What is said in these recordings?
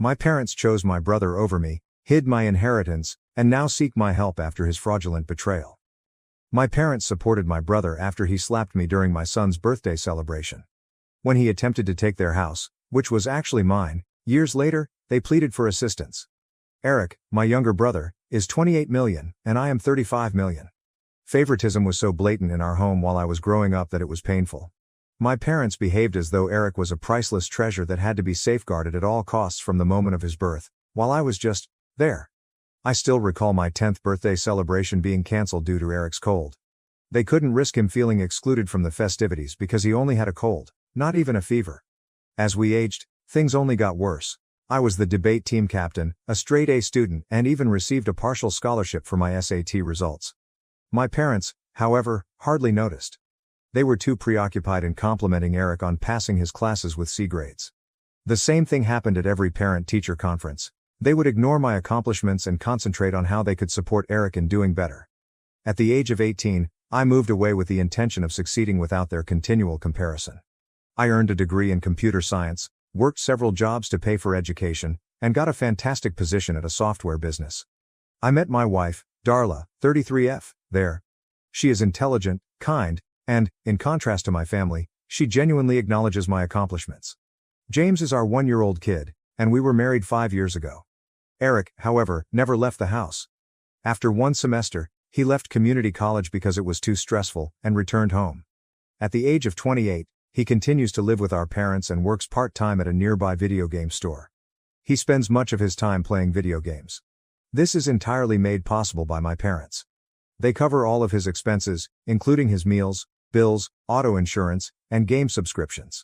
My parents chose my brother over me, hid my inheritance, and now seek my help after his fraudulent betrayal. My parents supported my brother after he slapped me during my son's birthday celebration. When he attempted to take their house, which was actually mine, years later, they pleaded for assistance. Eric, my younger brother, is 28 million, and I am 35 million. Favoritism was so blatant in our home while I was growing up that it was painful. My parents behaved as though Eric was a priceless treasure that had to be safeguarded at all costs from the moment of his birth, while I was just there. I still recall my 10th birthday celebration being cancelled due to Eric's cold. They couldn't risk him feeling excluded from the festivities because he only had a cold, not even a fever. As we aged, things only got worse. I was the debate team captain, a straight A student, and even received a partial scholarship for my SAT results. My parents, however, hardly noticed. They were too preoccupied in complimenting Eric on passing his classes with C grades. The same thing happened at every parent-teacher conference. They would ignore my accomplishments and concentrate on how they could support Eric in doing better. At the age of 18, I moved away with the intention of succeeding without their continual comparison. I earned a degree in computer science, worked several jobs to pay for education, and got a fantastic position at a software business. I met my wife, Darla, 33F, there. She is intelligent, kind, and, in contrast to my family, she genuinely acknowledges my accomplishments. James is our 1-year-old kid, and we were married 5 years ago. Eric, however, never left the house. After one semester, he left community college because it was too stressful, and returned home. At the age of 28, he continues to live with our parents and works part-time at a nearby video game store. He spends much of his time playing video games. This is entirely made possible by my parents. They cover all of his expenses, including his meals, bills, auto insurance, and game subscriptions.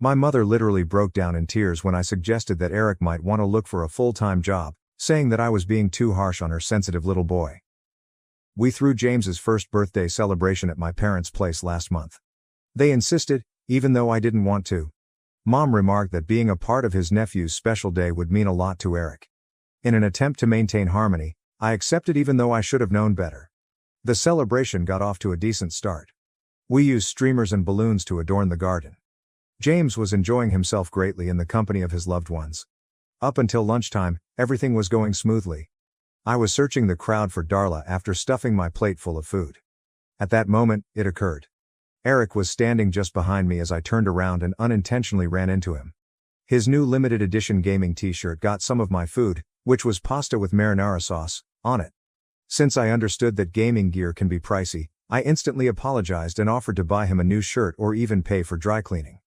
My mother literally broke down in tears when I suggested that Eric might want to look for a full-time job, saying that I was being too harsh on her sensitive little boy. We threw James's first birthday celebration at my parents' place last month. They insisted, even though I didn't want to. Mom remarked that being a part of his nephew's special day would mean a lot to Eric. In an attempt to maintain harmony, I accepted even though I should have known better. The celebration got off to a decent start. We used streamers and balloons to adorn the garden. James was enjoying himself greatly in the company of his loved ones. Up until lunchtime, everything was going smoothly. I was searching the crowd for Darla after stuffing my plate full of food. At that moment, it occurred. Eric was standing just behind me as I turned around and unintentionally ran into him. His new limited edition gaming t-shirt got some of my food, which was pasta with marinara sauce, on it. Since I understood that gaming gear can be pricey, I instantly apologized and offered to buy him a new shirt or even pay for dry cleaning.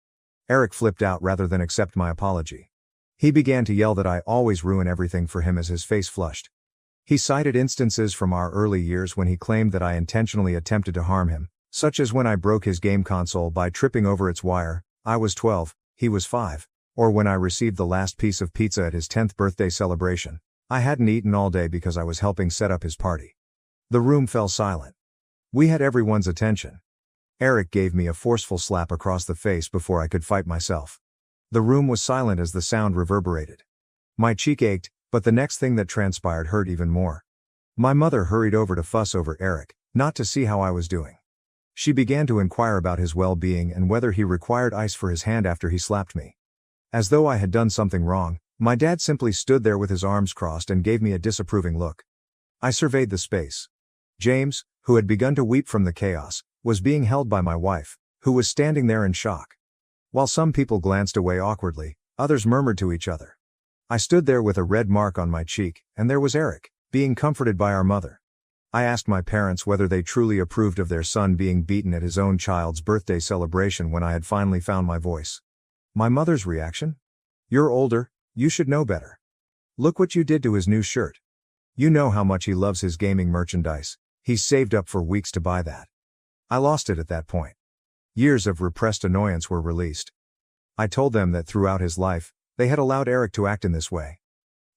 Eric flipped out rather than accept my apology. He began to yell that I always ruin everything for him as his face flushed. He cited instances from our early years when he claimed that I intentionally attempted to harm him, such as when I broke his game console by tripping over its wire. I was 12, he was 5, or when I received the last piece of pizza at his 10th birthday celebration. I hadn't eaten all day because I was helping set up his party. The room fell silent. We had everyone's attention. Eric gave me a forceful slap across the face before I could fight myself. The room was silent as the sound reverberated. My cheek ached, but the next thing that transpired hurt even more. My mother hurried over to fuss over Eric, not to see how I was doing. She began to inquire about his well-being and whether he required ice for his hand after he slapped me. As though I had done something wrong, my dad simply stood there with his arms crossed and gave me a disapproving look. I surveyed the space. James, who had begun to weep from the chaos, was being held by my wife, who was standing there in shock. While some people glanced away awkwardly, others murmured to each other. I stood there with a red mark on my cheek, and there was Eric, being comforted by our mother. I asked my parents whether they truly approved of their son being beaten at his own child's birthday celebration when I had finally found my voice. My mother's reaction? "You're older, you should know better. Look what you did to his new shirt. You know how much he loves his gaming merchandise, he's saved up for weeks to buy that." I lost it at that point. Years of repressed annoyance were released. I told them that throughout his life, they had allowed Eric to act in this way.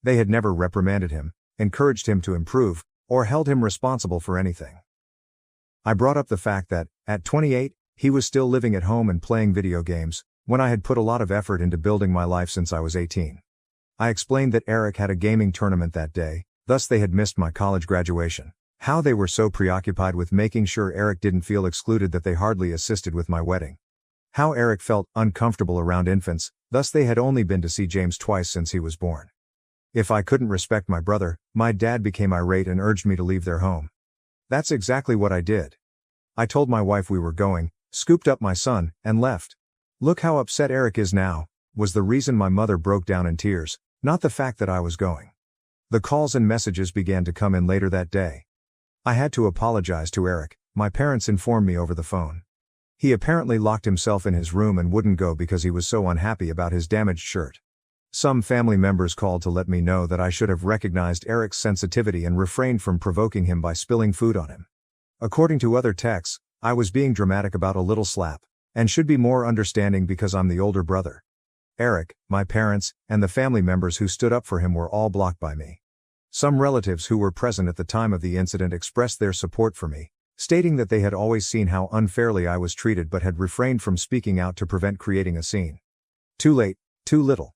They had never reprimanded him, encouraged him to improve, or held him responsible for anything. I brought up the fact that, at 28, he was still living at home and playing video games, when I had put a lot of effort into building my life since I was 18. I explained that Eric had a gaming tournament that day, thus they had missed my college graduation. How they were so preoccupied with making sure Eric didn't feel excluded that they hardly assisted with my wedding. How Eric felt uncomfortable around infants, Thus they had only been to see James twice since he was born. If I couldn't respect my brother, my dad became irate and urged me to leave their home. That's exactly what I did. I told my wife we were going, scooped up my son, and left. Look how upset Eric is now, was the reason my mother broke down in tears, not the fact that I was going. The calls and messages began to come in later that day. I had to apologize to Eric, my parents informed me over the phone. He apparently locked himself in his room and wouldn't go because he was so unhappy about his damaged shirt. Some family members called to let me know that I should have recognized Eric's sensitivity and refrained from provoking him by spilling food on him. According to other texts, I was being dramatic about a little slap, and should be more understanding because I'm the older brother. Eric, my parents, and the family members who stood up for him were all blocked by me. Some relatives who were present at the time of the incident expressed their support for me, stating that they had always seen how unfairly I was treated but had refrained from speaking out to prevent creating a scene. Too late, too little.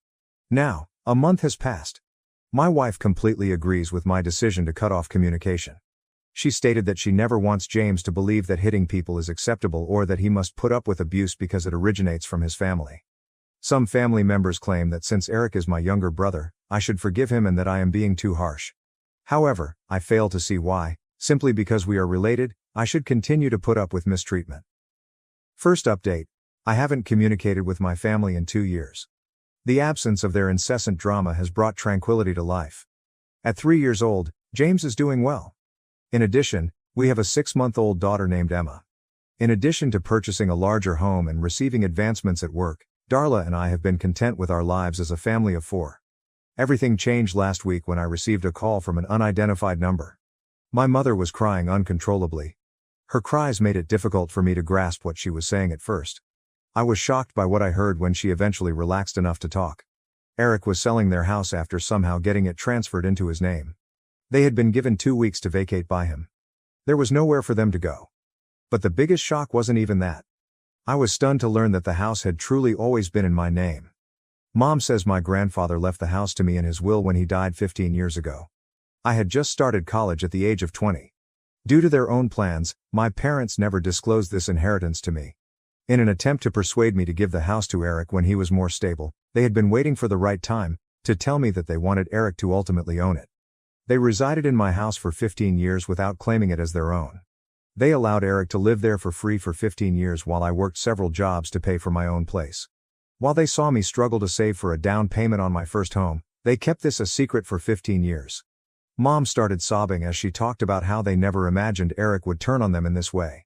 Now, a month has passed. My wife completely agrees with my decision to cut off communication. She stated that she never wants James to believe that hitting people is acceptable or that he must put up with abuse because it originates from his family. Some family members claim that since Eric is my younger brother, I should forgive him and that I am being too harsh. However, I fail to see why, simply because we are related, I should continue to put up with mistreatment. First update: I haven't communicated with my family in 2 years. The absence of their incessant drama has brought tranquility to life. At 3 years old, James is doing well. In addition, we have a 6-month-old daughter named Emma. In addition to purchasing a larger home and receiving advancements at work, Darla and I have been content with our lives as a family of 4. Everything changed last week when I received a call from an unidentified number. My mother was crying uncontrollably. Her cries made it difficult for me to grasp what she was saying at first. I was shocked by what I heard when she eventually relaxed enough to talk. Eric was selling their house after somehow getting it transferred into his name. They had been given 2 weeks to vacate by him. There was nowhere for them to go. But the biggest shock wasn't even that. I was stunned to learn that the house had truly always been in my name. Mom says my grandfather left the house to me in his will when he died 15 years ago. I had just started college at the age of 20. Due to their own plans, my parents never disclosed this inheritance to me. In an attempt to persuade me to give the house to Eric when he was more stable, they had been waiting for the right time to tell me that they wanted Eric to ultimately own it. They resided in my house for 15 years without claiming it as their own. They allowed Eric to live there for free for 15 years while I worked several jobs to pay for my own place. While they saw me struggle to save for a down payment on my first home, they kept this a secret for 15 years. Mom started sobbing as she talked about how they never imagined Eric would turn on them in this way.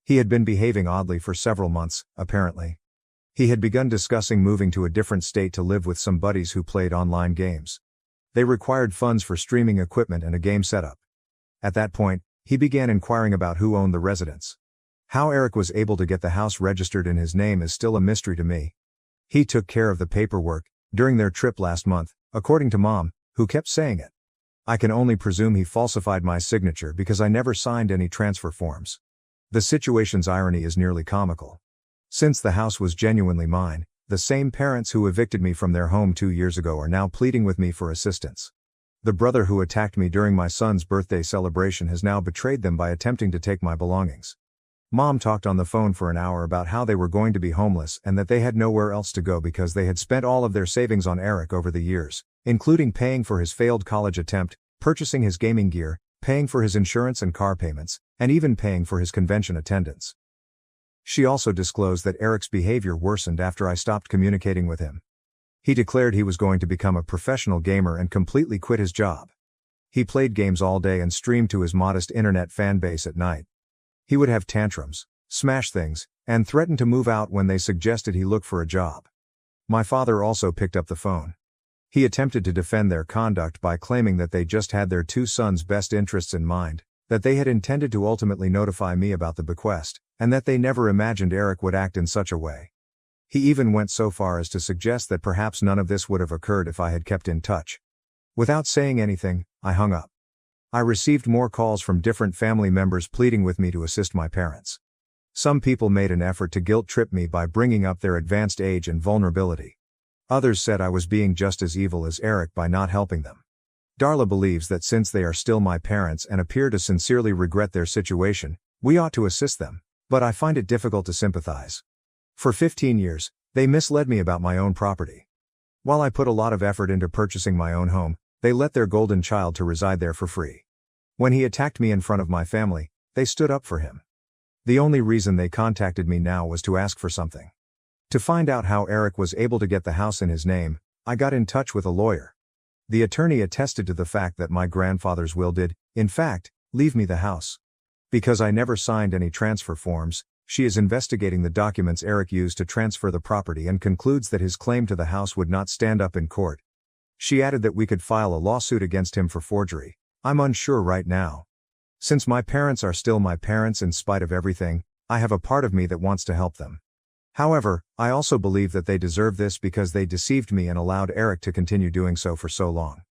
He had been behaving oddly for several months, apparently. He had begun discussing moving to a different state to live with some buddies who played online games. They required funds for streaming equipment and a game setup. At that point, he began inquiring about who owned the residence. How Eric was able to get the house registered in his name is still a mystery to me. He took care of the paperwork during their trip last month, according to Mom, who kept saying it. I can only presume he falsified my signature because I never signed any transfer forms. The situation's irony is nearly comical. Since the house was genuinely mine, the same parents who evicted me from their home 2 years ago are now pleading with me for assistance. The brother who attacked me during my son's birthday celebration has now betrayed them by attempting to take my belongings. Mom talked on the phone for an hour about how they were going to be homeless and that they had nowhere else to go because they had spent all of their savings on Eric over the years, including paying for his failed college attempt, purchasing his gaming gear, paying for his insurance and car payments, and even paying for his convention attendance. She also disclosed that Eric's behavior worsened after I stopped communicating with him. He declared he was going to become a professional gamer and completely quit his job. He played games all day and streamed to his modest internet fan base at night. He would have tantrums, smash things, and threaten to move out when they suggested he look for a job. My father also picked up the phone. He attempted to defend their conduct by claiming that they just had their 2 sons' best interests in mind, that they had intended to ultimately notify me about the bequest, and that they never imagined Eric would act in such a way. He even went so far as to suggest that perhaps none of this would have occurred if I had kept in touch. Without saying anything, I hung up. I received more calls from different family members pleading with me to assist my parents. Some people made an effort to guilt-trip me by bringing up their advanced age and vulnerability. Others said I was being just as evil as Eric by not helping them. Darla believes that since they are still my parents and appear to sincerely regret their situation, we ought to assist them, but I find it difficult to sympathize. For 15 years, They misled me about my own property. While I put a lot of effort into purchasing my own home, they let their golden child to reside there for free. When he attacked me in front of my family, they stood up for him. The only reason they contacted me now was to ask for something. To find out how Eric was able to get the house in his name, I got in touch with a lawyer. The attorney attested to the fact that my grandfather's will did, in fact, leave me the house. Because I never signed any transfer forms, she is investigating the documents Eric used to transfer the property and concludes that his claim to the house would not stand up in court. She added that we could file a lawsuit against him for forgery. I'm unsure right now. Since my parents are still my parents in spite of everything, I have a part of me that wants to help them. However, I also believe that they deserve this because they deceived me and allowed Eric to continue doing so for so long.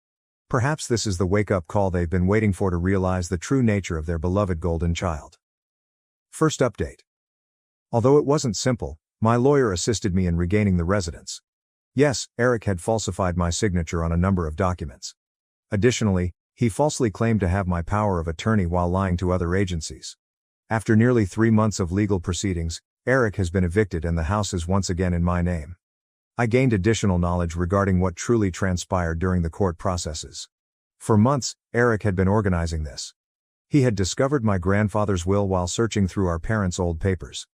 Perhaps this is the wake-up call they've been waiting for to realize the true nature of their beloved golden child. First update. Although it wasn't simple, my lawyer assisted me in regaining the residence. Yes, Eric had falsified my signature on a number of documents. Additionally, he falsely claimed to have my power of attorney while lying to other agencies. After nearly 3 months of legal proceedings, Eric has been evicted and the house is once again in my name. I gained additional knowledge regarding what truly transpired during the court processes. For months, Eric had been organizing this. He had discovered my grandfather's will while searching through our parents' old papers.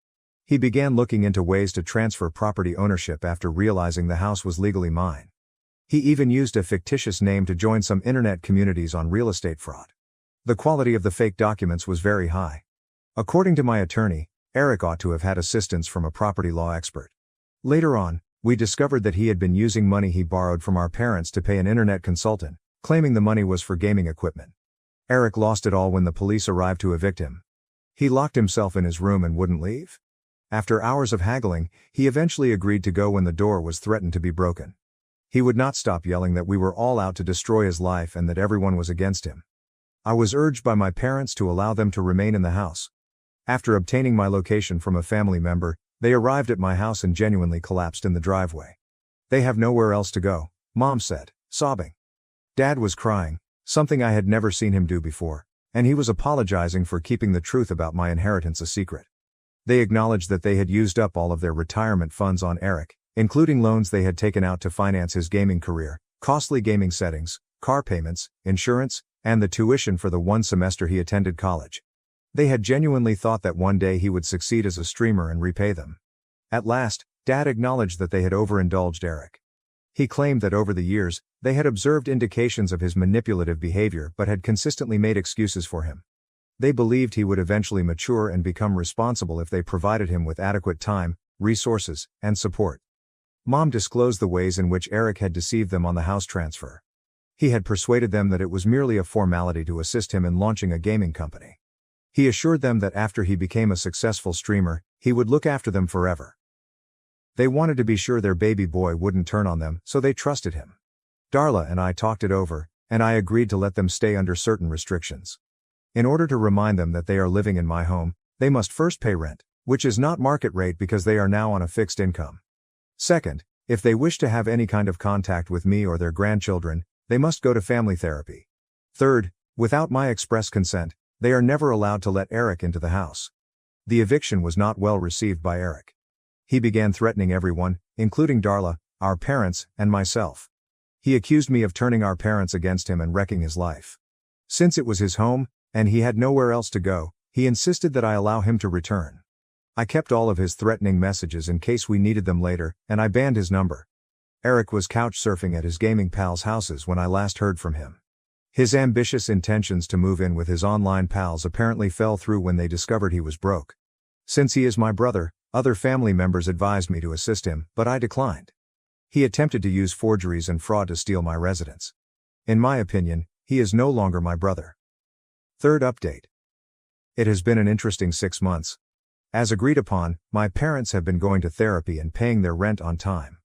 He began looking into ways to transfer property ownership after realizing the house was legally mine. He even used a fictitious name to join some internet communities on real estate fraud. The quality of the fake documents was very high. According to my attorney, Eric ought to have had assistance from a property law expert. Later on, we discovered that he had been using money he borrowed from our parents to pay an internet consultant, claiming the money was for gaming equipment. Eric lost it all when the police arrived to evict him. He locked himself in his room and wouldn't leave. After hours of haggling, he eventually agreed to go when the door was threatened to be broken. He would not stop yelling that we were all out to destroy his life and that everyone was against him. I was urged by my parents to allow them to remain in the house. After obtaining my location from a family member, they arrived at my house and genuinely collapsed in the driveway. They have nowhere else to go, Mom said, sobbing. Dad was crying, something I had never seen him do before, and he was apologizing for keeping the truth about my inheritance a secret. They acknowledged that they had used up all of their retirement funds on Eric, including loans they had taken out to finance his gaming career, costly gaming settings, car payments, insurance, and the tuition for the 1 semester he attended college. They had genuinely thought that one day he would succeed as a streamer and repay them. At last, Dad acknowledged that they had overindulged Eric. He claimed that over the years, they had observed indications of his manipulative behavior but had consistently made excuses for him. They believed he would eventually mature and become responsible if they provided him with adequate time, resources, and support. Mom disclosed the ways in which Eric had deceived them on the house transfer. He had persuaded them that it was merely a formality to assist him in launching a gaming company. He assured them that after he became a successful streamer, he would look after them forever. They wanted to be sure their baby boy wouldn't turn on them, so they trusted him. Darla and I talked it over, and I agreed to let them stay under certain restrictions. In order to remind them that they are living in my home, they must first pay rent, which is not market rate because they are now on a fixed income. Second, if they wish to have any kind of contact with me or their grandchildren, they must go to family therapy. Third, without my express consent, they are never allowed to let Eric into the house. The eviction was not well received by Eric. He began threatening everyone, including Darla, our parents, and myself. He accused me of turning our parents against him and wrecking his life. Since it was his home, and he had nowhere else to go, he insisted that I allow him to return. I kept all of his threatening messages in case we needed them later, and I banned his number. Eric was couch surfing at his gaming pals' houses when I last heard from him. His ambitious intentions to move in with his online pals apparently fell through when they discovered he was broke. Since he is my brother, other family members advised me to assist him, but I declined. He attempted to use forgeries and fraud to steal my residence. In my opinion, he is no longer my brother. Third update. It has been an interesting 6 months. As agreed upon, my parents have been going to therapy and paying their rent on time.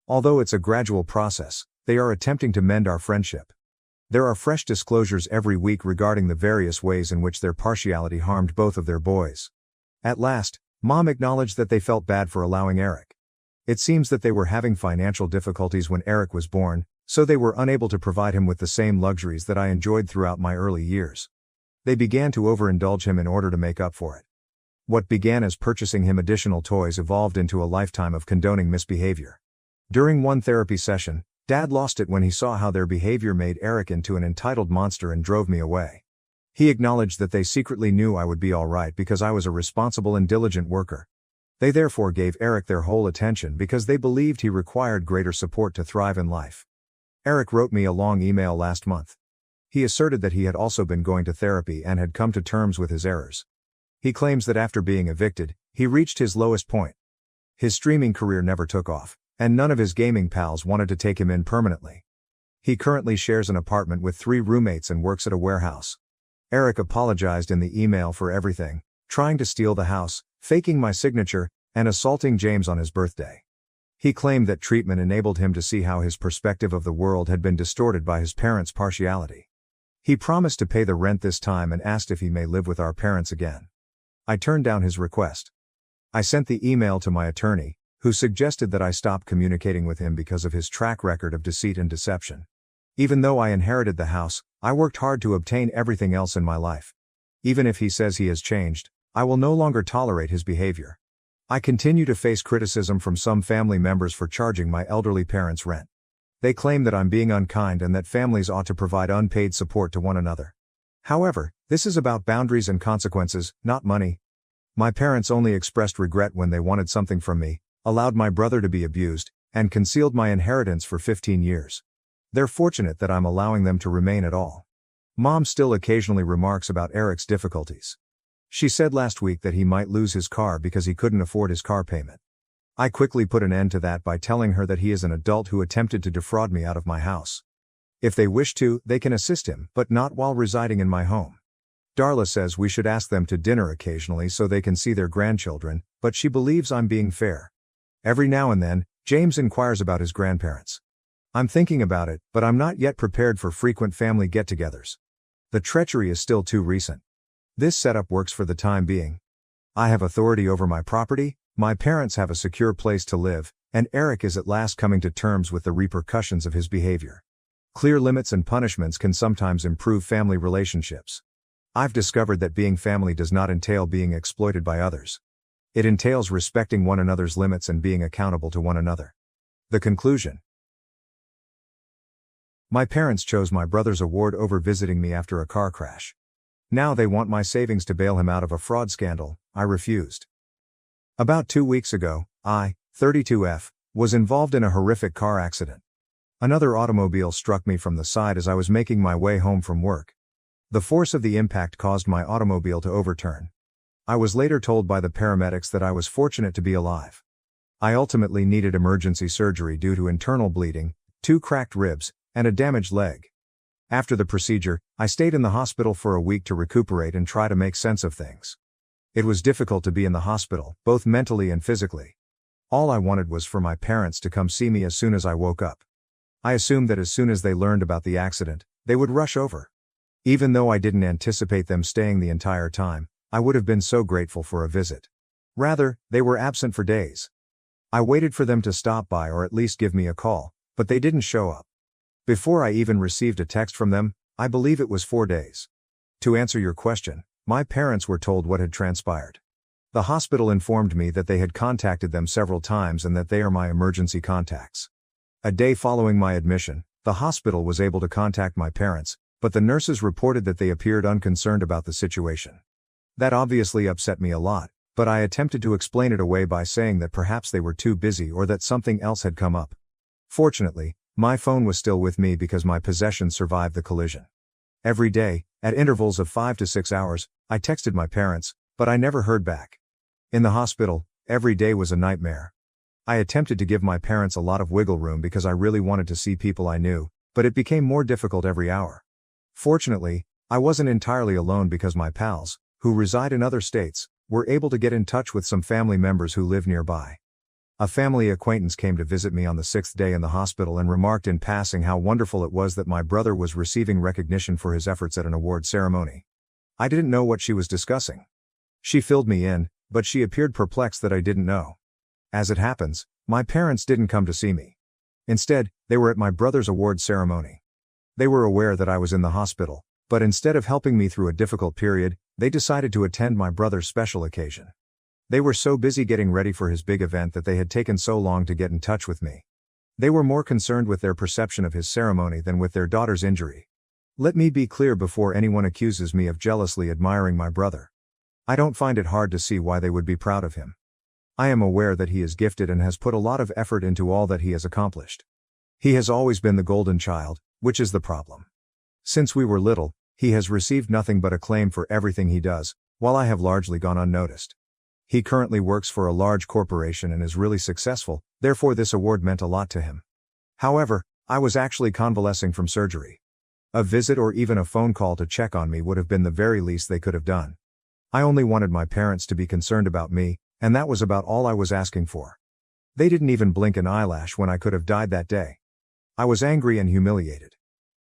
Although it's a gradual process, they are attempting to mend our friendship. There are fresh disclosures every week regarding the various ways in which their partiality harmed both of their boys. At last, Mom acknowledged that they felt bad for allowing Eric. It seems that they were having financial difficulties when Eric was born, so they were unable to provide him with the same luxuries that I enjoyed throughout my early years. They began to overindulge him in order to make up for it. What began as purchasing him additional toys evolved into a lifetime of condoning misbehavior. During one therapy session, Dad lost it when he saw how their behavior made Eric into an entitled monster and drove me away. He acknowledged that they secretly knew I would be alright because I was a responsible and diligent worker. They therefore gave Eric their whole attention because they believed he required greater support to thrive in life. Eric wrote me a long email last month. He asserted that he had also been going to therapy and had come to terms with his errors. He claims that after being evicted, he reached his lowest point. His streaming career never took off, and none of his gaming pals wanted to take him in permanently. He currently shares an apartment with 3 roommates and works at a warehouse. Eric apologized in the email for everything, trying to steal the house, faking my signature, and assaulting James on his birthday. He claimed that treatment enabled him to see how his perspective of the world had been distorted by his parents' partiality. He promised to pay the rent this time and asked if he may live with our parents again. I turned down his request. I sent the email to my attorney, who suggested that I stop communicating with him because of his track record of deceit and deception. Even though I inherited the house, I worked hard to obtain everything else in my life. Even if he says he has changed, I will no longer tolerate his behavior. I continue to face criticism from some family members for charging my elderly parents rent. They claim that I'm being unkind and that families ought to provide unpaid support to one another. However, this is about boundaries and consequences, not money. My parents only expressed regret when they wanted something from me, allowed my brother to be abused, and concealed my inheritance for 15 years. They're fortunate that I'm allowing them to remain at all. Mom still occasionally remarks about Eric's difficulties. She said last week that he might lose his car because he couldn't afford his car payment. I quickly put an end to that by telling her that he is an adult who attempted to defraud me out of my house. If they wish to, they can assist him, but not while residing in my home. Darla says we should ask them to dinner occasionally so they can see their grandchildren, but she believes I'm being fair. Every now and then, James inquires about his grandparents. I'm thinking about it, but I'm not yet prepared for frequent family get-togethers. The treachery is still too recent. This setup works for the time being. I have authority over my property, my parents have a secure place to live, and Eric is at last coming to terms with the repercussions of his behavior. Clear limits and punishments can sometimes improve family relationships. I've discovered that being family does not entail being exploited by others. It entails respecting one another's limits and being accountable to one another. The conclusion. My parents chose my brother's award over visiting me after a car crash. Now they want my savings to bail him out of a fraud scandal. I refused. About 2 weeks ago, I, 32F, was involved in a horrific car accident. Another automobile struck me from the side as I was making my way home from work. The force of the impact caused my automobile to overturn. I was later told by the paramedics that I was fortunate to be alive. I ultimately needed emergency surgery due to internal bleeding, 2 cracked ribs, and a damaged leg. After the procedure, I stayed in the hospital for a week to recuperate and try to make sense of things. It was difficult to be in the hospital, both mentally and physically. All I wanted was for my parents to come see me as soon as I woke up. I assumed that as soon as they learned about the accident, they would rush over. Even though I didn't anticipate them staying the entire time, I would have been so grateful for a visit. Rather, they were absent for days. I waited for them to stop by or at least give me a call, but they didn't show up. Before I even received a text from them, I believe it was 4 days. To answer your question, my parents were told what had transpired. The hospital informed me that they had contacted them several times and that they are my emergency contacts. A day following my admission, the hospital was able to contact my parents, but the nurses reported that they appeared unconcerned about the situation. That obviously upset me a lot, but I attempted to explain it away by saying that perhaps they were too busy or that something else had come up. Fortunately, my phone was still with me because my possessions survived the collision. Every day, at intervals of 5 to 6 hours, I texted my parents, but I never heard back. In the hospital, every day was a nightmare. I attempted to give my parents a lot of wiggle room because I really wanted to see people I knew, but it became more difficult every hour. Fortunately, I wasn't entirely alone because my pals, who reside in other states, were able to get in touch with some family members who live nearby. A family acquaintance came to visit me on the 6th day in the hospital and remarked in passing how wonderful it was that my brother was receiving recognition for his efforts at an award ceremony. I didn't know what she was discussing. She filled me in, but she appeared perplexed that I didn't know. As it happens, my parents didn't come to see me. Instead, they were at my brother's award ceremony. They were aware that I was in the hospital, but instead of helping me through a difficult period, they decided to attend my brother's special occasion. They were so busy getting ready for his big event that they had taken so long to get in touch with me. They were more concerned with their perception of his ceremony than with their daughter's injury. Let me be clear before anyone accuses me of jealously admiring my brother. I don't find it hard to see why they would be proud of him. I am aware that he is gifted and has put a lot of effort into all that he has accomplished. He has always been the golden child, which is the problem. Since we were little, he has received nothing but acclaim for everything he does, while I have largely gone unnoticed. He currently works for a large corporation and is really successful, therefore this award meant a lot to him. However, I was actually convalescing from surgery. A visit or even a phone call to check on me would have been the very least they could have done. I only wanted my parents to be concerned about me, and that was about all I was asking for. They didn't even blink an eyelash when I could have died that day. I was angry and humiliated.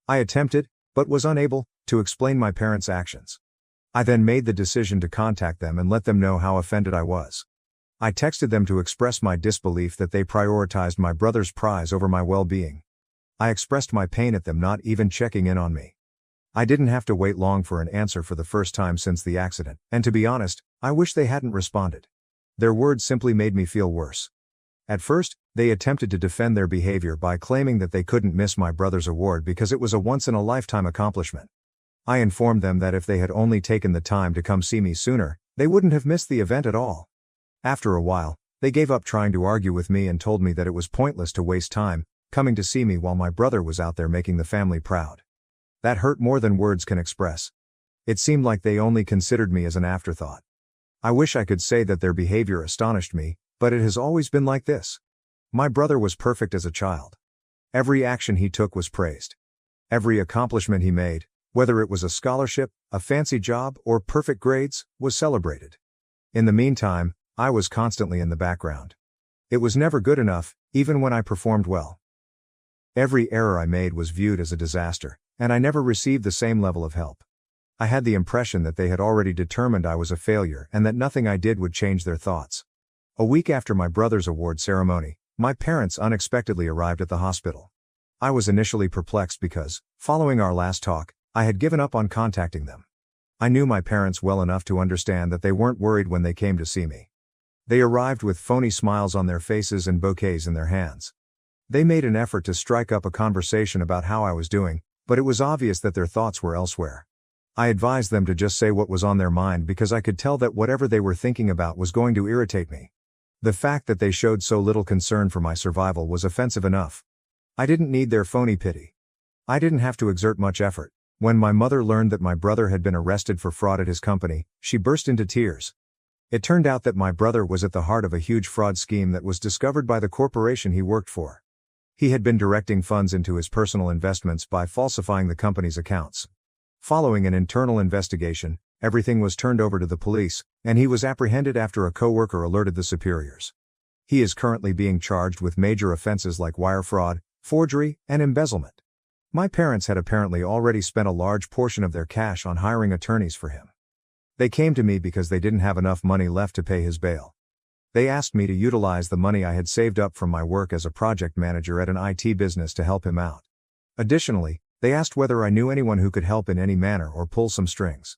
I attempted, but was unable, to explain my parents' actions. I then made the decision to contact them and let them know how offended I was. I texted them to express my disbelief that they prioritized my brother's prize over my well-being. I expressed my pain at them not even checking in on me. I didn't have to wait long for an answer for the first time since the accident, and to be honest, I wish they hadn't responded. Their words simply made me feel worse. At first, they attempted to defend their behavior by claiming that they couldn't miss my brother's award because it was a once-in-a-lifetime accomplishment. I informed them that if they had only taken the time to come see me sooner, they wouldn't have missed the event at all. After a while, they gave up trying to argue with me and told me that it was pointless to waste time coming to see me while my brother was out there making the family proud. That hurt more than words can express. It seemed like they only considered me as an afterthought. I wish I could say that their behavior astonished me, but it has always been like this. My brother was perfect as a child. Every action he took was praised. Every accomplishment he made, whether it was a scholarship, a fancy job, or perfect grades, was celebrated. In the meantime, I was constantly in the background. It was never good enough, even when I performed well. Every error I made was viewed as a disaster, and I never received the same level of help. I had the impression that they had already determined I was a failure and that nothing I did would change their thoughts. A week after my brother's award ceremony, my parents unexpectedly arrived at the hospital. I was initially perplexed because, following our last talk, I had given up on contacting them. I knew my parents well enough to understand that they weren't worried when they came to see me. They arrived with phony smiles on their faces and bouquets in their hands. They made an effort to strike up a conversation about how I was doing, but it was obvious that their thoughts were elsewhere. I advised them to just say what was on their mind because I could tell that whatever they were thinking about was going to irritate me. The fact that they showed so little concern for my survival was offensive enough. I didn't need their phony pity. I didn't have to exert much effort. When my mother learned that my brother had been arrested for fraud at his company, she burst into tears. It turned out that my brother was at the heart of a huge fraud scheme that was discovered by the corporation he worked for. He had been directing funds into his personal investments by falsifying the company's accounts. Following an internal investigation, everything was turned over to the police, and he was apprehended after a coworker alerted the superiors. He is currently being charged with major offenses like wire fraud, forgery, and embezzlement. My parents had apparently already spent a large portion of their cash on hiring attorneys for him. They came to me because they didn't have enough money left to pay his bail. They asked me to utilize the money I had saved up from my work as a project manager at an IT business to help him out. Additionally, they asked whether I knew anyone who could help in any manner or pull some strings.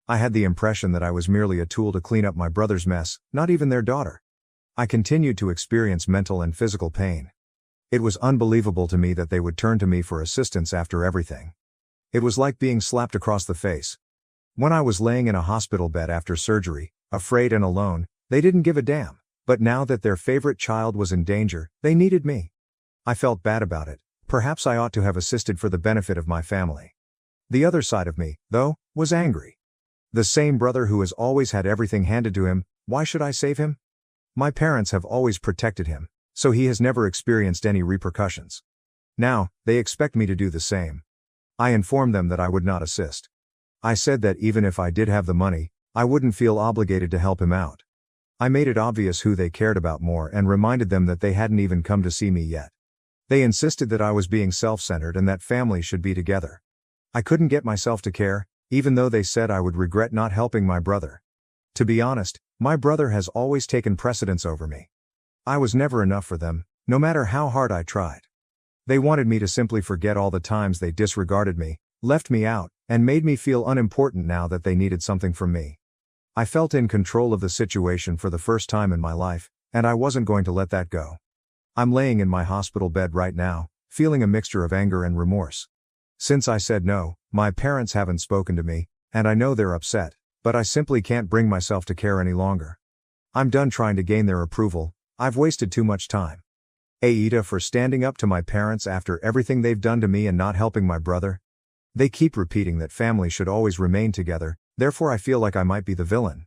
I had the impression that I was merely a tool to clean up my brother's mess, not even their daughter. I continued to experience mental and physical pain. It was unbelievable to me that they would turn to me for assistance after everything. It was like being slapped across the face. When I was laying in a hospital bed after surgery, afraid and alone, they didn't give a damn. But now that their favorite child was in danger, they needed me. I felt bad about it. Perhaps I ought to have assisted for the benefit of my family. The other side of me, though, was angry. The same brother who has always had everything handed to him, why should I save him? My parents have always protected him, so he has never experienced any repercussions. Now, they expect me to do the same. I informed them that I would not assist. I said that even if I did have the money, I wouldn't feel obligated to help him out. I made it obvious who they cared about more and reminded them that they hadn't even come to see me yet. They insisted that I was being self-centered and that families should be together. I couldn't get myself to care, even though they said I would regret not helping my brother. To be honest, my brother has always taken precedence over me. I was never enough for them, no matter how hard I tried. They wanted me to simply forget all the times they disregarded me, left me out, and made me feel unimportant now that they needed something from me. I felt in control of the situation for the first time in my life, and I wasn't going to let that go. I'm laying in my hospital bed right now, feeling a mixture of anger and remorse. Since I said no, my parents haven't spoken to me, and I know they're upset, but I simply can't bring myself to care any longer. I'm done trying to gain their approval. I've wasted too much time. Aida for standing up to my parents after everything they've done to me and not helping my brother. They keep repeating that family should always remain together, therefore I feel like I might be the villain.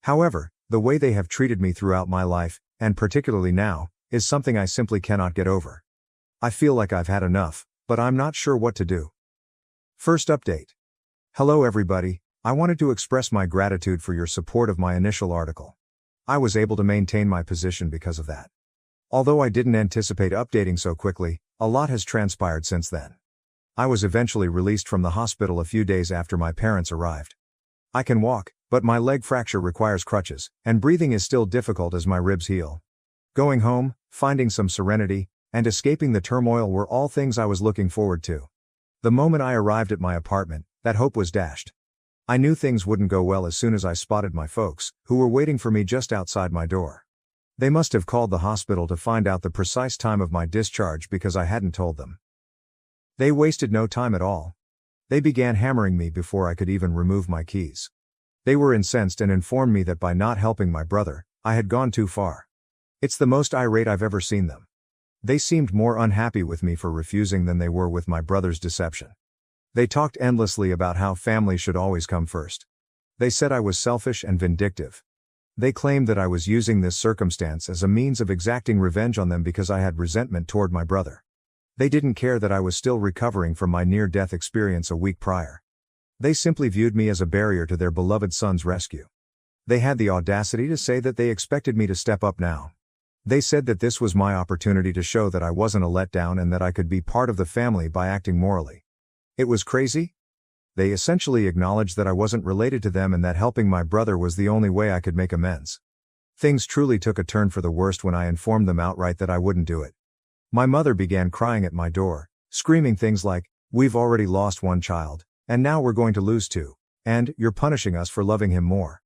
However, the way they have treated me throughout my life, and particularly now, is something I simply cannot get over. I feel like I've had enough, but I'm not sure what to do. First update. Hello everybody, I wanted to express my gratitude for your support of my initial article. I was able to maintain my position because of that. Although I didn't anticipate updating so quickly, a lot has transpired since then. I was eventually released from the hospital a few days after my parents arrived. I can walk, but my leg fracture requires crutches, and breathing is still difficult as my ribs heal. Going home, finding some serenity, and escaping the turmoil were all things I was looking forward to. The moment I arrived at my apartment, that hope was dashed. I knew things wouldn't go well as soon as I spotted my folks, who were waiting for me just outside my door. They must have called the hospital to find out the precise time of my discharge because I hadn't told them. They wasted no time at all. They began hammering me before I could even remove my keys. They were incensed and informed me that by not helping my brother, I had gone too far. It's the most irate I've ever seen them. They seemed more unhappy with me for refusing than they were with my brother's deception. They talked endlessly about how family should always come first. They said I was selfish and vindictive. They claimed that I was using this circumstance as a means of exacting revenge on them because I had resentment toward my brother. They didn't care that I was still recovering from my near-death experience a week prior. They simply viewed me as a barrier to their beloved son's rescue. They had the audacity to say that they expected me to step up now. They said that this was my opportunity to show that I wasn't a letdown and that I could be part of the family by acting morally. It was crazy. They essentially acknowledged that I wasn't related to them and that helping my brother was the only way I could make amends. Things truly took a turn for the worst when I informed them outright that I wouldn't do it. My mother began crying at my door, screaming things like, "We've already lost one child, and now we're going to lose two, and you're punishing us for loving him more."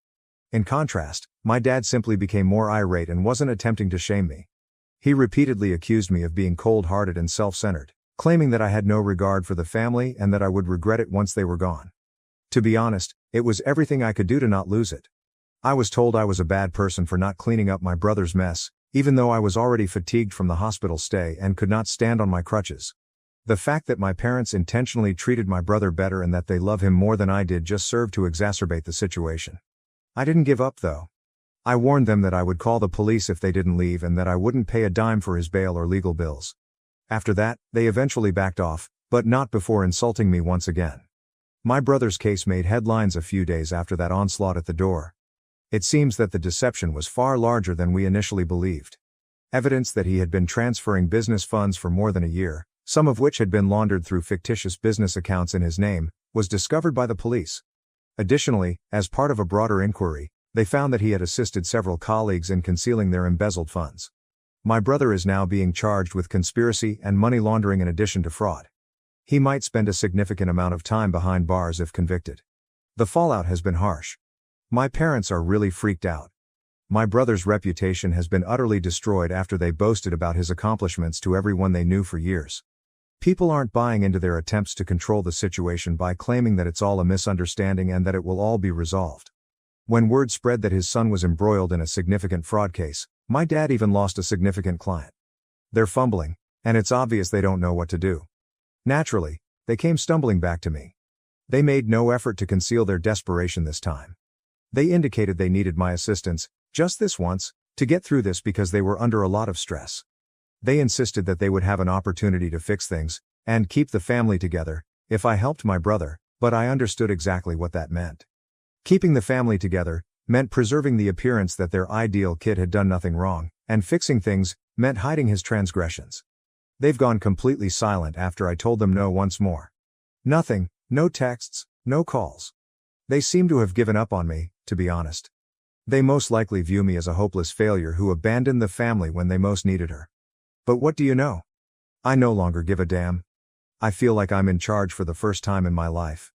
In contrast, my dad simply became more irate and wasn't attempting to shame me. He repeatedly accused me of being cold-hearted and self-centered, claiming that I had no regard for the family and that I would regret it once they were gone. To be honest, it was everything I could do to not lose it. I was told I was a bad person for not cleaning up my brother's mess, even though I was already fatigued from the hospital stay and could not stand on my crutches. The fact that my parents intentionally treated my brother better and that they love him more than I did just served to exacerbate the situation. I didn't give up though. I warned them that I would call the police if they didn't leave and that I wouldn't pay a dime for his bail or legal bills. After that, they eventually backed off, but not before insulting me once again. My brother's case made headlines a few days after that onslaught at the door. It seems that the deception was far larger than we initially believed. Evidence that he had been transferring business funds for more than a year, some of which had been laundered through fictitious business accounts in his name, was discovered by the police. Additionally, as part of a broader inquiry, they found that he had assisted several colleagues in concealing their embezzled funds. My brother is now being charged with conspiracy and money laundering in addition to fraud. He might spend a significant amount of time behind bars if convicted. The fallout has been harsh. My parents are really freaked out. My brother's reputation has been utterly destroyed after they boasted about his accomplishments to everyone they knew for years. People aren't buying into their attempts to control the situation by claiming that it's all a misunderstanding and that it will all be resolved. When word spread that his son was embroiled in a significant fraud case, my dad even lost a significant client. They're fumbling, and it's obvious they don't know what to do. Naturally, they came stumbling back to me. They made no effort to conceal their desperation this time. They indicated they needed my assistance, just this once, to get through this because they were under a lot of stress. They insisted that they would have an opportunity to fix things, and keep the family together, if I helped my brother, but I understood exactly what that meant. Keeping the family together meant preserving the appearance that their ideal kid had done nothing wrong, and fixing things meant hiding his transgressions. They've gone completely silent after I told them no once more. Nothing, no texts, no calls. They seem to have given up on me, to be honest. They most likely view me as a hopeless failure who abandoned the family when they most needed her. But what do you know? I no longer give a damn. I feel like I'm in charge for the first time in my life.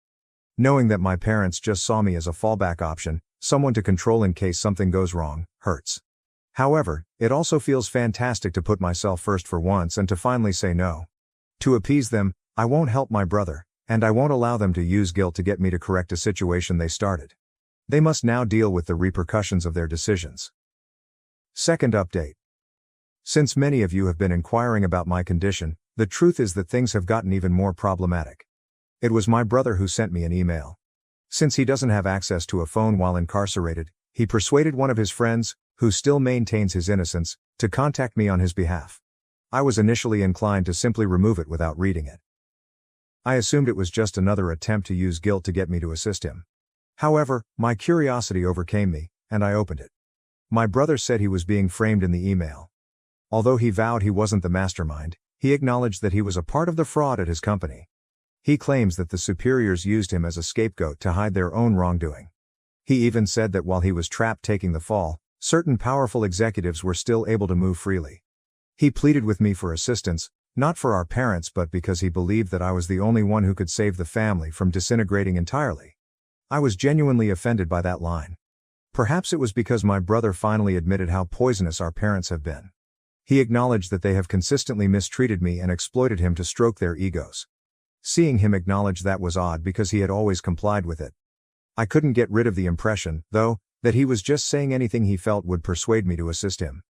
Knowing that my parents just saw me as a fallback option, someone to control in case something goes wrong, hurts. However, it also feels fantastic to put myself first for once and to finally say no. To appease them, I won't help my brother, and I won't allow them to use guilt to get me to correct a situation they started. They must now deal with the repercussions of their decisions. Second update. Since many of you have been inquiring about my condition, the truth is that things have gotten even more problematic. It was my brother who sent me an email. Since he doesn't have access to a phone while incarcerated, he persuaded one of his friends, who still maintains his innocence, to contact me on his behalf. I was initially inclined to simply remove it without reading it. I assumed it was just another attempt to use guilt to get me to assist him. However, my curiosity overcame me, and I opened it. My brother said he was being framed in the email. Although he vowed he wasn't the mastermind, he acknowledged that he was a part of the fraud at his company. He claims that the superiors used him as a scapegoat to hide their own wrongdoing. He even said that while he was trapped taking the fall, certain powerful executives were still able to move freely. He pleaded with me for assistance, not for our parents but because he believed that I was the only one who could save the family from disintegrating entirely. I was genuinely offended by that line. Perhaps it was because my brother finally admitted how poisonous our parents have been. He acknowledged that they have consistently mistreated me and exploited him to stroke their egos. Seeing him acknowledge that was odd because he had always complied with it. I couldn't get rid of the impression, though, that he was just saying anything he felt would persuade me to assist him.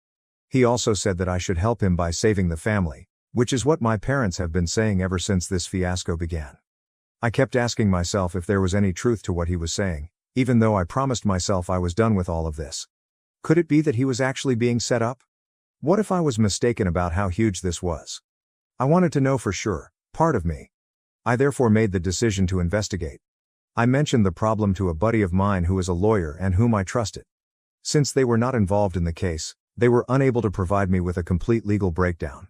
He also said that I should help him by saving the family, which is what my parents have been saying ever since this fiasco began. I kept asking myself if there was any truth to what he was saying, even though I promised myself I was done with all of this. Could it be that he was actually being set up? What if I was mistaken about how huge this was? I wanted to know for sure, part of me. I therefore made the decision to investigate. I mentioned the problem to a buddy of mine who is a lawyer and whom I trusted. Since they were not involved in the case, they were unable to provide me with a complete legal breakdown.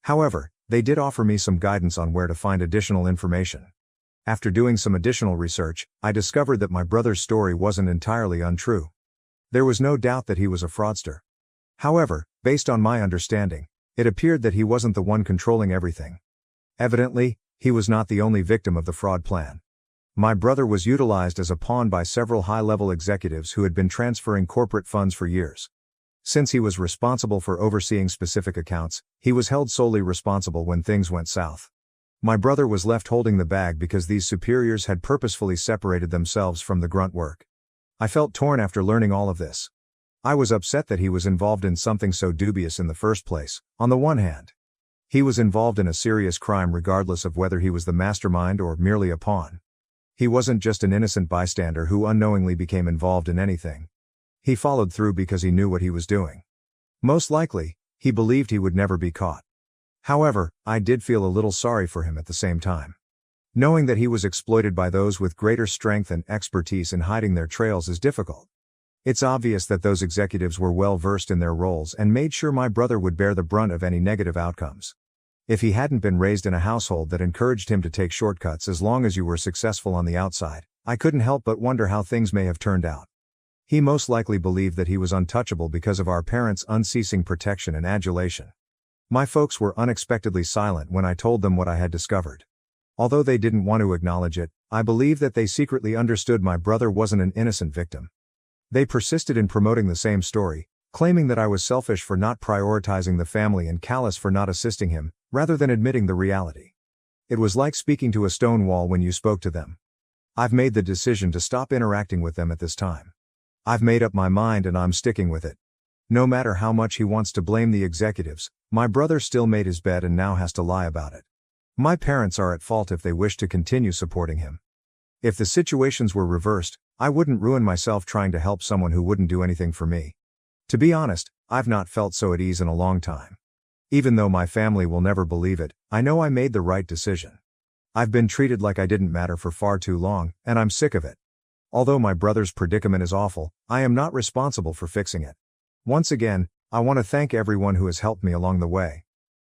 However, they did offer me some guidance on where to find additional information. After doing some additional research, I discovered that my brother's story wasn't entirely untrue. There was no doubt that he was a fraudster. However, based on my understanding, it appeared that he wasn't the one controlling everything. Evidently, he was not the only victim of the fraud plan. My brother was utilized as a pawn by several high-level executives who had been transferring corporate funds for years. Since he was responsible for overseeing specific accounts, he was held solely responsible when things went south. My brother was left holding the bag because these superiors had purposefully separated themselves from the grunt work. I felt torn after learning all of this. I was upset that he was involved in something so dubious in the first place. On the one hand, he was involved in a serious crime regardless of whether he was the mastermind or merely a pawn. He wasn't just an innocent bystander who unknowingly became involved in anything. He followed through because he knew what he was doing. Most likely, he believed he would never be caught. However, I did feel a little sorry for him at the same time. Knowing that he was exploited by those with greater strength and expertise in hiding their trails is difficult. It's obvious that those executives were well versed in their roles and made sure my brother would bear the brunt of any negative outcomes. If he hadn't been raised in a household that encouraged him to take shortcuts as long as you were successful on the outside, I couldn't help but wonder how things may have turned out. He most likely believed that he was untouchable because of our parents' unceasing protection and adulation. My folks were unexpectedly silent when I told them what I had discovered. Although they didn't want to acknowledge it, I believe that they secretly understood my brother wasn't an innocent victim. They persisted in promoting the same story, claiming that I was selfish for not prioritizing the family and callous for not assisting him, rather than admitting the reality. It was like speaking to a stone wall when you spoke to them. I've made the decision to stop interacting with them at this time. I've made up my mind and I'm sticking with it. No matter how much he wants to blame the executives, my brother still made his bed and now has to lie about it. My parents are at fault if they wish to continue supporting him. If the situations were reversed, I wouldn't ruin myself trying to help someone who wouldn't do anything for me. To be honest, I've not felt so at ease in a long time. Even though my family will never believe it, I know I made the right decision. I've been treated like I didn't matter for far too long, and I'm sick of it. Although my brother's predicament is awful, I am not responsible for fixing it. Once again, I want to thank everyone who has helped me along the way.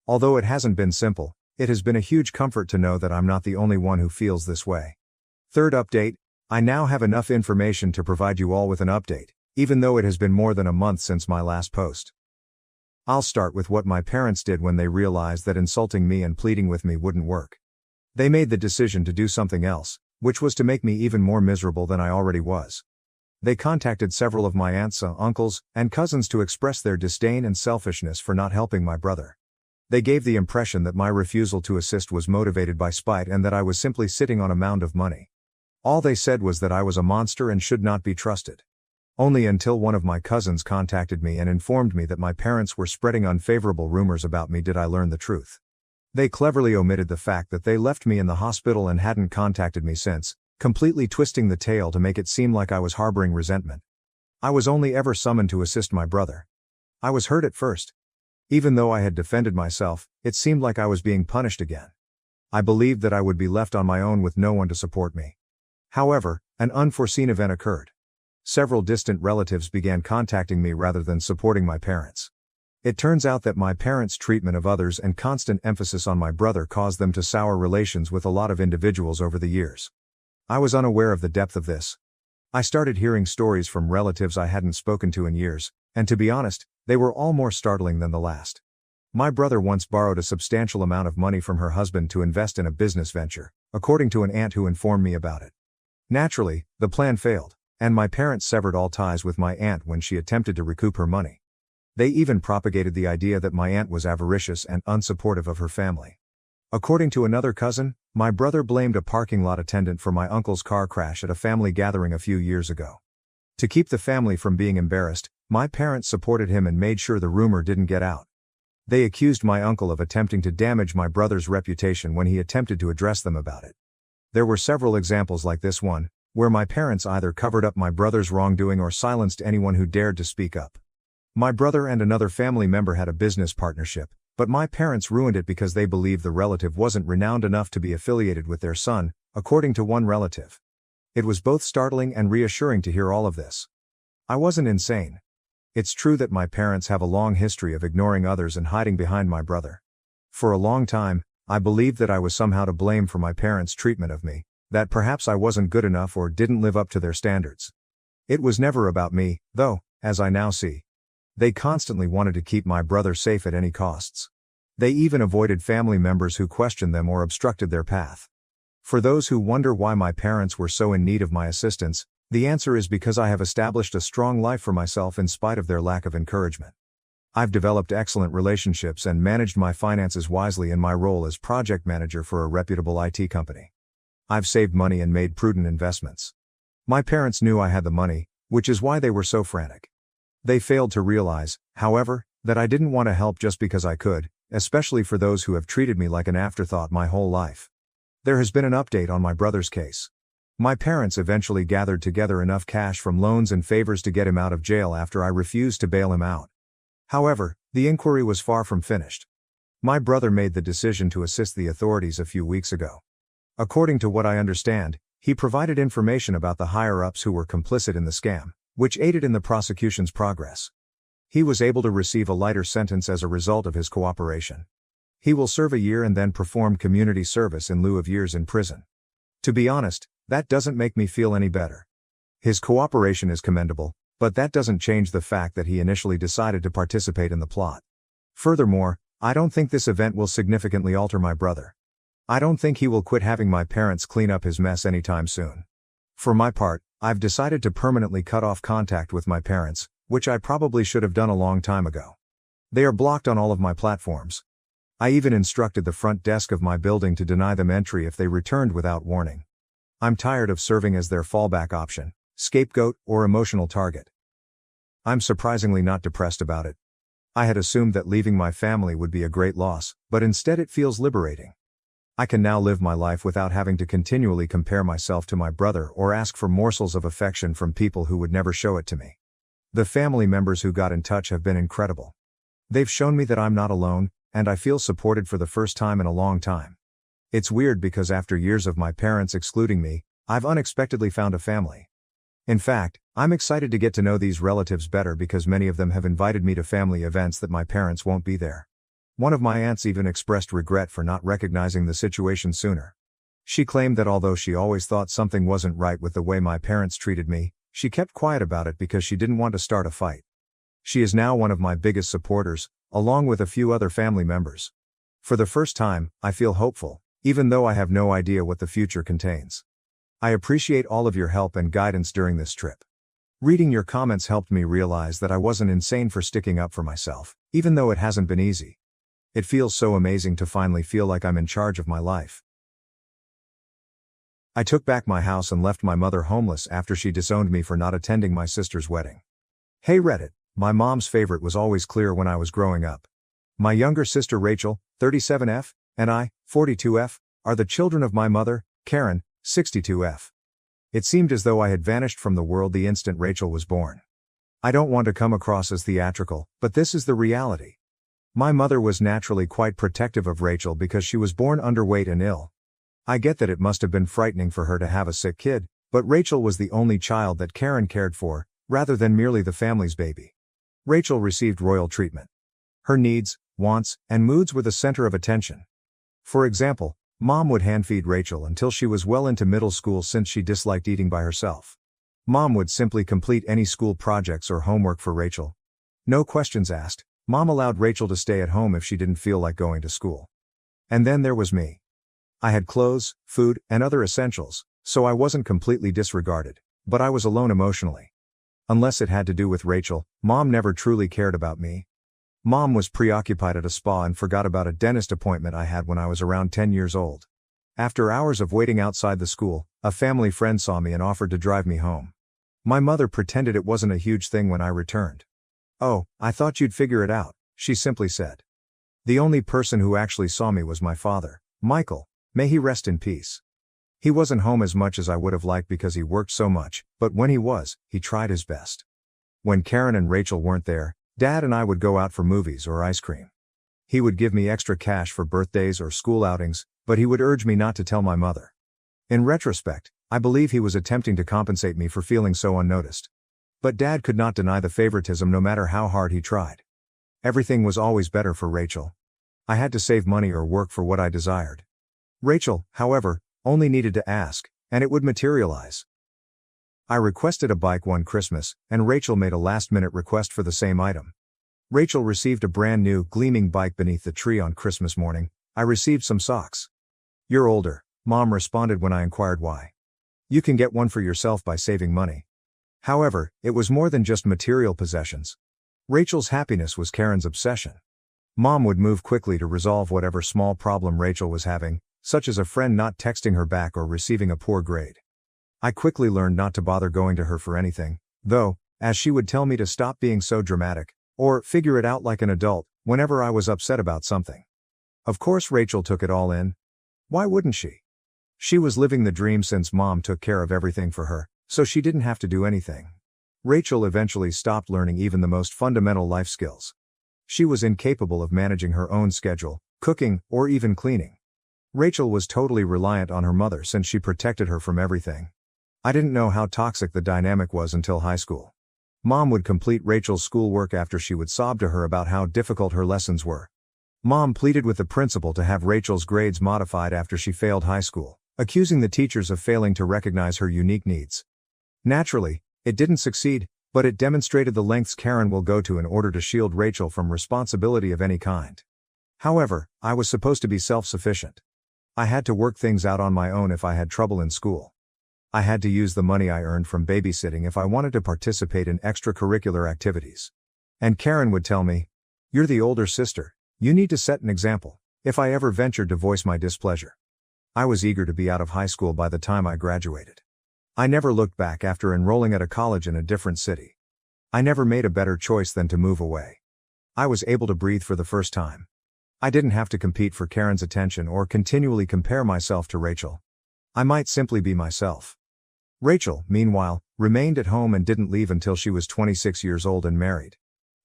Although it hasn't been simple, it has been a huge comfort to know that I'm not the only one who feels this way. Third update, I now have enough information to provide you all with an update, even though it has been more than a month since my last post. I'll start with what my parents did when they realized that insulting me and pleading with me wouldn't work. They made the decision to do something else, which was to make me even more miserable than I already was. They contacted several of my aunts, uncles, and cousins to express their disdain and selfishness for not helping my brother. They gave the impression that my refusal to assist was motivated by spite and that I was simply sitting on a mound of money. All they said was that I was a monster and should not be trusted. Only until one of my cousins contacted me and informed me that my parents were spreading unfavorable rumors about me did I learn the truth. They cleverly omitted the fact that they left me in the hospital and hadn't contacted me since, completely twisting the tale to make it seem like I was harboring resentment. I was only ever summoned to assist my brother. I was hurt at first. Even though I had defended myself, it seemed like I was being punished again. I believed that I would be left on my own with no one to support me. However, an unforeseen event occurred. Several distant relatives began contacting me rather than supporting my parents. It turns out that my parents' treatment of others and constant emphasis on my brother caused them to sour relations with a lot of individuals over the years. I was unaware of the depth of this. I started hearing stories from relatives I hadn't spoken to in years, and to be honest, they were all more startling than the last. My brother once borrowed a substantial amount of money from her husband to invest in a business venture, according to an aunt who informed me about it. Naturally, the plan failed, and my parents severed all ties with my aunt when she attempted to recoup her money. They even propagated the idea that my aunt was avaricious and unsupportive of her family. According to another cousin, my brother blamed a parking lot attendant for my uncle's car crash at a family gathering a few years ago. To keep the family from being embarrassed, my parents supported him and made sure the rumor didn't get out. They accused my uncle of attempting to damage my brother's reputation when he attempted to address them about it. There were several examples like this one, where my parents either covered up my brother's wrongdoing or silenced anyone who dared to speak up. My brother and another family member had a business partnership, but my parents ruined it because they believed the relative wasn't renowned enough to be affiliated with their son, according to one relative. It was both startling and reassuring to hear all of this. I wasn't insane. It's true that my parents have a long history of ignoring others and hiding behind my brother. For a long time, I believed that I was somehow to blame for my parents' treatment of me, that perhaps I wasn't good enough or didn't live up to their standards. It was never about me, though, as I now see. They constantly wanted to keep my brother safe at any costs. They even avoided family members who questioned them or obstructed their path. For those who wonder why my parents were so in need of my assistance, the answer is because I have established a strong life for myself in spite of their lack of encouragement. I've developed excellent relationships and managed my finances wisely in my role as project manager for a reputable IT company. I've saved money and made prudent investments. My parents knew I had the money, which is why they were so frantic. They failed to realize, however, that I didn't want to help just because I could, especially for those who have treated me like an afterthought my whole life. There has been an update on my brother's case. My parents eventually gathered together enough cash from loans and favors to get him out of jail after I refused to bail him out. However, the inquiry was far from finished. My brother made the decision to assist the authorities a few weeks ago. According to what I understand, he provided information about the higher-ups who were complicit in the scam, which aided in the prosecution's progress. He was able to receive a lighter sentence as a result of his cooperation. He will serve a year and then perform community service in lieu of years in prison. To be honest, that doesn't make me feel any better. His cooperation is commendable, but that doesn't change the fact that he initially decided to participate in the plot. Furthermore, I don't think this event will significantly alter my brother. I don't think he will quit having my parents clean up his mess anytime soon. For my part, I've decided to permanently cut off contact with my parents, which I probably should have done a long time ago. They are blocked on all of my platforms. I even instructed the front desk of my building to deny them entry if they returned without warning. I'm tired of serving as their fallback option, scapegoat, or emotional target. I'm surprisingly not depressed about it. I had assumed that leaving my family would be a great loss, but instead it feels liberating. I can now live my life without having to continually compare myself to my brother or ask for morsels of affection from people who would never show it to me. The family members who got in touch have been incredible. They've shown me that I'm not alone, and I feel supported for the first time in a long time. It's weird because after years of my parents excluding me, I've unexpectedly found a family. In fact, I'm excited to get to know these relatives better because many of them have invited me to family events that my parents won't be there. One of my aunts even expressed regret for not recognizing the situation sooner. She claimed that although she always thought something wasn't right with the way my parents treated me, she kept quiet about it because she didn't want to start a fight. She is now one of my biggest supporters, along with a few other family members. For the first time, I feel hopeful, even though I have no idea what the future contains. I appreciate all of your help and guidance during this trip. Reading your comments helped me realize that I wasn't insane for sticking up for myself, even though it hasn't been easy. It feels so amazing to finally feel like I'm in charge of my life. I took back my house and left my mother homeless after she disowned me for not attending my sister's wedding. Hey Reddit, my mom's favorite was always clear when I was growing up. My younger sister Rachel, 37F, and I, 42F, are the children of my mother, Karen, 62F. It seemed as though I had vanished from the world the instant Rachel was born. I don't want to come across as theatrical, but this is the reality. My mother was naturally quite protective of Rachel because she was born underweight and ill. I get that it must have been frightening for her to have a sick kid, but Rachel was the only child that Karen cared for, rather than merely the family's baby. Rachel received royal treatment. Her needs, wants, and moods were the center of attention. For example, Mom would hand-feed Rachel until she was well into middle school since she disliked eating by herself. Mom would simply complete any school projects or homework for Rachel. No questions asked, Mom allowed Rachel to stay at home if she didn't feel like going to school. And then there was me. I had clothes, food, and other essentials, so I wasn't completely disregarded, but I was alone emotionally. Unless it had to do with Rachel, Mom never truly cared about me. Mom was preoccupied at a spa and forgot about a dentist appointment I had when I was around 10 years old. After hours of waiting outside the school, a family friend saw me and offered to drive me home. My mother pretended it wasn't a huge thing when I returned. "Oh, I thought you'd figure it out," she simply said. The only person who actually saw me was my father, Michael. May he rest in peace. He wasn't home as much as I would have liked because he worked so much, but when he was, he tried his best. When Karen and Rachel weren't there, Dad and I would go out for movies or ice cream. He would give me extra cash for birthdays or school outings, but he would urge me not to tell my mother. In retrospect, I believe he was attempting to compensate me for feeling so unnoticed. But Dad could not deny the favoritism no matter how hard he tried. Everything was always better for Rachel. I had to save money or work for what I desired. Rachel, however, only needed to ask, and it would materialize. I requested a bike one Christmas, and Rachel made a last-minute request for the same item. Rachel received a brand new, gleaming bike beneath the tree on Christmas morning. I received some socks. "You're older," Mom responded when I inquired why. "You can get one for yourself by saving money." However, it was more than just material possessions. Rachel's happiness was Karen's obsession. Mom would move quickly to resolve whatever small problem Rachel was having, such as a friend not texting her back or receiving a poor grade. I quickly learned not to bother going to her for anything, though, as she would tell me to stop being so dramatic, or figure it out like an adult, whenever I was upset about something. Of course Rachel took it all in. Why wouldn't she? She was living the dream since Mom took care of everything for her, so she didn't have to do anything. Rachel eventually stopped learning even the most fundamental life skills. She was incapable of managing her own schedule, cooking, or even cleaning. Rachel was totally reliant on her mother since she protected her from everything. I didn't know how toxic the dynamic was until high school. Mom would complete Rachel's schoolwork after she would sob to her about how difficult her lessons were. Mom pleaded with the principal to have Rachel's grades modified after she failed high school, accusing the teachers of failing to recognize her unique needs. Naturally, it didn't succeed, but it demonstrated the lengths Karen will go to in order to shield Rachel from responsibility of any kind. However, I was supposed to be self-sufficient. I had to work things out on my own if I had trouble in school. I had to use the money I earned from babysitting if I wanted to participate in extracurricular activities. And Karen would tell me, "You're the older sister, you need to set an example," if I ever ventured to voice my displeasure. I was eager to be out of high school by the time I graduated. I never looked back after enrolling at a college in a different city. I never made a better choice than to move away. I was able to breathe for the first time. I didn't have to compete for Karen's attention or continually compare myself to Rachel. I might simply be myself. Rachel, meanwhile, remained at home and didn't leave until she was 26 years old and married.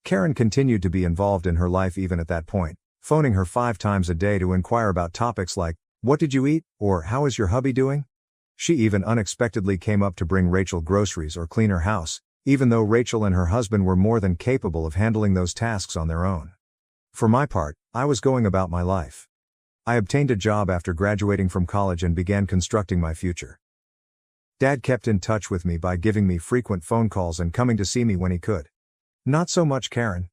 Karen continued to be involved in her life even at that point, phoning her 5 times a day to inquire about topics like, "What did you eat?" or "How is your hubby doing?" She even unexpectedly came up to bring Rachel groceries or clean her house, even though Rachel and her husband were more than capable of handling those tasks on their own. For my part, I was going about my life. I obtained a job after graduating from college and began constructing my future. Dad kept in touch with me by giving me frequent phone calls and coming to see me when he could. Not so much Karen.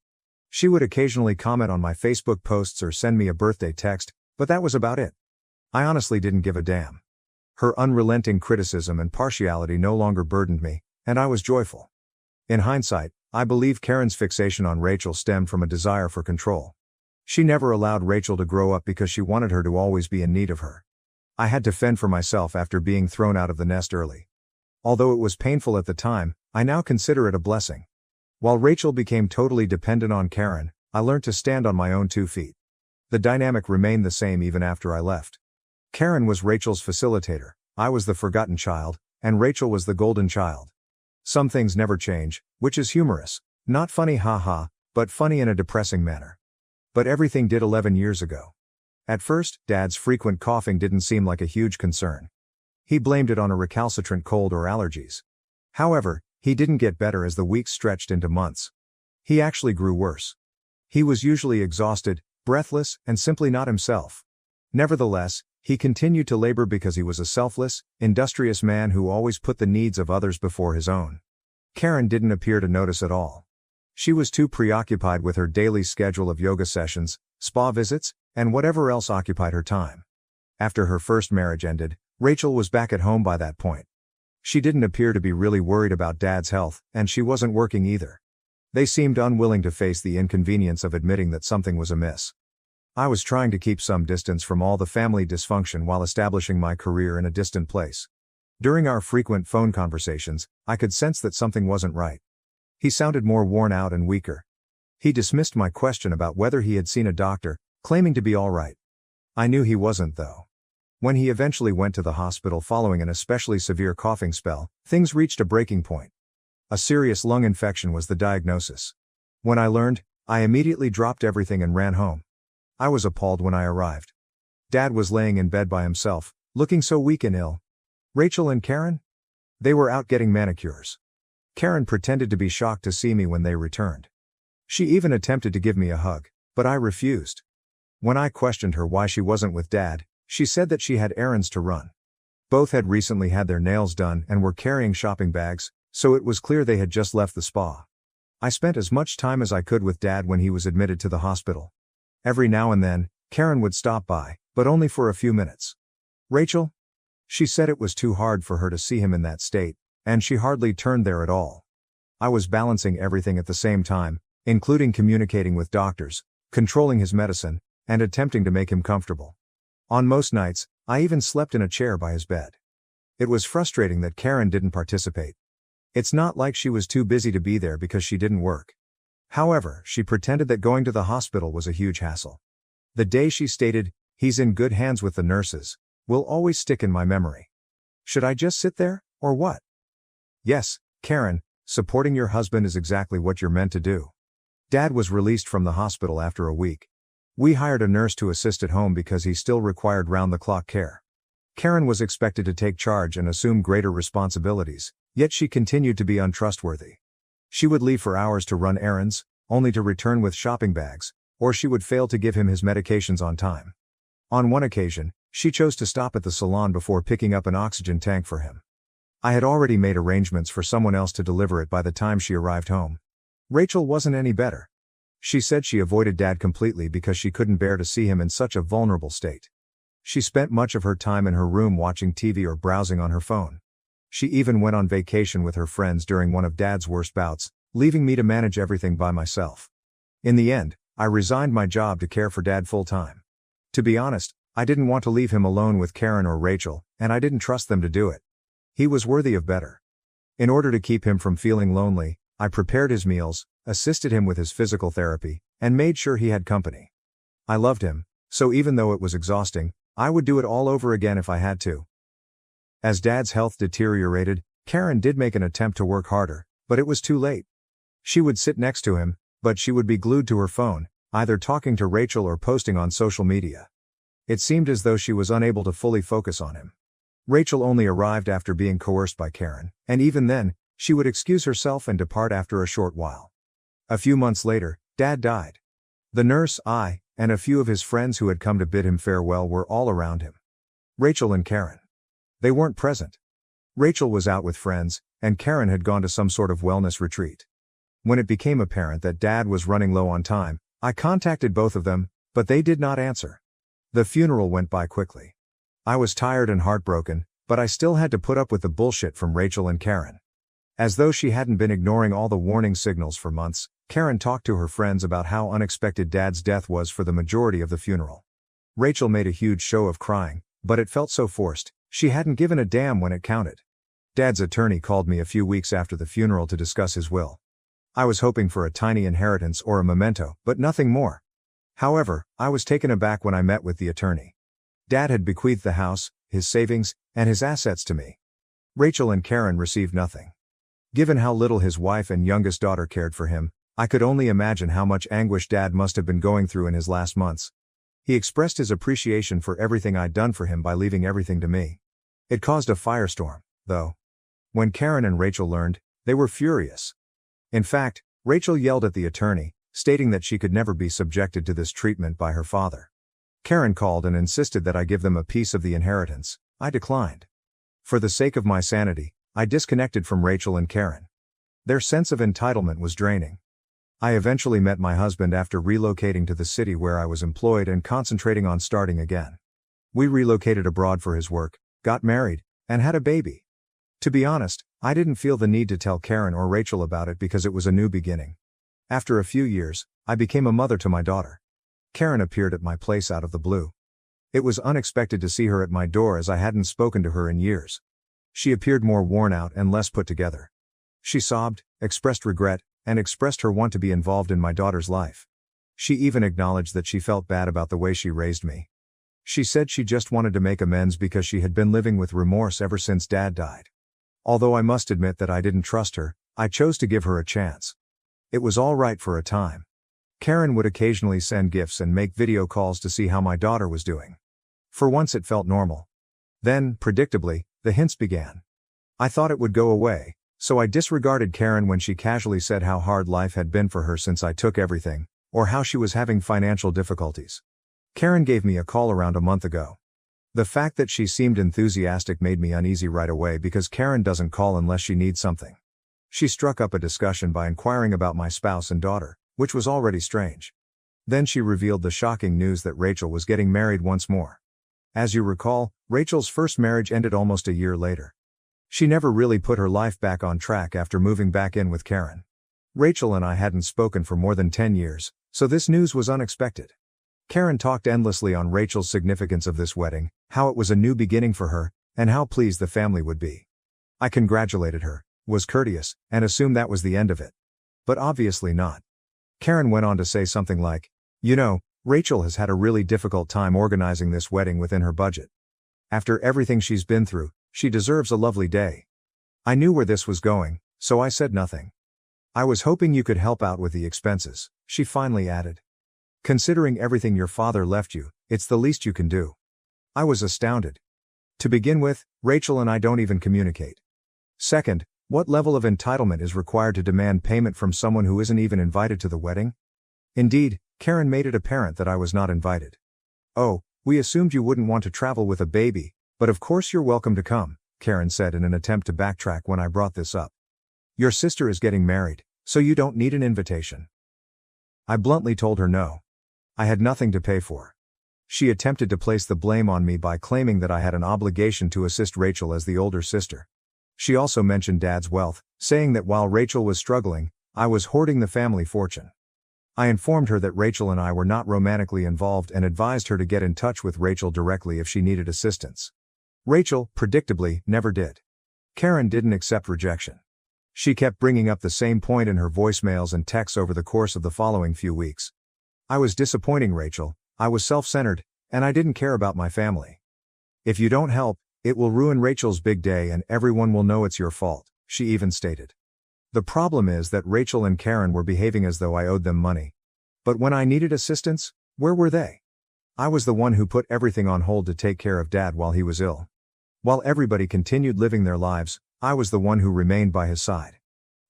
She would occasionally comment on my Facebook posts or send me a birthday text, but that was about it. I honestly didn't give a damn. Her unrelenting criticism and partiality no longer burdened me, and I was joyful. In hindsight, I believe Karen's fixation on Rachel stemmed from a desire for control. She never allowed Rachel to grow up because she wanted her to always be in need of her. I had to fend for myself after being thrown out of the nest early. Although it was painful at the time, I now consider it a blessing. While Rachel became totally dependent on Karen, I learned to stand on my own 2 feet. The dynamic remained the same even after I left. Karen was Rachel's facilitator, I was the forgotten child, and Rachel was the golden child. Some things never change, which is humorous. Not funny haha, but funny in a depressing manner. But everything did 11 years ago. At first, Dad's frequent coughing didn't seem like a huge concern. He blamed it on a recalcitrant cold or allergies. However, he didn't get better as the weeks stretched into months. He actually grew worse. He was usually exhausted, breathless, and simply not himself. Nevertheless, he continued to labor because he was a selfless, industrious man who always put the needs of others before his own. Karen didn't appear to notice at all. She was too preoccupied with her daily schedule of yoga sessions, spa visits, and whatever else occupied her time. After her first marriage ended, Rachel was back at home by that point. She didn't appear to be really worried about Dad's health, and she wasn't working either. They seemed unwilling to face the inconvenience of admitting that something was amiss. I was trying to keep some distance from all the family dysfunction while establishing my career in a distant place. During our frequent phone conversations, I could sense that something wasn't right. He sounded more worn out and weaker. He dismissed my question about whether he had seen a doctor, claiming to be all right. I knew he wasn't though. When he eventually went to the hospital following an especially severe coughing spell, things reached a breaking point. A serious lung infection was the diagnosis. When I learned, I immediately dropped everything and ran home. I was appalled when I arrived. Dad was laying in bed by himself, looking so weak and ill. Rachel and Karen? They were out getting manicures. Karen pretended to be shocked to see me when they returned. She even attempted to give me a hug, but I refused. When I questioned her why she wasn't with Dad, she said that she had errands to run. Both had recently had their nails done and were carrying shopping bags, so it was clear they had just left the spa. I spent as much time as I could with Dad when he was admitted to the hospital. Every now and then, Karen would stop by, but only for a few minutes. Rachel? She said it was too hard for her to see him in that state, and she hardly turned there at all. I was balancing everything at the same time, including communicating with doctors, controlling his medicine, and attempting to make him comfortable. On most nights, I even slept in a chair by his bed. It was frustrating that Karen didn't participate. It's not like she was too busy to be there because she didn't work. However, she pretended that going to the hospital was a huge hassle. The day she stated, "He's in good hands with the nurses," will always stick in my memory. Should I just sit there, or what? Yes, Karen, supporting your husband is exactly what you're meant to do. Dad was released from the hospital after a week. We hired a nurse to assist at home because he still required round-the-clock care. Karen was expected to take charge and assume greater responsibilities, yet she continued to be untrustworthy. She would leave for hours to run errands, only to return with shopping bags, or she would fail to give him his medications on time. On one occasion, she chose to stop at the salon before picking up an oxygen tank for him. I had already made arrangements for someone else to deliver it by the time she arrived home. Rachel wasn't any better. She said she avoided Dad completely because she couldn't bear to see him in such a vulnerable state. She spent much of her time in her room watching TV or browsing on her phone. She even went on vacation with her friends during one of Dad's worst bouts, leaving me to manage everything by myself. In the end, I resigned my job to care for Dad full-time. To be honest, I didn't want to leave him alone with Karen or Rachel, and I didn't trust them to do it. He was worthy of better. In order to keep him from feeling lonely, I prepared his meals, assisted him with his physical therapy, and made sure he had company. I loved him, so even though it was exhausting, I would do it all over again if I had to. As Dad's health deteriorated, Karen did make an attempt to work harder, but it was too late. She would sit next to him, but she would be glued to her phone, either talking to Rachel or posting on social media. It seemed as though she was unable to fully focus on him. Rachel only arrived after being coerced by Karen, and even then, she would excuse herself and depart after a short while. A few months later, Dad died. The nurse, I, and a few of his friends who had come to bid him farewell were all around him. Rachel and Karen. They weren't present. Rachel was out with friends, and Karen had gone to some sort of wellness retreat. When it became apparent that Dad was running low on time, I contacted both of them, but they did not answer. The funeral went by quickly. I was tired and heartbroken, but I still had to put up with the bullshit from Rachel and Karen. As though she hadn't been ignoring all the warning signals for months, Karen talked to her friends about how unexpected Dad's death was for the majority of the funeral. Rachel made a huge show of crying, but it felt so forced. She hadn't given a damn when it counted. Dad's attorney called me a few weeks after the funeral to discuss his will. I was hoping for a tiny inheritance or a memento, but nothing more. However, I was taken aback when I met with the attorney. Dad had bequeathed the house, his savings, and his assets to me. Rachel and Karen received nothing. Given how little his wife and youngest daughter cared for him, I could only imagine how much anguish Dad must have been going through in his last months. He expressed his appreciation for everything I'd done for him by leaving everything to me. It caused a firestorm, though. When Karen and Rachel learned, they were furious. In fact, Rachel yelled at the attorney, stating that she could never be subjected to this treatment by her father. Karen called and insisted that I give them a piece of the inheritance. I declined. For the sake of my sanity, I disconnected from Rachel and Karen. Their sense of entitlement was draining. I eventually met my husband after relocating to the city where I was employed and concentrating on starting again. We relocated abroad for his work, got married, and had a baby. To be honest, I didn't feel the need to tell Karen or Rachel about it because it was a new beginning. After a few years, I became a mother to my daughter. Karen appeared at my place out of the blue. It was unexpected to see her at my door as I hadn't spoken to her in years. She appeared more worn out and less put together. She sobbed, expressed regret, and expressed her want to be involved in my daughter's life. She even acknowledged that she felt bad about the way she raised me. She said she just wanted to make amends because she had been living with remorse ever since Dad died. Although I must admit that I didn't trust her, I chose to give her a chance. It was all right for a time. Karen would occasionally send gifts and make video calls to see how my daughter was doing. For once it felt normal. Then, predictably, the hints began. I thought it would go away, so I disregarded Karen when she casually said how hard life had been for her since I took everything, or how she was having financial difficulties. Karen gave me a call around a month ago. The fact that she seemed enthusiastic made me uneasy right away because Karen doesn't call unless she needs something. She struck up a discussion by inquiring about my spouse and daughter, which was already strange. Then she revealed the shocking news that Rachel was getting married once more. As you recall, Rachel's first marriage ended almost a year later. She never really put her life back on track after moving back in with Karen. Rachel and I hadn't spoken for more than 10 years, so this news was unexpected. Karen talked endlessly on Rachel's significance of this wedding, how it was a new beginning for her, and how pleased the family would be. I congratulated her, was courteous, and assumed that was the end of it. But obviously not. Karen went on to say something like, "You know, Rachel has had a really difficult time organizing this wedding within her budget. After everything she's been through, she deserves a lovely day." I knew where this was going, so I said nothing. "I was hoping you could help out with the expenses," she finally added. "Considering everything your father left you, it's the least you can do." I was astounded. To begin with, Rachel and I don't even communicate. Second, what level of entitlement is required to demand payment from someone who isn't even invited to the wedding? Indeed, Karen made it apparent that I was not invited. "Oh, we assumed you wouldn't want to travel with a baby, but of course you're welcome to come," Karen said in an attempt to backtrack when I brought this up. "Your sister is getting married, so you don't need an invitation." I bluntly told her no. I had nothing to pay for. She attempted to place the blame on me by claiming that I had an obligation to assist Rachel as the older sister. She also mentioned Dad's wealth, saying that while Rachel was struggling, I was hoarding the family fortune. I informed her that Rachel and I were not romantically involved and advised her to get in touch with Rachel directly if she needed assistance. Rachel, predictably, never did. Karen didn't accept rejection. She kept bringing up the same point in her voicemails and texts over the course of the following few weeks. I was disappointing Rachel, I was self-centered, and I didn't care about my family. "If you don't help, it will ruin Rachel's big day and everyone will know it's your fault," she even stated. The problem is that Rachel and Karen were behaving as though I owed them money. But when I needed assistance, where were they? I was the one who put everything on hold to take care of Dad while he was ill. While everybody continued living their lives, I was the one who remained by his side.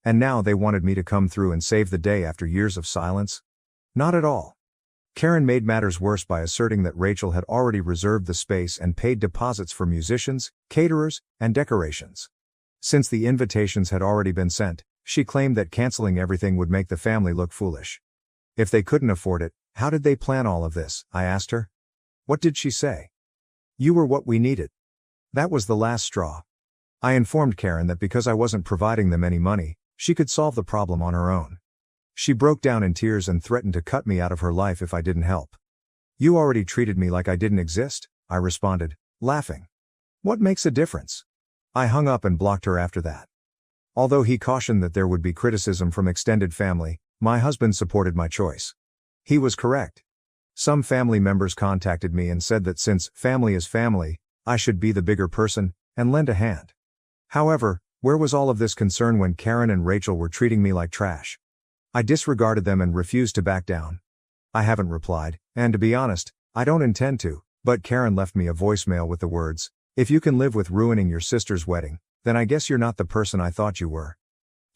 And now they wanted me to come through and save the day after years of silence? Not at all. Karen made matters worse by asserting that Rachel had already reserved the space and paid deposits for musicians, caterers, and decorations. Since the invitations had already been sent, she claimed that canceling everything would make the family look foolish. If they couldn't afford it, how did they plan all of this? I asked her. What did she say? "You were what we needed." That was the last straw. I informed Karen that because I wasn't providing them any money, she could solve the problem on her own. She broke down in tears and threatened to cut me out of her life if I didn't help. "You already treated me like I didn't exist," I responded, laughing. "What makes a difference?" I hung up and blocked her after that. Although he cautioned that there would be criticism from extended family, my husband supported my choice. He was correct. Some family members contacted me and said that since family is family, I should be the bigger person and lend a hand. However, where was all of this concern when Karen and Rachel were treating me like trash? I disregarded them and refused to back down. I haven't replied, and to be honest, I don't intend to, but Karen left me a voicemail with the words, "If you can live with ruining your sister's wedding, then I guess you're not the person I thought you were.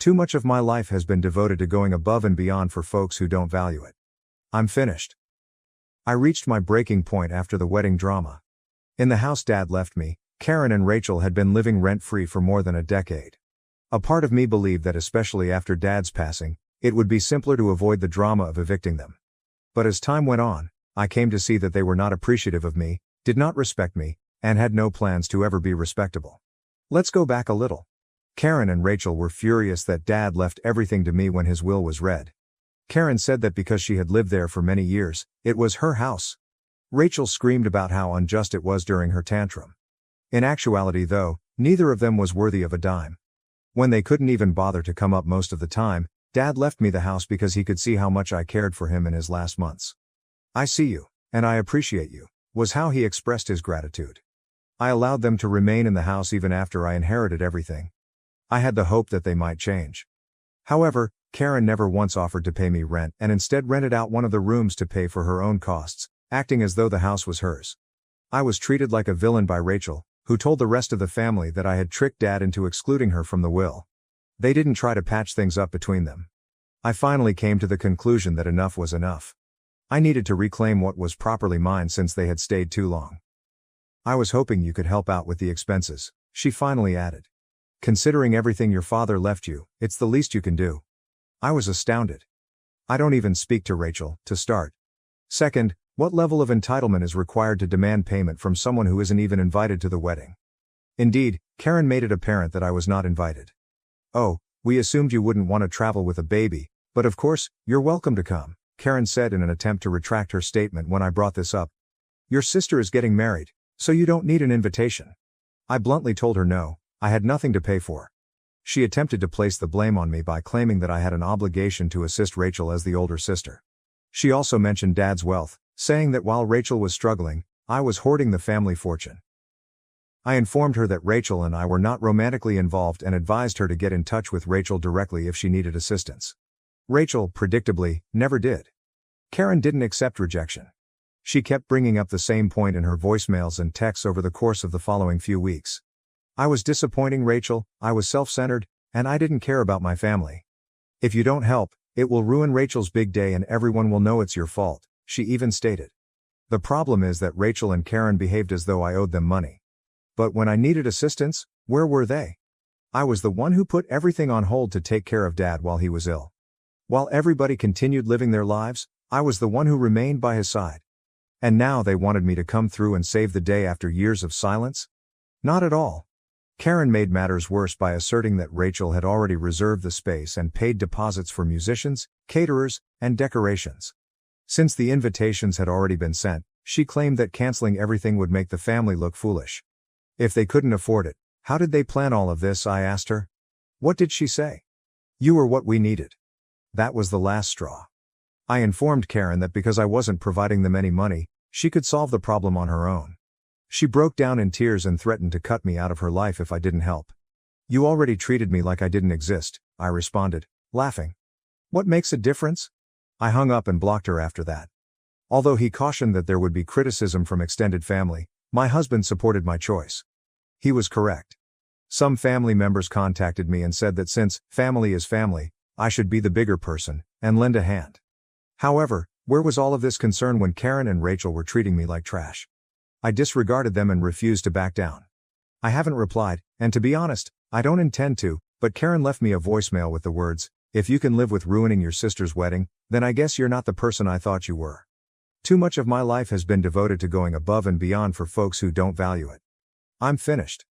Too much of my life has been devoted to going above and beyond for folks who don't value it. I'm finished." I reached my breaking point after the wedding drama. In the house Dad left me, Karen and Rachel had been living rent-free for more than a decade. A part of me believed that especially after Dad's passing, it would be simpler to avoid the drama of evicting them. But as time went on, I came to see that they were not appreciative of me, did not respect me, and had no plans to ever be respectable. Let's go back a little. Karen and Rachel were furious that Dad left everything to me when his will was read. Karen said that because she had lived there for many years, it was her house. Rachel screamed about how unjust it was during her tantrum. In actuality though, neither of them was worthy of a dime. When they couldn't even bother to come up most of the time, Dad left me the house because he could see how much I cared for him in his last months. "I see you, and I appreciate you," was how he expressed his gratitude. I allowed them to remain in the house even after I inherited everything. I had the hope that they might change. However, Karen never once offered to pay me rent and instead rented out one of the rooms to pay for her own costs, acting as though the house was hers. I was treated like a villain by Rachel, who told the rest of the family that I had tricked Dad into excluding her from the will. They didn't try to patch things up between them. I finally came to the conclusion that enough was enough. I needed to reclaim what was properly mine since they had stayed too long. "I was hoping you could help out with the expenses," she finally added. "Considering everything your father left you, it's the least you can do." I was astounded. I don't even speak to Rachel, to start. Second, what level of entitlement is required to demand payment from someone who isn't even invited to the wedding? Indeed, Karen made it apparent that I was not invited. "Oh, we assumed you wouldn't want to travel with a baby, but of course, you're welcome to come," Karen said in an attempt to retract her statement when I brought this up. "Your sister is getting married, so you don't need an invitation." I bluntly told her no, I had nothing to pay for. She attempted to place the blame on me by claiming that I had an obligation to assist Rachel as the older sister. She also mentioned Dad's wealth, saying that while Rachel was struggling, I was hoarding the family fortune. I informed her that Rachel and I were not romantically involved and advised her to get in touch with Rachel directly if she needed assistance. Rachel, predictably, never did. Karen didn't accept rejection. She kept bringing up the same point in her voicemails and texts over the course of the following few weeks. I was disappointing Rachel, I was self-centered, and I didn't care about my family. "If you don't help, it will ruin Rachel's big day and everyone will know it's your fault," she even stated. The problem is that Rachel and Karen behaved as though I owed them money. But when I needed assistance, where were they? I was the one who put everything on hold to take care of Dad while he was ill. While everybody continued living their lives, I was the one who remained by his side. And now they wanted me to come through and save the day after years of silence? Not at all. Karen made matters worse by asserting that Rachel had already reserved the space and paid deposits for musicians, caterers, and decorations. Since the invitations had already been sent, she claimed that canceling everything would make the family look foolish. If they couldn't afford it, how did they plan all of this? I asked her. What did she say? "You were what we needed." That was the last straw. I informed Karen that because I wasn't providing them any money, she could solve the problem on her own. She broke down in tears and threatened to cut me out of her life if I didn't help. "You already treated me like I didn't exist," I responded, laughing. "What makes a difference?" I hung up and blocked her after that. Although he cautioned that there would be criticism from extended family, my husband supported my choice. He was correct. Some family members contacted me and said that since family is family, I should be the bigger person and lend a hand. However, where was all of this concern when Karen and Rachel were treating me like trash? I disregarded them and refused to back down. I haven't replied, and to be honest, I don't intend to, but Karen left me a voicemail with the words, "If you can live with ruining your sister's wedding, then I guess you're not the person I thought you were. Too much of my life has been devoted to going above and beyond for folks who don't value it. I'm finished."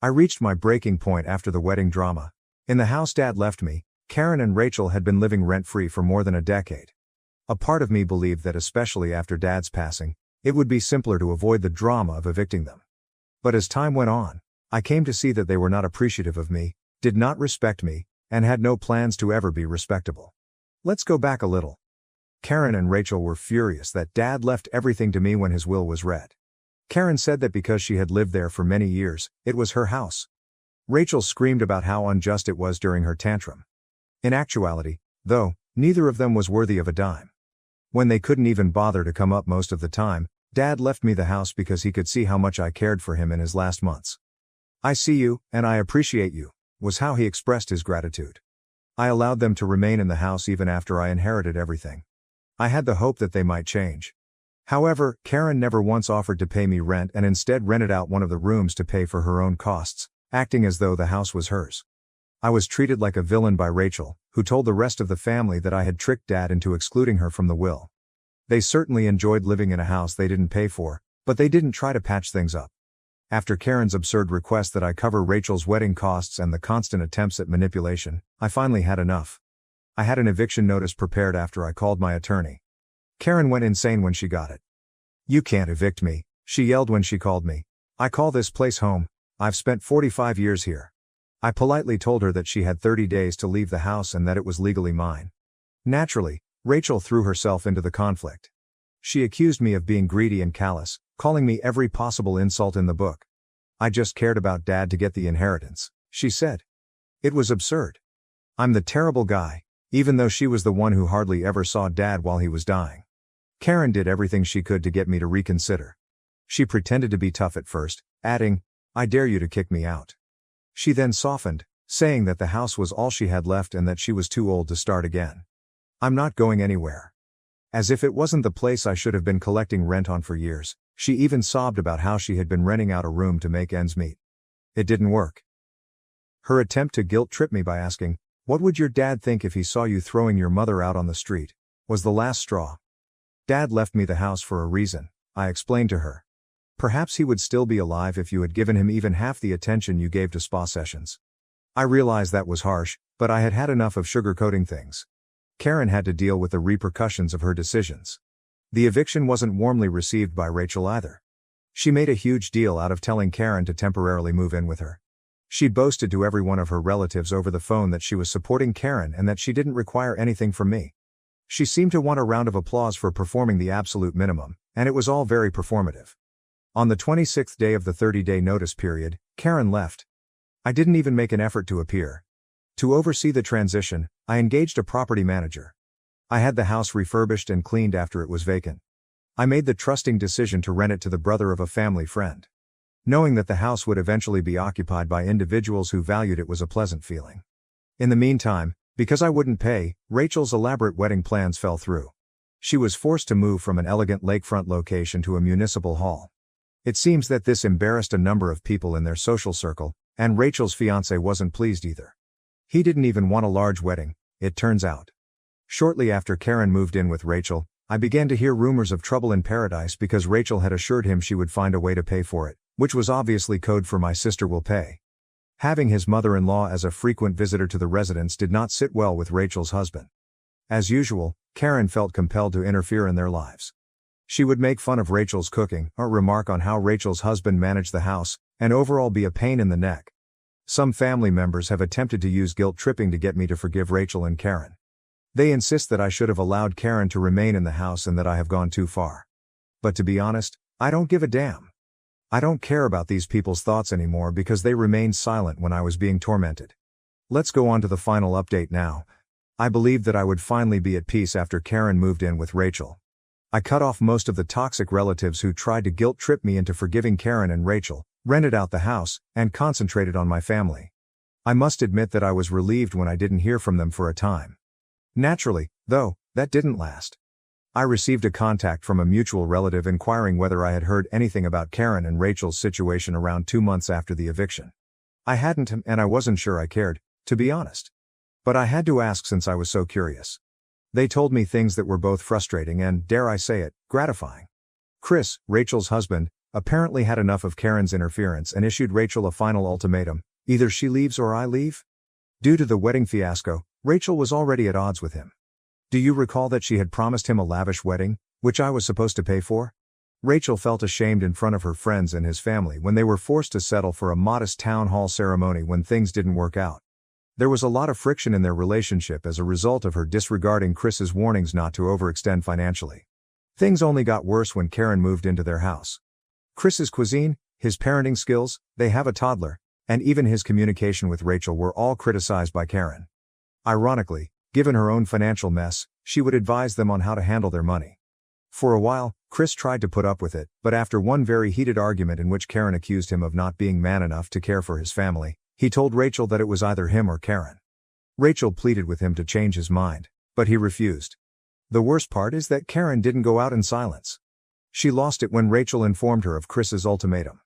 I reached my breaking point after the wedding drama. In the house Dad left me, Karen and Rachel had been living rent-free for more than a decade. A part of me believed that especially after Dad's passing, it would be simpler to avoid the drama of evicting them. But as time went on, I came to see that they were not appreciative of me, did not respect me, and had no plans to ever be respectable. Let's go back a little. Karen and Rachel were furious that Dad left everything to me when his will was read. Karen said that because she had lived there for many years, it was her house. Rachel screamed about how unjust it was during her tantrum. In actuality, though, neither of them was worthy of a dime. When they couldn't even bother to come up most of the time, Dad left me the house because he could see how much I cared for him in his last months. "I see you, and I appreciate you," was how he expressed his gratitude. I allowed them to remain in the house even after I inherited everything. I had the hope that they might change. However, Karen never once offered to pay me rent and instead rented out one of the rooms to pay for her own costs, acting as though the house was hers. I was treated like a villain by Rachel, who told the rest of the family that I had tricked Dad into excluding her from the will. They certainly enjoyed living in a house they didn't pay for, but they didn't try to patch things up. After Karen's absurd request that I cover Rachel's wedding costs and the constant attempts at manipulation, I finally had enough. I had an eviction notice prepared after I called my attorney. Karen went insane when she got it. "You can't evict me," she yelled when she called me. "I call this place home. I've spent 45 years here." I politely told her that she had 30 days to leave the house and that it was legally mine. Naturally, Rachel threw herself into the conflict. She accused me of being greedy and callous, calling me every possible insult in the book. "I just cared about Dad to get the inheritance," she said. It was absurd. I'm the terrible guy, even though she was the one who hardly ever saw Dad while he was dying. Karen did everything she could to get me to reconsider. She pretended to be tough at first, adding, "I dare you to kick me out." She then softened, saying that the house was all she had left and that she was too old to start again. "I'm not going anywhere." As if it wasn't the place I should have been collecting rent on for years, she even sobbed about how she had been renting out a room to make ends meet. It didn't work. Her attempt to guilt-trip me by asking, "What would your dad think if he saw you throwing your mother out on the street?" was the last straw. "Dad left me the house for a reason," I explained to her. "Perhaps he would still be alive if you had given him even half the attention you gave to spa sessions." I realized that was harsh, but I had had enough of sugarcoating things. Karen had to deal with the repercussions of her decisions. The eviction wasn't warmly received by Rachel either. She made a huge deal out of telling Karen to temporarily move in with her. She boasted to every one of her relatives over the phone that she was supporting Karen and that she didn't require anything from me. She seemed to want a round of applause for performing the absolute minimum, and it was all very performative. On the 26th day of the 30-day notice period, Karen left. I didn't even make an effort to appear. To oversee the transition, I engaged a property manager. I had the house refurbished and cleaned after it was vacant. I made the trusting decision to rent it to the brother of a family friend. Knowing that the house would eventually be occupied by individuals who valued it was a pleasant feeling. In the meantime, because I wouldn't pay, Rachel's elaborate wedding plans fell through. She was forced to move from an elegant lakefront location to a municipal hall. It seems that this embarrassed a number of people in their social circle, and Rachel's fiancé wasn't pleased either. He didn't even want a large wedding, it turns out. Shortly after Karen moved in with Rachel, I began to hear rumors of trouble in paradise because Rachel had assured him she would find a way to pay for it, which was obviously code for "my sister will pay." Having his mother-in-law as a frequent visitor to the residence did not sit well with Rachel's husband. As usual, Karen felt compelled to interfere in their lives. She would make fun of Rachel's cooking, or remark on how Rachel's husband managed the house, and overall be a pain in the neck. Some family members have attempted to use guilt-tripping to get me to forgive Rachel and Karen. They insist that I should have allowed Karen to remain in the house and that I have gone too far. But to be honest, I don't give a damn. I don't care about these people's thoughts anymore because they remained silent when I was being tormented. Let's go on to the final update now. I believed that I would finally be at peace after Karen moved in with Rachel. I cut off most of the toxic relatives who tried to guilt-trip me into forgiving Karen and Rachel, rented out the house, and concentrated on my family. I must admit that I was relieved when I didn't hear from them for a time. Naturally, though, that didn't last. I received a contact from a mutual relative inquiring whether I had heard anything about Karen and Rachel's situation around 2 months after the eviction. I hadn't, and I wasn't sure I cared, to be honest. But I had to ask since I was so curious. They told me things that were both frustrating and, dare I say it, gratifying. Chris, Rachel's husband, apparently had enough of Karen's interference and issued Rachel a final ultimatum: either she leaves or I leave. Due to the wedding fiasco, Rachel was already at odds with him. Do you recall that she had promised him a lavish wedding, which I was supposed to pay for? Rachel felt ashamed in front of her friends and his family when they were forced to settle for a modest town hall ceremony when things didn't work out. There was a lot of friction in their relationship as a result of her disregarding Chris's warnings not to overextend financially. Things only got worse when Karen moved into their house. Chris's cuisine, his parenting skills, they have a toddler, and even his communication with Rachel were all criticized by Karen. Ironically, given her own financial mess, she would advise them on how to handle their money. For a while, Chris tried to put up with it, but after one very heated argument in which Karen accused him of not being man enough to care for his family, he told Rachel that it was either him or Karen. Rachel pleaded with him to change his mind, but he refused. The worst part is that Karen didn't go out in silence. She lost it when Rachel informed her of Chris's ultimatum.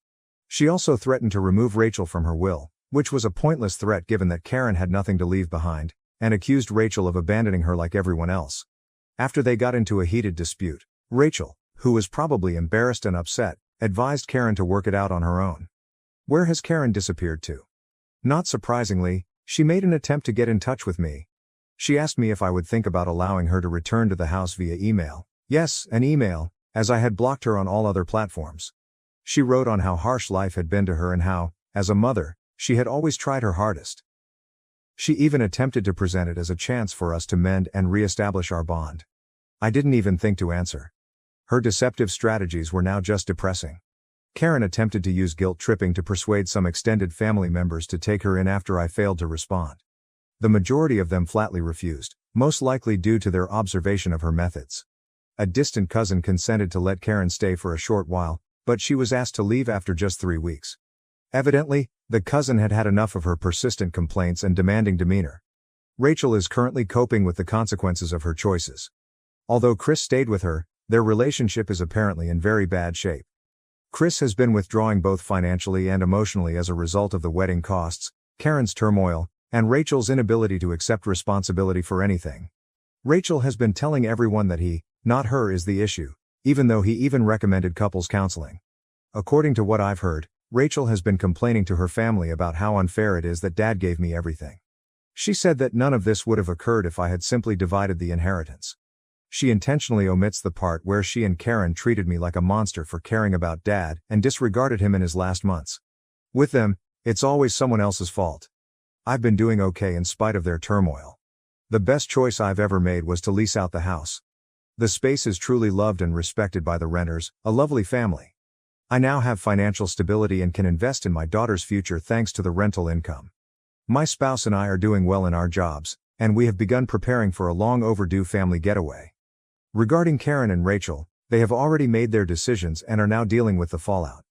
She also threatened to remove Rachel from her will, which was a pointless threat given that Karen had nothing to leave behind, and accused Rachel of abandoning her like everyone else. After they got into a heated dispute, Rachel, who was probably embarrassed and upset, advised Karen to work it out on her own. Where has Karen disappeared to? Not surprisingly, she made an attempt to get in touch with me. She asked me if I would think about allowing her to return to the house via email. Yes, an email, as I had blocked her on all other platforms. She wrote on how harsh life had been to her and how, as a mother, she had always tried her hardest. She even attempted to present it as a chance for us to mend and re-establish our bond. I didn't even think to answer. Her deceptive strategies were now just depressing. Karen attempted to use guilt-tripping to persuade some extended family members to take her in after I failed to respond. The majority of them flatly refused, most likely due to their observation of her methods. A distant cousin consented to let Karen stay for a short while, but she was asked to leave after just 3 weeks. Evidently, the cousin had had enough of her persistent complaints and demanding demeanor. Rachel is currently coping with the consequences of her choices. Although Chris stayed with her, their relationship is apparently in very bad shape. Chris has been withdrawing both financially and emotionally as a result of the wedding costs, Karen's turmoil, and Rachel's inability to accept responsibility for anything. Rachel has been telling everyone that he, not her, is the issue, even though he even recommended couples counseling. According to what I've heard, Rachel has been complaining to her family about how unfair it is that Dad gave me everything. She said that none of this would have occurred if I had simply divided the inheritance. She intentionally omits the part where she and Karen treated me like a monster for caring about Dad and disregarded him in his last months. With them, it's always someone else's fault. I've been doing okay in spite of their turmoil. The best choice I've ever made was to lease out the house. The space is truly loved and respected by the renters, a lovely family. I now have financial stability and can invest in my daughter's future thanks to the rental income. My spouse and I are doing well in our jobs, and we have begun preparing for a long overdue family getaway. Regarding Karen and Rachel, they have already made their decisions and are now dealing with the fallout.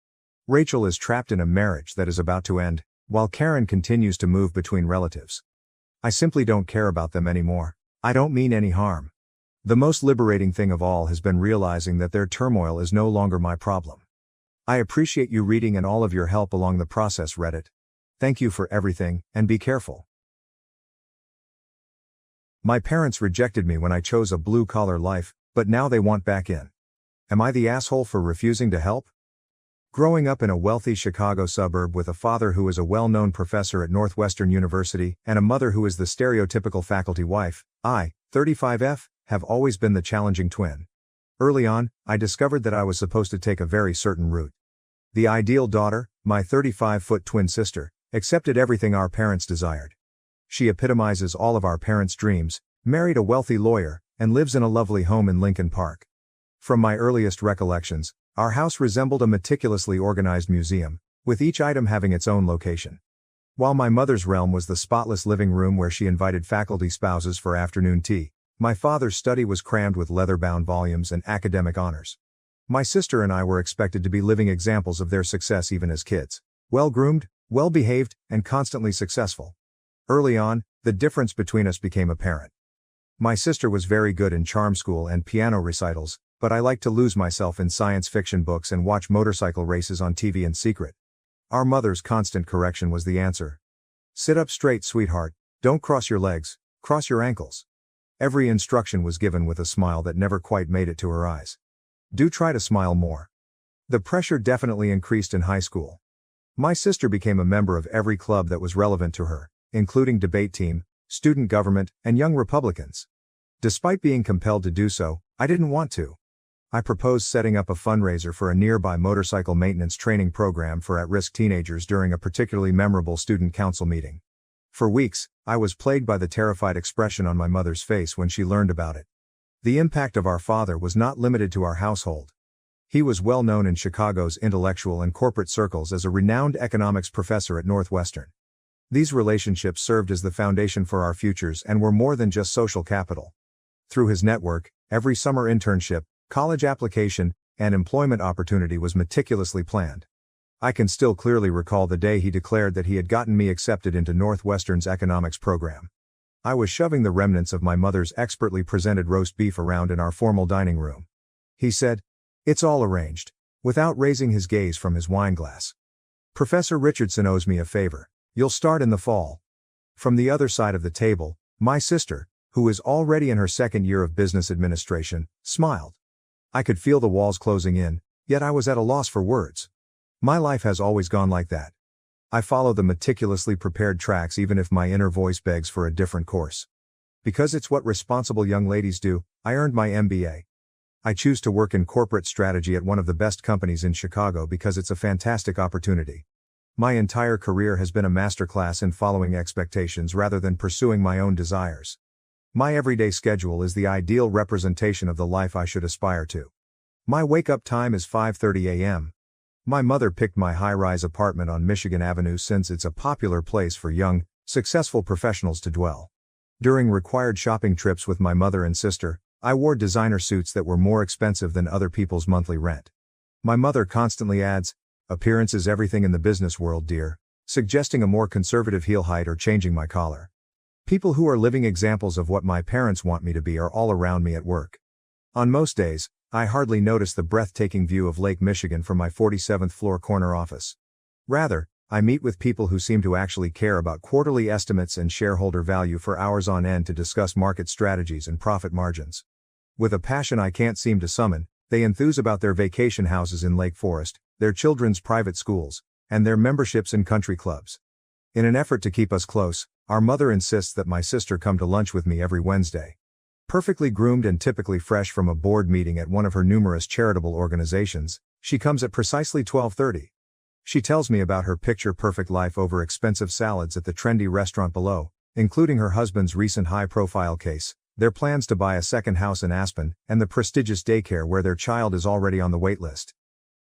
Rachel is trapped in a marriage that is about to end, while Karen continues to move between relatives. I simply don't care about them anymore. I don't mean any harm. The most liberating thing of all has been realizing that their turmoil is no longer my problem. I appreciate you reading and all of your help along the process, Reddit. Thank you for everything, and be careful. My parents rejected me when I chose a blue-collar life, but now they want back in. Am I the asshole for refusing to help? Growing up in a wealthy Chicago suburb with a father who is a well-known professor at Northwestern University and a mother who is the stereotypical faculty wife, I, 35F, have always been the challenging twin. Early on, I discovered that I was supposed to take a very certain route. The ideal daughter, my 35-foot twin sister, accepted everything our parents desired. She epitomizes all of our parents' dreams, married a wealthy lawyer, and lives in a lovely home in Lincoln Park. From my earliest recollections, our house resembled a meticulously organized museum, with each item having its own location. While my mother's realm was the spotless living room where she invited faculty spouses for afternoon tea, my father's study was crammed with leather-bound volumes and academic honors. My sister and I were expected to be living examples of their success even as kids. Well-groomed, well-behaved, and constantly successful. Early on, the difference between us became apparent. My sister was very good in charm school and piano recitals, but I liked to lose myself in science fiction books and watch motorcycle races on TV in secret. Our mother's constant correction was the answer. Sit up straight, sweetheart, don't cross your legs, cross your ankles. Every instruction was given with a smile that never quite made it to her eyes. Do try to smile more. The pressure definitely increased in high school. My sister became a member of every club that was relevant to her, including debate team, student government, and Young Republicans. Despite being compelled to do so, I didn't want to. I proposed setting up a fundraiser for a nearby motorcycle maintenance training program for at-risk teenagers during a particularly memorable student council meeting. For weeks, I was plagued by the terrified expression on my mother's face when she learned about it. The impact of our father was not limited to our household. He was well known in Chicago's intellectual and corporate circles as a renowned economics professor at Northwestern. These relationships served as the foundation for our futures and were more than just social capital. Through his network, every summer internship, college application, and employment opportunity was meticulously planned. I can still clearly recall the day he declared that he had gotten me accepted into Northwestern's economics program. I was shoving the remnants of my mother's expertly presented roast beef around in our formal dining room. He said, "It's all arranged," without raising his gaze from his wine glass. "Professor Richardson owes me a favor. You'll start in the fall." From the other side of the table, my sister, who is already in her second year of business administration, smiled. I could feel the walls closing in, yet I was at a loss for words. My life has always gone like that. I follow the meticulously prepared tracks even if my inner voice begs for a different course. Because it's what responsible young ladies do, I earned my MBA. I choose to work in corporate strategy at one of the best companies in Chicago because it's a fantastic opportunity. My entire career has been a masterclass in following expectations rather than pursuing my own desires. My everyday schedule is the ideal representation of the life I should aspire to. My wake-up time is 5:30 a.m. My mother picked my high-rise apartment on Michigan Avenue since it's a popular place for young, successful professionals to dwell. During required shopping trips with my mother and sister, I wore designer suits that were more expensive than other people's monthly rent. My mother constantly adds, "Appearance is everything in the business world, dear," suggesting a more conservative heel height or changing my collar. People who are living examples of what my parents want me to be are all around me at work. On most days, I hardly notice the breathtaking view of Lake Michigan from my 47th floor corner office. Rather, I meet with people who seem to actually care about quarterly estimates and shareholder value for hours on end to discuss market strategies and profit margins. With a passion I can't seem to summon, they enthuse about their vacation houses in Lake Forest, their children's private schools, and their memberships in country clubs. In an effort to keep us close, our mother insists that my sister come to lunch with me every Wednesday. Perfectly groomed and typically fresh from a board meeting at one of her numerous charitable organizations, she comes at precisely 12:30. She tells me about her picture-perfect life over expensive salads at the trendy restaurant below, including her husband's recent high-profile case, their plans to buy a second house in Aspen, and the prestigious daycare where their child is already on the wait list.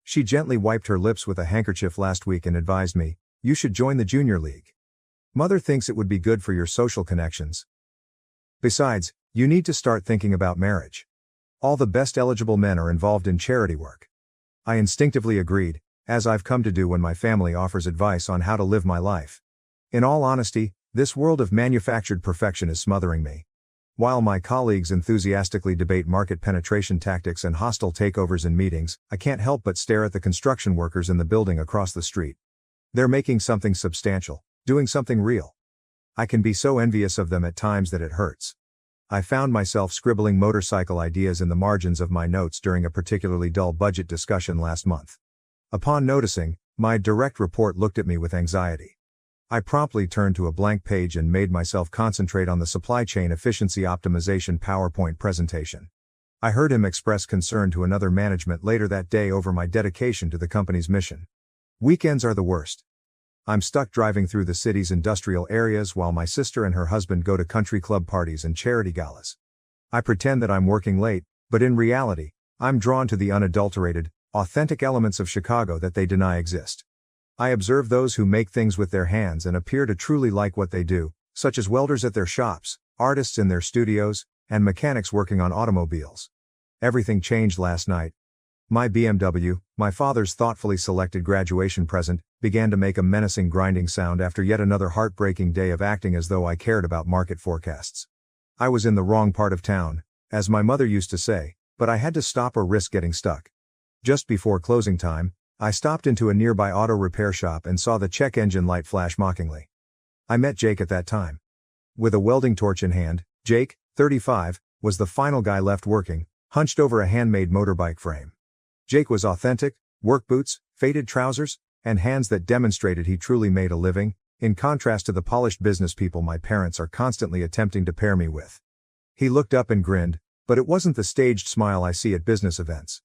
She gently wiped her lips with a handkerchief last week and advised me, "You should join the junior league. Mother thinks it would be good for your social connections. Besides, you need to start thinking about marriage. All the best eligible men are involved in charity work." I instinctively agreed, as I've come to do when my family offers advice on how to live my life. In all honesty, this world of manufactured perfection is smothering me. While my colleagues enthusiastically debate market penetration tactics and hostile takeovers in meetings, I can't help but stare at the construction workers in the building across the street. They're making something substantial, doing something real. I can be so envious of them at times that it hurts. I found myself scribbling motorcycle ideas in the margins of my notes during a particularly dull budget discussion last month. Upon noticing, my direct report looked at me with anxiety. I promptly turned to a blank page and made myself concentrate on the supply chain efficiency optimization PowerPoint presentation. I heard him express concern to another management later that day over my dedication to the company's mission. Weekends are the worst. I'm stuck driving through the city's industrial areas while my sister and her husband go to country club parties and charity galas. I pretend that I'm working late, but in reality, I'm drawn to the unadulterated, authentic elements of Chicago that they deny exist. I observe those who make things with their hands and appear to truly like what they do, such as welders at their shops, artists in their studios, and mechanics working on automobiles. Everything changed last night. My BMW, my father's thoughtfully selected graduation present, began to make a menacing grinding sound after yet another heartbreaking day of acting as though I cared about market forecasts. I was in the wrong part of town, as my mother used to say, but I had to stop or risk getting stuck. Just before closing time, I stopped into a nearby auto repair shop and saw the check engine light flash mockingly. I met Jake at that time. With a welding torch in hand, Jake, 35, was the final guy left working, hunched over a handmade motorbike frame. Jake was authentic, Work boots, faded trousers, and hands that demonstrated he truly made a living, in contrast to the polished business people my parents are constantly attempting to pair me with. He looked up and grinned, but it wasn't the staged smile I see at business events.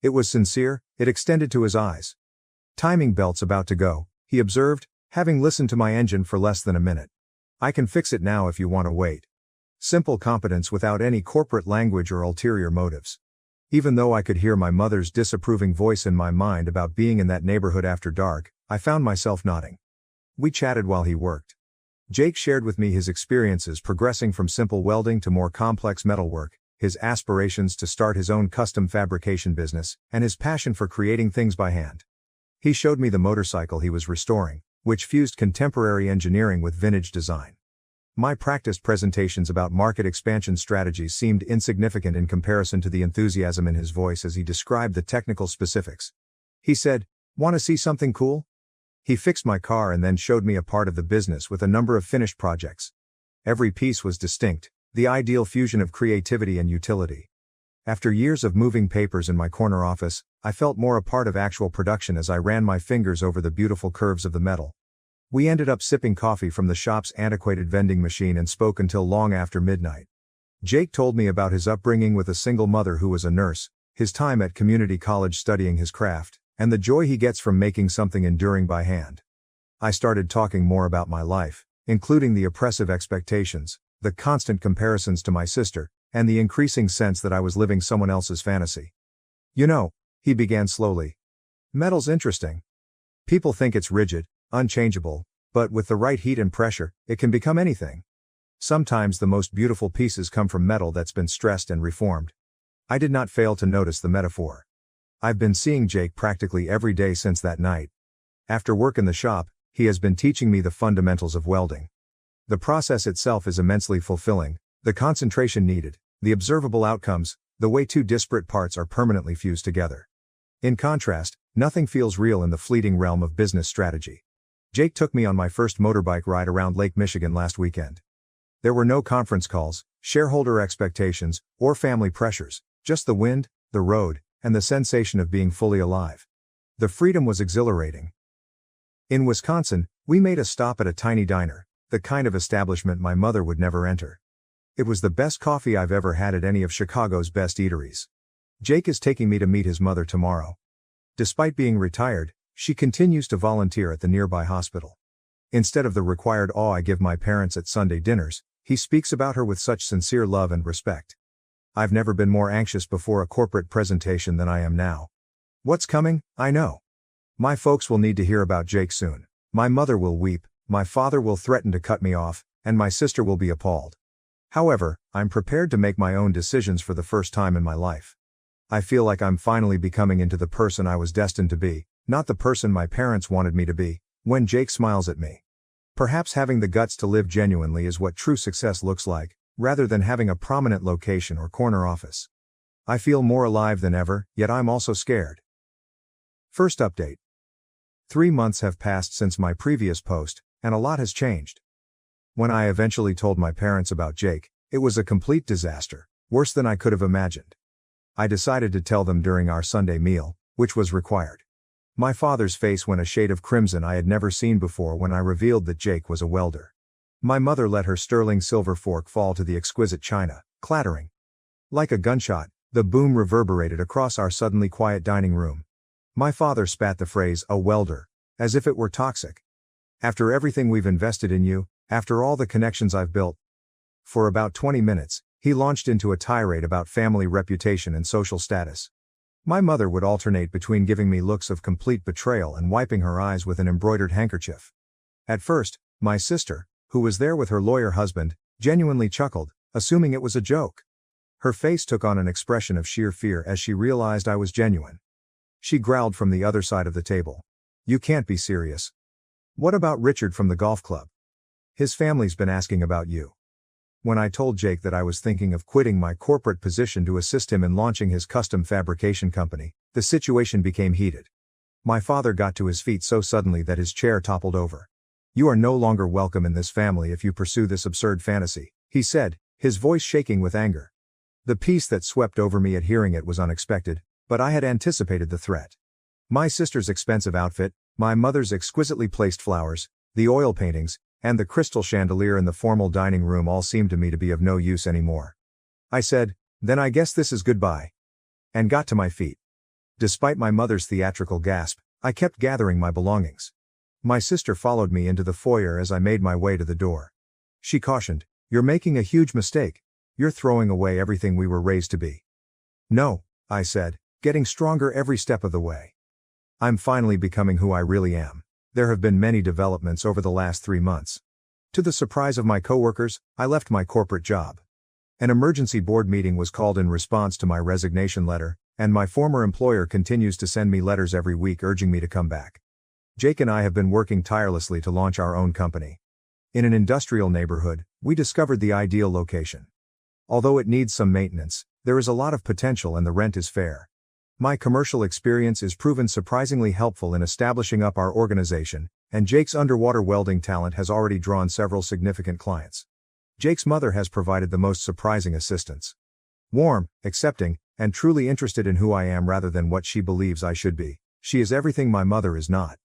It was sincere, it extended to his eyes. Timing belt's about to go, he observed, having listened to my engine for less than a minute. I can fix it now if you want to wait. Simple competence without any corporate language or ulterior motives. Even though I could hear my mother's disapproving voice in my mind about being in that neighborhood after dark, I found myself nodding. We chatted while he worked. Jake shared with me his experiences progressing from simple welding to more complex metalwork, his aspirations to start his own custom fabrication business, and his passion for creating things by hand. He showed me the motorcycle he was restoring, which fused contemporary engineering with vintage design. My practiced presentations about market expansion strategies seemed insignificant in comparison to the enthusiasm in his voice as he described the technical specifics. He said, "Want to see something cool?" He fixed my car and then showed me a part of the business with a number of finished projects. Every piece was distinct, the ideal fusion of creativity and utility. After years of moving papers in my corner office, I felt more a part of actual production as I ran my fingers over the beautiful curves of the metal. We ended up sipping coffee from the shop's antiquated vending machine and spoke until long after midnight. Jake told me about his upbringing with a single mother who was a nurse, his time at community college studying his craft, and the joy he gets from making something enduring by hand. I started talking more about my life, including the oppressive expectations, the constant comparisons to my sister, and the increasing sense that I was living someone else's fantasy. "You know," he began slowly, "metal's interesting. People think it's rigid, unchangeable, but with the right heat and pressure, it can become anything. Sometimes the most beautiful pieces come from metal that's been stressed and reformed." I did not fail to notice the metaphor. I've been seeing Jake practically every day since that night. After work in the shop, he has been teaching me the fundamentals of welding. The process itself is immensely fulfilling, the concentration needed, the observable outcomes, the way two disparate parts are permanently fused together. In contrast, nothing feels real in the fleeting realm of business strategy. Jake took me on my first motorbike ride around Lake Michigan last weekend. There were no conference calls, shareholder expectations, or family pressures, just the wind, the road, and the sensation of being fully alive. The freedom was exhilarating. In Wisconsin, we made a stop at a tiny diner, the kind of establishment my mother would never enter. It was the best coffee I've ever had at any of Chicago's best eateries. Jake is taking me to meet his mother tomorrow. Despite being retired, she continues to volunteer at the nearby hospital. Instead of the required awe I give my parents at Sunday dinners, he speaks about her with such sincere love and respect. I've never been more anxious before a corporate presentation than I am now. What's coming, I know. My folks will need to hear about Jake soon. My mother will weep, my father will threaten to cut me off, and my sister will be appalled. However, I'm prepared to make my own decisions for the first time in my life. I feel like I'm finally becoming into the person I was destined to be, not the person my parents wanted me to be, when Jake smiles at me. Perhaps having the guts to live genuinely is what true success looks like, rather than having a prominent location or corner office. I feel more alive than ever, yet I'm also scared. First update. 3 months have passed since my previous post, and a lot has changed. When I eventually told my parents about Jake, it was a complete disaster, worse than I could have imagined. I decided to tell them during our Sunday meal, which was required. My father's face went a shade of crimson I had never seen before when I revealed that Jake was a welder. My mother let her sterling silver fork fall to the exquisite china, clattering. Like a gunshot, the boom reverberated across our suddenly quiet dining room. My father spat the phrase, "a welder," as if it were toxic. "After everything we've invested in you, after all the connections I've built." For about 20 minutes, he launched into a tirade about family reputation and social status. My mother would alternate between giving me looks of complete betrayal and wiping her eyes with an embroidered handkerchief. At first, my sister, who was there with her lawyer husband, genuinely chuckled, assuming it was a joke. Her face took on an expression of sheer fear as she realized I was genuine. She growled from the other side of the table. "You can't be serious. What about Richard from the golf club? His family's been asking about you." When I told Jake that I was thinking of quitting my corporate position to assist him in launching his custom fabrication company, the situation became heated. My father got to his feet so suddenly that his chair toppled over. "You are no longer welcome in this family if you pursue this absurd fantasy," he said, his voice shaking with anger. The peace that swept over me at hearing it was unexpected, but I had anticipated the threat. My sister's expensive outfit, my mother's exquisitely placed flowers, the oil paintings, and the crystal chandelier in the formal dining room all seemed to me to be of no use anymore. I said, "Then I guess this is goodbye," and got to my feet. Despite my mother's theatrical gasp, I kept gathering my belongings. My sister followed me into the foyer as I made my way to the door. She cautioned, "You're making a huge mistake. You're throwing away everything we were raised to be." "No," I said, getting stronger every step of the way. "I'm finally becoming who I really am. There have been many developments over the last 3 months. To the surprise of my coworkers, I left my corporate job. An emergency board meeting was called in response to my resignation letter, and my former employer continues to send me letters every week urging me to come back. Jake and I have been working tirelessly to launch our own company. In an industrial neighborhood, we discovered the ideal location. Although it needs some maintenance, there is a lot of potential and the rent is fair. My commercial experience is proven surprisingly helpful in establishing up our organization, and Jake's underwater welding talent has already drawn several significant clients. Jake's mother has provided the most surprising assistance. Warm, accepting, and truly interested in who I am rather than what she believes I should be, she is everything my mother is not.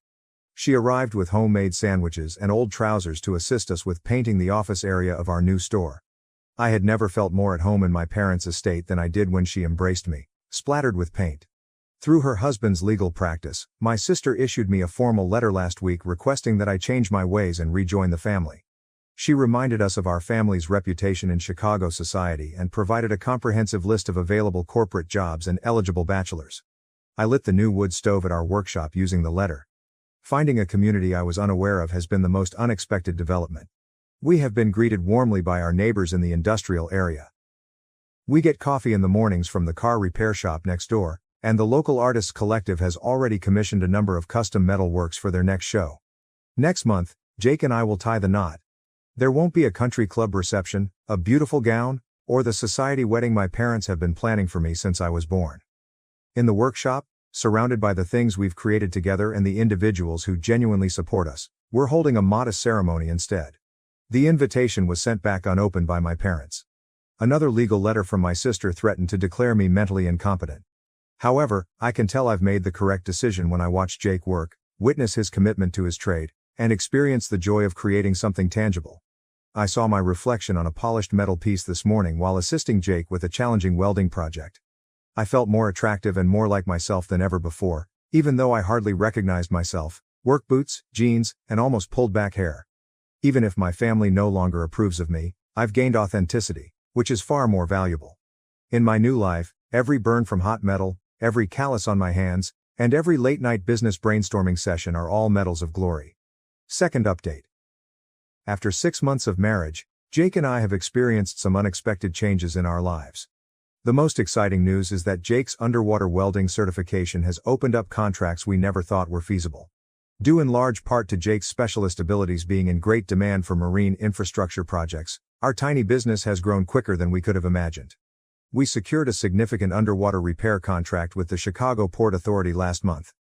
She arrived with homemade sandwiches and old trousers to assist us with painting the office area of our new store. I had never felt more at home in my parents' estate than I did when she embraced me, splattered with paint. Through her husband's legal practice, my sister issued me a formal letter last week requesting that I change my ways and rejoin the family. She reminded us of our family's reputation in Chicago society and provided a comprehensive list of available corporate jobs and eligible bachelors. I lit the new wood stove at our workshop using the letter. Finding a community I was unaware of has been the most unexpected development. We have been greeted warmly by our neighbors in the industrial area. We get coffee in the mornings from the car repair shop next door, and the local artists collective has already commissioned a number of custom metal works for their next show. Next month, Jake and I will tie the knot. There won't be a country club reception, a beautiful gown, or the society wedding my parents have been planning for me since I was born. In the workshop, surrounded by the things we've created together and the individuals who genuinely support us, we're holding a modest ceremony instead. The invitation was sent back unopened by my parents. Another legal letter from my sister threatened to declare me mentally incompetent. However, I can tell I've made the correct decision when I watch Jake work, witness his commitment to his trade, and experience the joy of creating something tangible. I saw my reflection on a polished metal piece this morning while assisting Jake with a challenging welding project. I felt more attractive and more like myself than ever before, even though I hardly recognized myself, work boots, jeans, and almost pulled back hair. Even if my family no longer approves of me, I've gained authenticity, which is far more valuable. In my new life, every burn from hot metal, every callus on my hands, and every late-night business brainstorming session are all medals of glory. Second update. After 6 months of marriage, Jake and I have experienced some unexpected changes in our lives. The most exciting news is that Jake's underwater welding certification has opened up contracts we never thought were feasible. Due in large part to Jake's specialist abilities being in great demand for marine infrastructure projects, our tiny business has grown quicker than we could have imagined. We secured a significant underwater repair contract with the Chicago Port Authority last month.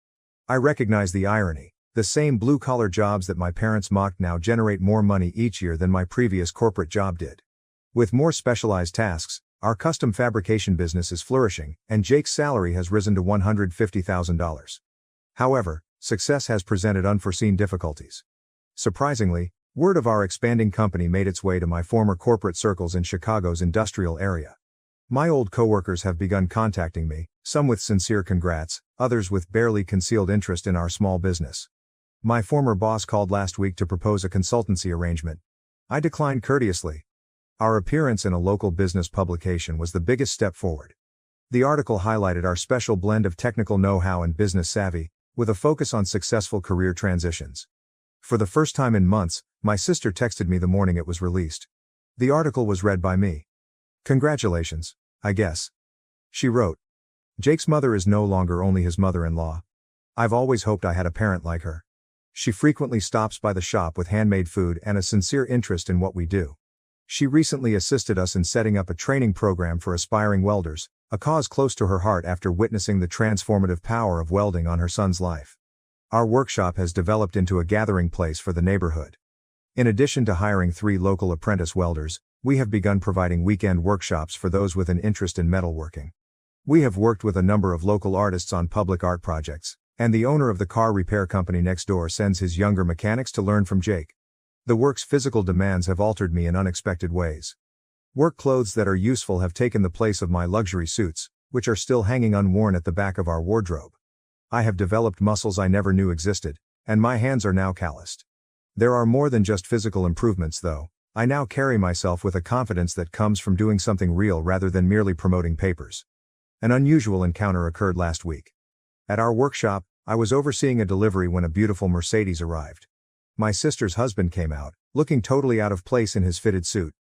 I recognize the irony. The same blue-collar jobs that my parents mocked now generate more money each year than my previous corporate job did. With more specialized tasks, our custom fabrication business is flourishing, and Jake's salary has risen to $150,000. However, success has presented unforeseen difficulties. Surprisingly, word of our expanding company made its way to my former corporate circles in Chicago's industrial area. My old coworkers have begun contacting me, some with sincere congrats, others with barely concealed interest in our small business. My former boss called last week to propose a consultancy arrangement. I declined courteously. Our appearance in a local business publication was the biggest step forward. The article highlighted our special blend of technical know-how and business savvy, with a focus on successful career transitions. For the first time in months, my sister texted me the morning it was released. The article was read by me. "Congratulations, I guess," she wrote. "Jake's mother is no longer only his mother-in-law. I've always hoped I had a parent like her. She frequently stops by the shop with handmade food and a sincere interest in what we do. She recently assisted us in setting up a training program for aspiring welders, a cause close to her heart after witnessing the transformative power of welding on her son's life. Our workshop has developed into a gathering place for the neighborhood. In addition to hiring 3 local apprentice welders, we have begun providing weekend workshops for those with an interest in metalworking. We have worked with a number of local artists on public art projects, And the owner of the car repair company next door sends his younger mechanics to learn from Jake. The work's physical demands have altered me in unexpected ways. Work clothes that are useful have taken the place of my luxury suits, which are still hanging unworn at the back of our wardrobe. I have developed muscles I never knew existed, and my hands are now calloused. There are more than just physical improvements though. I now carry myself with a confidence that comes from doing something real rather than merely promoting papers. An unusual encounter occurred last week. At our workshop, I was overseeing a delivery when a beautiful Mercedes arrived. My sister's husband came out, looking totally out of place in his fitted suit.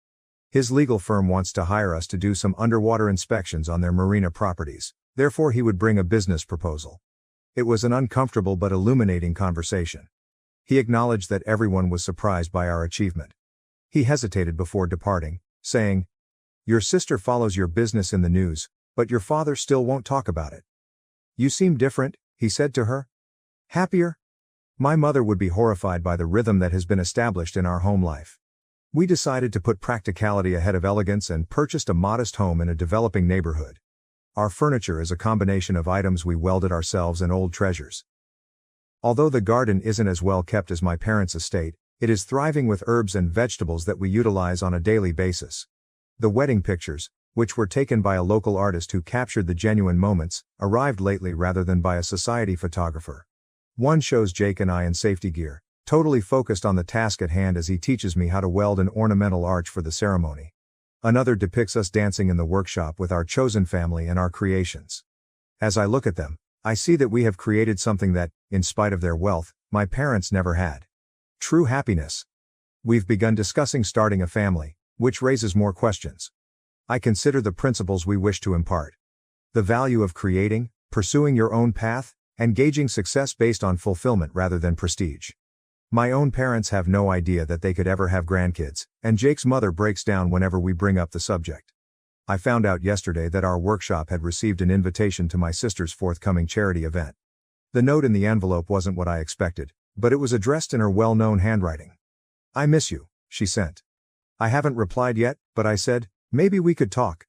His legal firm wants to hire us to do some underwater inspections on their marina properties, therefore he would bring a business proposal. It was an uncomfortable but illuminating conversation. He acknowledged that everyone was surprised by our achievement. He hesitated before departing, saying, "Your sister follows your business in the news, but your father still won't talk about it. You seem different," he said to her. "Happier?" My mother would be horrified by the rhythm that has been established in our home life. We decided to put practicality ahead of elegance and purchased a modest home in a developing neighborhood. Our furniture is a combination of items we welded ourselves and old treasures. Although the garden isn't as well kept as my parents' estate, it is thriving with herbs and vegetables that we utilize on a daily basis. The wedding pictures, which were taken by a local artist who captured the genuine moments, arrived lately rather than by a society photographer. One shows Jake and I in safety gear, totally focused on the task at hand as he teaches me how to weld an ornamental arch for the ceremony. Another depicts us dancing in the workshop with our chosen family and our creations. As I look at them, I see that we have created something that, in spite of their wealth, my parents never had. True happiness. We've begun discussing starting a family, which raises more questions. I consider the principles we wish to impart. The value of creating, pursuing your own path, and gauging success based on fulfillment rather than prestige. My own parents have no idea that they could ever have grandkids, and Jake's mother breaks down whenever we bring up the subject. I found out yesterday that our workshop had received an invitation to my sister's forthcoming charity event. The note in the envelope wasn't what I expected, but it was addressed in her well-known handwriting. "I miss you," she sent. I haven't replied yet, but I said, "Maybe we could talk."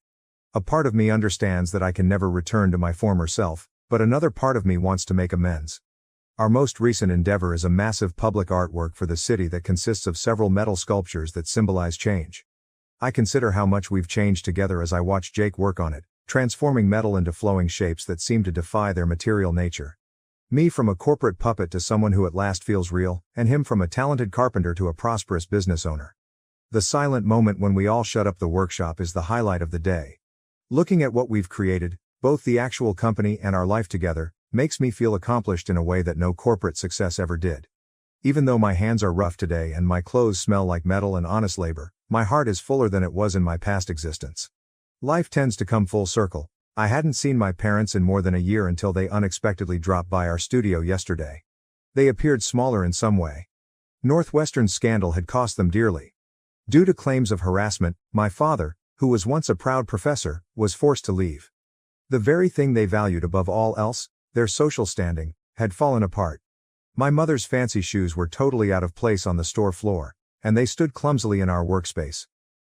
A part of me understands that I can never return to my former self, but another part of me wants to make amends. Our most recent endeavor is a massive public artwork for the city that consists of several metal sculptures that symbolize change. I consider how much we've changed together as I watch Jake work on it, transforming metal into flowing shapes that seem to defy their material nature. Me from a corporate puppet to someone who at last feels real, and him from a talented carpenter to a prosperous business owner. The silent moment when we all shut up the workshop is the highlight of the day. Looking at what we've created, both the actual company and our life together, makes me feel accomplished in a way that no corporate success ever did. Even though my hands are rough today and my clothes smell like metal and honest labor, my heart is fuller than it was in my past existence. Life tends to come full circle. I hadn't seen my parents in more than a year until they unexpectedly dropped by our studio yesterday. They appeared smaller in some way. Northwestern's scandal had cost them dearly. Due to claims of harassment, my father, who was once a proud professor, was forced to leave. The very thing they valued above all else, their social standing, had fallen apart. My mother's fancy shoes were totally out of place on the store floor, and they stood clumsily in our workspace.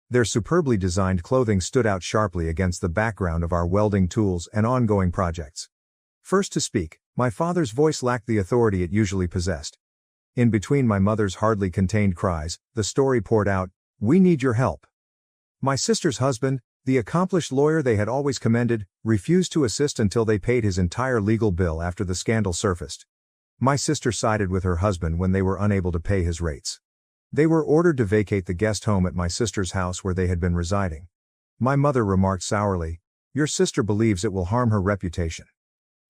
Their superbly designed clothing stood out sharply against the background of our welding tools and ongoing projects. First to speak, my father's voice lacked the authority it usually possessed. In between my mother's hardly contained cries, the story poured out, "We need your help." My sister's husband, the accomplished lawyer they had always commended, refused to assist until they paid his entire legal bill after the scandal surfaced. My sister sided with her husband when they were unable to pay his rates. They were ordered to vacate the guest home at my sister's house where they had been residing. My mother remarked sourly, "Your sister believes it will harm her reputation."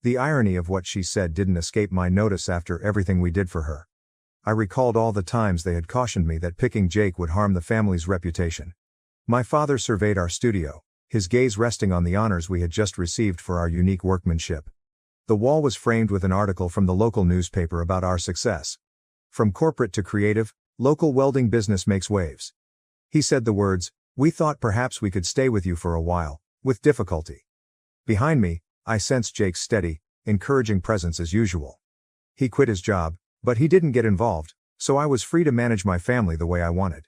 The irony of what she said didn't escape my notice after everything we did for her. I recalled all the times they had cautioned me that picking Jake would harm the family's reputation. My father surveyed our studio, his gaze resting on the honors we had just received for our unique workmanship. The wall was framed with an article from the local newspaper about our success. From corporate to creative, local welding business makes waves. He said the words, "We thought perhaps we could stay with you for a while, with difficulty." Behind me, I sensed Jake's steady, encouraging presence as usual. He quit his job, but he didn't get involved, so I was free to manage my family the way I wanted.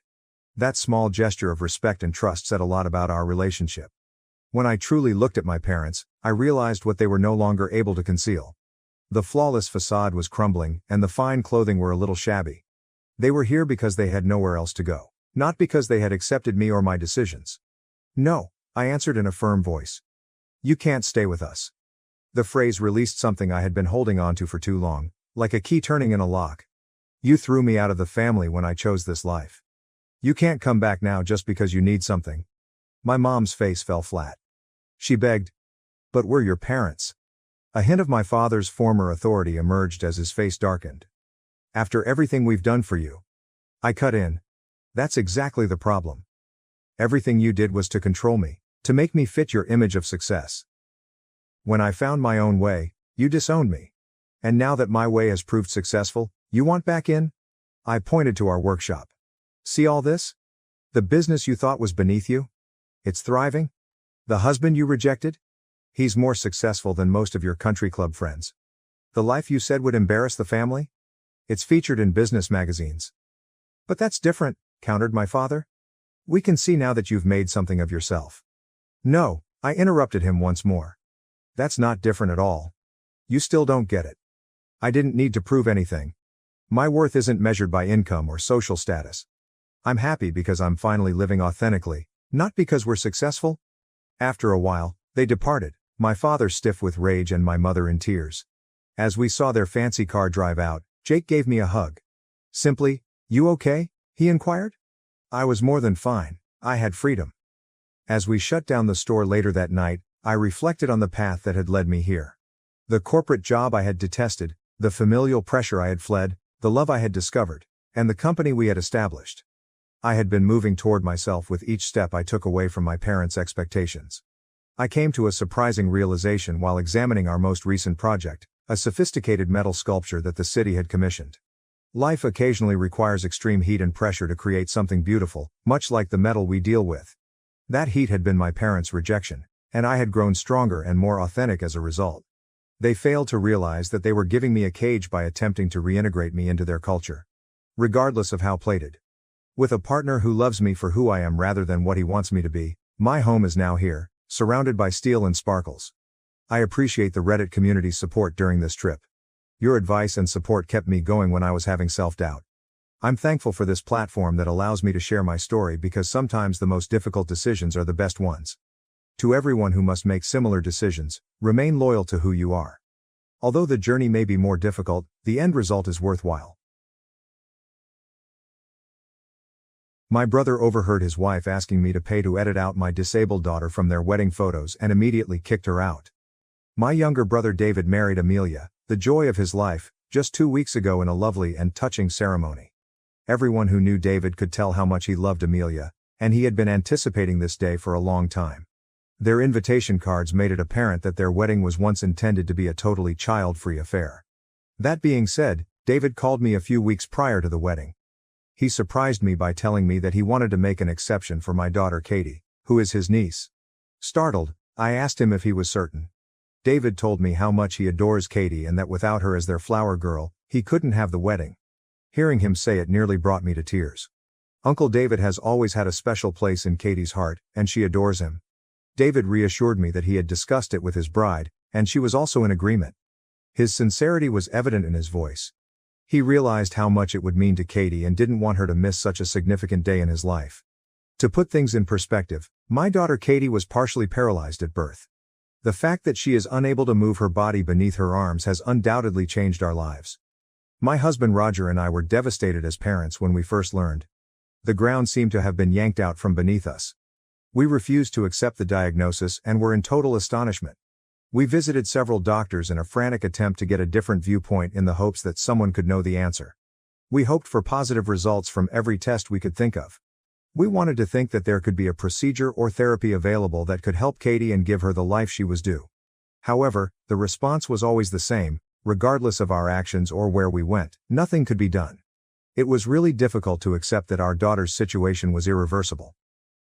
That small gesture of respect and trust said a lot about our relationship. When I truly looked at my parents, I realized what they were no longer able to conceal. The flawless facade was crumbling, and the fine clothing were a little shabby. They were here because they had nowhere else to go, not because they had accepted me or my decisions. No, I answered in a firm voice. You can't stay with us. The phrase released something I had been holding onto for too long, like a key turning in a lock. You threw me out of the family when I chose this life. You can't come back now just because you need something. My mom's face fell flat. She begged. But we're your parents. A hint of my father's former authority emerged as his face darkened. After everything we've done for you. I cut in. That's exactly the problem. Everything you did was to control me, to make me fit your image of success. When I found my own way, you disowned me. And now that my way has proved successful, you want back in? I pointed to our workshop. See all this? The business you thought was beneath you? It's thriving? The husband you rejected? He's more successful than most of your country club friends. The life you said would embarrass the family? It's featured in business magazines. But that's different, countered my father. We can see now that you've made something of yourself. No, I interrupted him once more. That's not different at all. You still don't get it. I didn't need to prove anything. My worth isn't measured by income or social status. I'm happy because I'm finally living authentically, not because we're successful. After a while, they departed, my father stiff with rage and my mother in tears. As we saw their fancy car drive out, Jake gave me a hug. Simply, you okay? He inquired. I was more than fine, I had freedom. As we shut down the store later that night, I reflected on the path that had led me here. The corporate job I had detested, the familial pressure I had fled, the love I had discovered, and the company we had established. I had been moving toward myself with each step I took away from my parents' expectations. I came to a surprising realization while examining our most recent project, a sophisticated metal sculpture that the city had commissioned. Life occasionally requires extreme heat and pressure to create something beautiful, much like the metal we deal with. That heat had been my parents' rejection, and I had grown stronger and more authentic as a result. They failed to realize that they were giving me a cage by attempting to reintegrate me into their culture. Regardless of how plated. With a partner who loves me for who I am rather than what he wants me to be, my home is now here, surrounded by steel and sparkles. I appreciate the Reddit community's support during this trip. Your advice and support kept me going when I was having self-doubt. I'm thankful for this platform that allows me to share my story because sometimes the most difficult decisions are the best ones. To everyone who must make similar decisions, remain loyal to who you are. Although the journey may be more difficult, the end result is worthwhile. My brother overheard his wife asking me to pay to edit out my disabled daughter from their wedding photos and immediately kicked her out. My younger brother David married Amelia, the joy of his life, just 2 weeks ago in a lovely and touching ceremony. Everyone who knew David could tell how much he loved Amelia, and he had been anticipating this day for a long time. Their invitation cards made it apparent that their wedding was once intended to be a totally child-free affair. That being said, David called me a few weeks prior to the wedding. He surprised me by telling me that he wanted to make an exception for my daughter Katie, who is his niece. Startled, I asked him if he was certain. David told me how much he adores Katie and that without her as their flower girl, he couldn't have the wedding. Hearing him say it nearly brought me to tears. Uncle David has always had a special place in Katie's heart, and she adores him. David reassured me that he had discussed it with his bride, and she was also in agreement. His sincerity was evident in his voice. He realized how much it would mean to Katie and didn't want her to miss such a significant day in his life. To put things in perspective, my daughter Katie was partially paralyzed at birth. The fact that she is unable to move her body beneath her arms has undoubtedly changed our lives. My husband Roger and I were devastated as parents when we first learned. The ground seemed to have been yanked out from beneath us. We refused to accept the diagnosis and were in total astonishment. We visited several doctors in a frantic attempt to get a different viewpoint in the hopes that someone could know the answer. We hoped for positive results from every test we could think of. We wanted to think that there could be a procedure or therapy available that could help Katie and give her the life she was due. However, the response was always the same, regardless of our actions or where we went, nothing could be done. It was really difficult to accept that our daughter's situation was irreversible.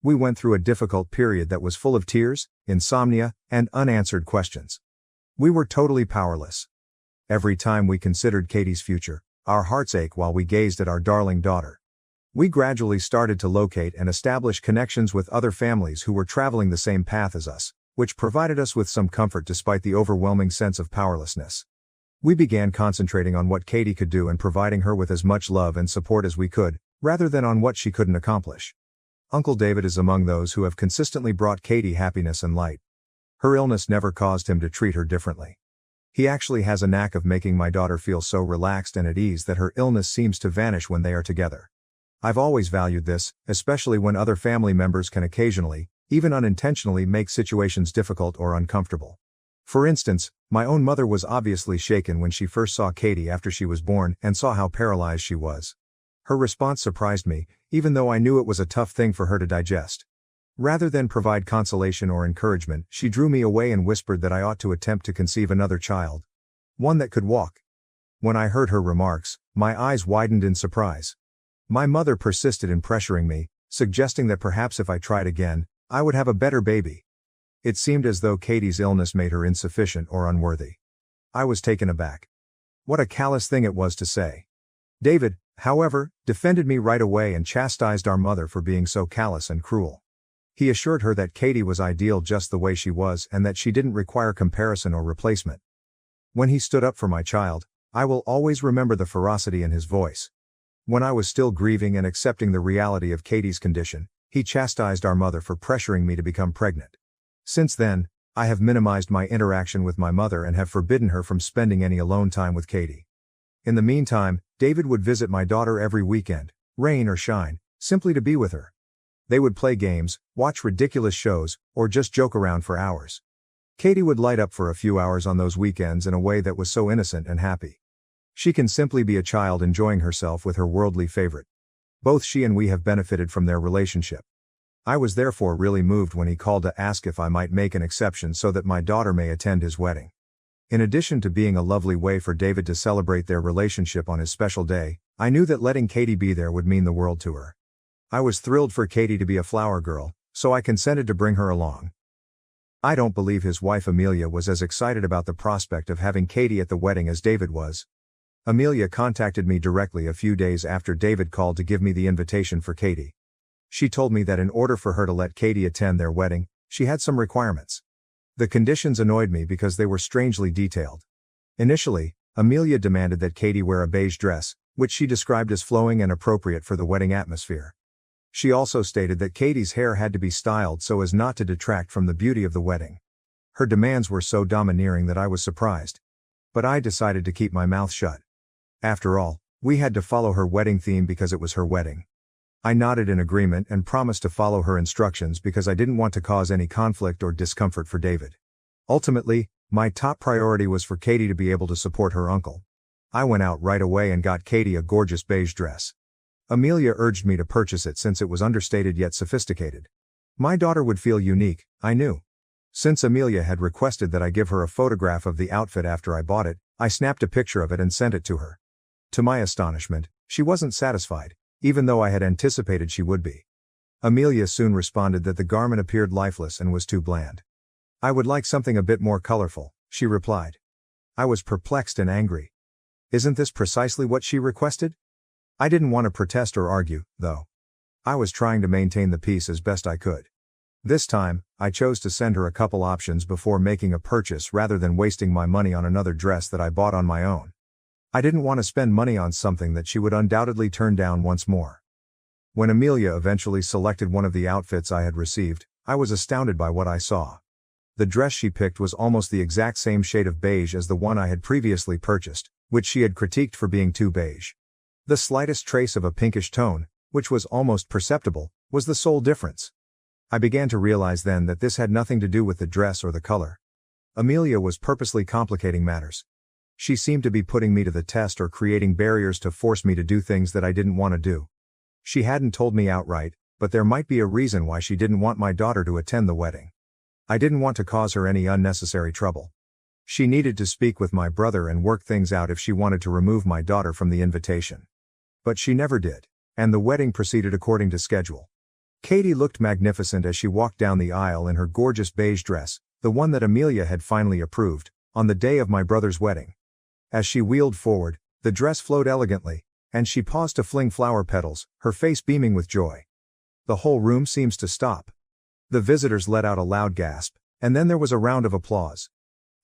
We went through a difficult period that was full of tears, insomnia, and unanswered questions. We were totally powerless. Every time we considered Katie's future, our hearts ached while we gazed at our darling daughter. We gradually started to locate and establish connections with other families who were traveling the same path as us, which provided us with some comfort despite the overwhelming sense of powerlessness. We began concentrating on what Katie could do and providing her with as much love and support as we could, rather than on what she couldn't accomplish. Uncle David is among those who have consistently brought Katie happiness and light. Her illness never caused him to treat her differently. He actually has a knack of making my daughter feel so relaxed and at ease that her illness seems to vanish when they are together. I've always valued this, especially when other family members can occasionally, even unintentionally, make situations difficult or uncomfortable. For instance, my own mother was obviously shaken when she first saw Katie after she was born and saw how paralyzed she was. Her response surprised me, even though I knew it was a tough thing for her to digest. Rather than provide consolation or encouragement, she drew me away and whispered that I ought to attempt to conceive another child. One that could walk. When I heard her remarks, my eyes widened in surprise. My mother persisted in pressuring me, suggesting that perhaps if I tried again, I would have a better baby. It seemed as though Katie's illness made her insufficient or unworthy. I was taken aback. What a callous thing it was to say. David, however, defended me right away and chastised our mother for being so callous and cruel. He assured her that Katie was ideal just the way she was and that she didn't require comparison or replacement. When he stood up for my child, I will always remember the ferocity in his voice. When I was still grieving and accepting the reality of Katie's condition, he chastised our mother for pressuring me to become pregnant. Since then, I have minimized my interaction with my mother and have forbidden her from spending any alone time with Katie. In the meantime, David would visit my daughter every weekend, rain or shine, simply to be with her. They would play games, watch ridiculous shows, or just joke around for hours. Katie would light up for a few hours on those weekends in a way that was so innocent and happy. She can simply be a child enjoying herself with her worldly favorite. Both she and we have benefited from their relationship. I was therefore really moved when he called to ask if I might make an exception so that my daughter may attend his wedding. In addition to being a lovely way for David to celebrate their relationship on his special day, I knew that letting Katie be there would mean the world to her. I was thrilled for Katie to be a flower girl, so I consented to bring her along. I don't believe his wife Amelia was as excited about the prospect of having Katie at the wedding as David was. Amelia contacted me directly a few days after David called to give me the invitation for Katie. She told me that in order for her to let Katie attend their wedding, she had some requirements. The conditions annoyed me because they were strangely detailed. Initially, Amelia demanded that Katie wear a beige dress, which she described as flowing and appropriate for the wedding atmosphere. She also stated that Katie's hair had to be styled so as not to detract from the beauty of the wedding. Her demands were so domineering that I was surprised. But I decided to keep my mouth shut. After all, we had to follow her wedding theme because it was her wedding. I nodded in agreement and promised to follow her instructions because I didn't want to cause any conflict or discomfort for David. Ultimately, my top priority was for Katie to be able to support her uncle. I went out right away and got Katie a gorgeous beige dress. Amelia urged me to purchase it since it was understated yet sophisticated. My daughter would feel unique, I knew. Since Amelia had requested that I give her a photograph of the outfit after I bought it, I snapped a picture of it and sent it to her. To my astonishment, she wasn't satisfied, even though I had anticipated she would be. Amelia soon responded that the garment appeared lifeless and was too bland. I would like something a bit more colorful, she replied. I was perplexed and angry. Isn't this precisely what she requested? I didn't want to protest or argue, though. I was trying to maintain the peace as best I could. This time, I chose to send her a couple options before making a purchase rather than wasting my money on another dress that I bought on my own. I didn't want to spend money on something that she would undoubtedly turn down once more. When Amelia eventually selected one of the outfits I had received, I was astounded by what I saw. The dress she picked was almost the exact same shade of beige as the one I had previously purchased, which she had critiqued for being too beige. The slightest trace of a pinkish tone, which was almost perceptible, was the sole difference. I began to realize then that this had nothing to do with the dress or the color. Amelia was purposely complicating matters. She seemed to be putting me to the test or creating barriers to force me to do things that I didn't want to do. She hadn't told me outright, but there might be a reason why she didn't want my daughter to attend the wedding. I didn't want to cause her any unnecessary trouble. She needed to speak with my brother and work things out if she wanted to remove my daughter from the invitation. But she never did, and the wedding proceeded according to schedule. Katie looked magnificent as she walked down the aisle in her gorgeous beige dress, the one that Amelia had finally approved, on the day of my brother's wedding. As she wheeled forward, the dress flowed elegantly, and she paused to fling flower petals, her face beaming with joy. The whole room seems to stop. The visitors let out a loud gasp, and then there was a round of applause.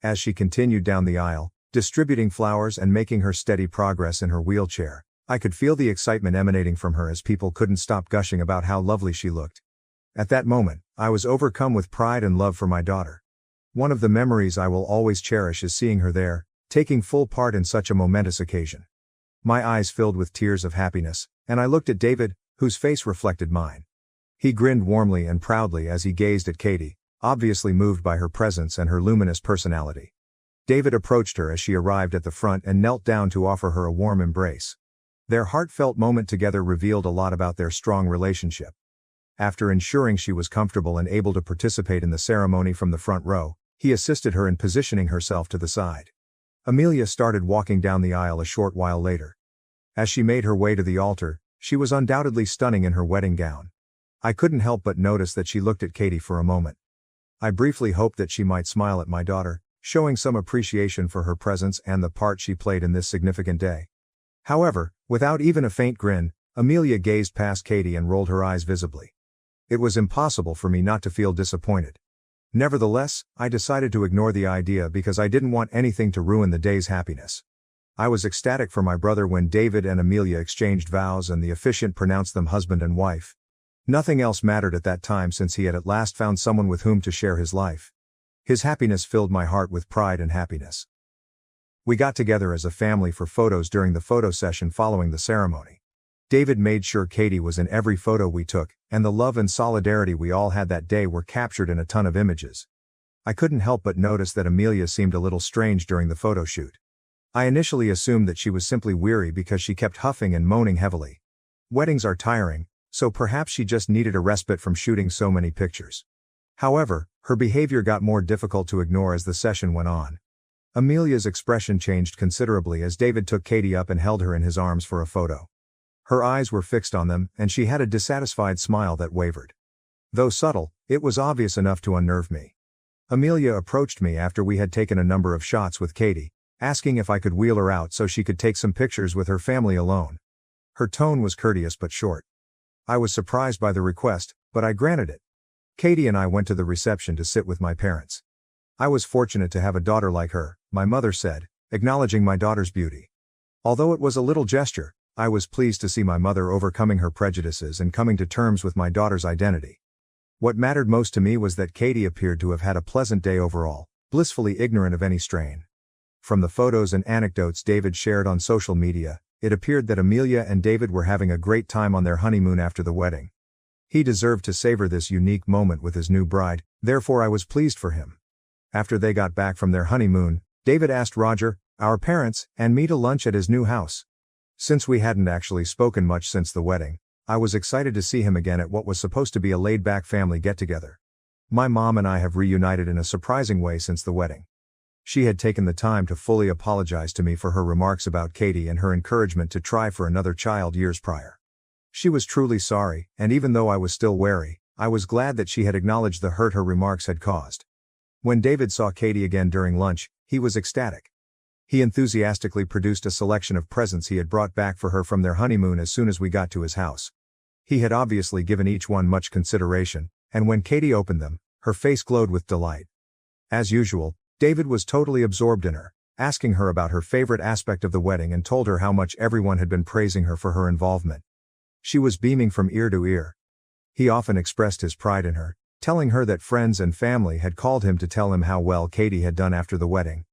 As she continued down the aisle, Distributing flowers and making her steady progress in her wheelchair, I could feel the excitement emanating from her as people couldn't stop gushing about how lovely she looked. At that moment, I was overcome with pride and love for my daughter. One of the memories I will always cherish is seeing her there, taking full part in such a momentous occasion. My eyes filled with tears of happiness, and I looked at David, whose face reflected mine. He grinned warmly and proudly as he gazed at Katie, obviously moved by her presence and her luminous personality. David approached her as she arrived at the front and knelt down to offer her a warm embrace. Their heartfelt moment together revealed a lot about their strong relationship. After ensuring she was comfortable and able to participate in the ceremony from the front row, he assisted her in positioning herself to the side. Amelia started walking down the aisle a short while later. As she made her way to the altar, she was undoubtedly stunning in her wedding gown. I couldn't help but notice that she looked at Katie for a moment. I briefly hoped that she might smile at my daughter, showing some appreciation for her presence and the part she played in this significant day. However, without even a faint grin, Amelia gazed past Katie and rolled her eyes visibly. It was impossible for me not to feel disappointed. Nevertheless, I decided to ignore the idea because I didn't want anything to ruin the day's happiness. I was ecstatic for my brother when David and Amelia exchanged vows and the officiant pronounced them husband and wife. Nothing else mattered at that time since he had at last found someone with whom to share his life. His happiness filled my heart with pride and happiness. We got together as a family for photos during the photo session following the ceremony. David made sure Katie was in every photo we took, and the love and solidarity we all had that day were captured in a ton of images. I couldn't help but notice that Amelia seemed a little strange during the photo shoot. I initially assumed that she was simply weary because she kept huffing and moaning heavily. Weddings are tiring, so perhaps she just needed a respite from shooting so many pictures. However, her behavior got more difficult to ignore as the session went on. Amelia's expression changed considerably as David took Katie up and held her in his arms for a photo. Her eyes were fixed on them, and she had a dissatisfied smile that wavered. Though subtle, it was obvious enough to unnerve me. Amelia approached me after we had taken a number of shots with Katie, asking if I could wheel her out so she could take some pictures with her family alone. Her tone was courteous but short. I was surprised by the request, but I granted it. Katie and I went to the reception to sit with my parents. I was fortunate to have a daughter like her, my mother said, acknowledging my daughter's beauty. Although it was a little gesture, I was pleased to see my mother overcoming her prejudices and coming to terms with my daughter's identity. What mattered most to me was that Katie appeared to have had a pleasant day overall, blissfully ignorant of any strain. From the photos and anecdotes David shared on social media, it appeared that Amelia and David were having a great time on their honeymoon after the wedding. He deserved to savor this unique moment with his new bride, therefore I was pleased for him. After they got back from their honeymoon, David asked Roger, our parents, and me to lunch at his new house. Since we hadn't actually spoken much since the wedding, I was excited to see him again at what was supposed to be a laid-back family get-together. My mom and I have reunited in a surprising way since the wedding. She had taken the time to fully apologize to me for her remarks about Katie and her encouragement to try for another child years prior. She was truly sorry, and even though I was still wary, I was glad that she had acknowledged the hurt her remarks had caused. When David saw Katie again during lunch, he was ecstatic. He enthusiastically produced a selection of presents he had brought back for her from their honeymoon as soon as we got to his house. He had obviously given each one much consideration, and when Katie opened them, her face glowed with delight. As usual, David was totally absorbed in her, asking her about her favorite aspect of the wedding and told her how much everyone had been praising her for her involvement. She was beaming from ear to ear. He often expressed his pride in her, telling her that friends and family had called him to tell him how well Katie had done after the wedding.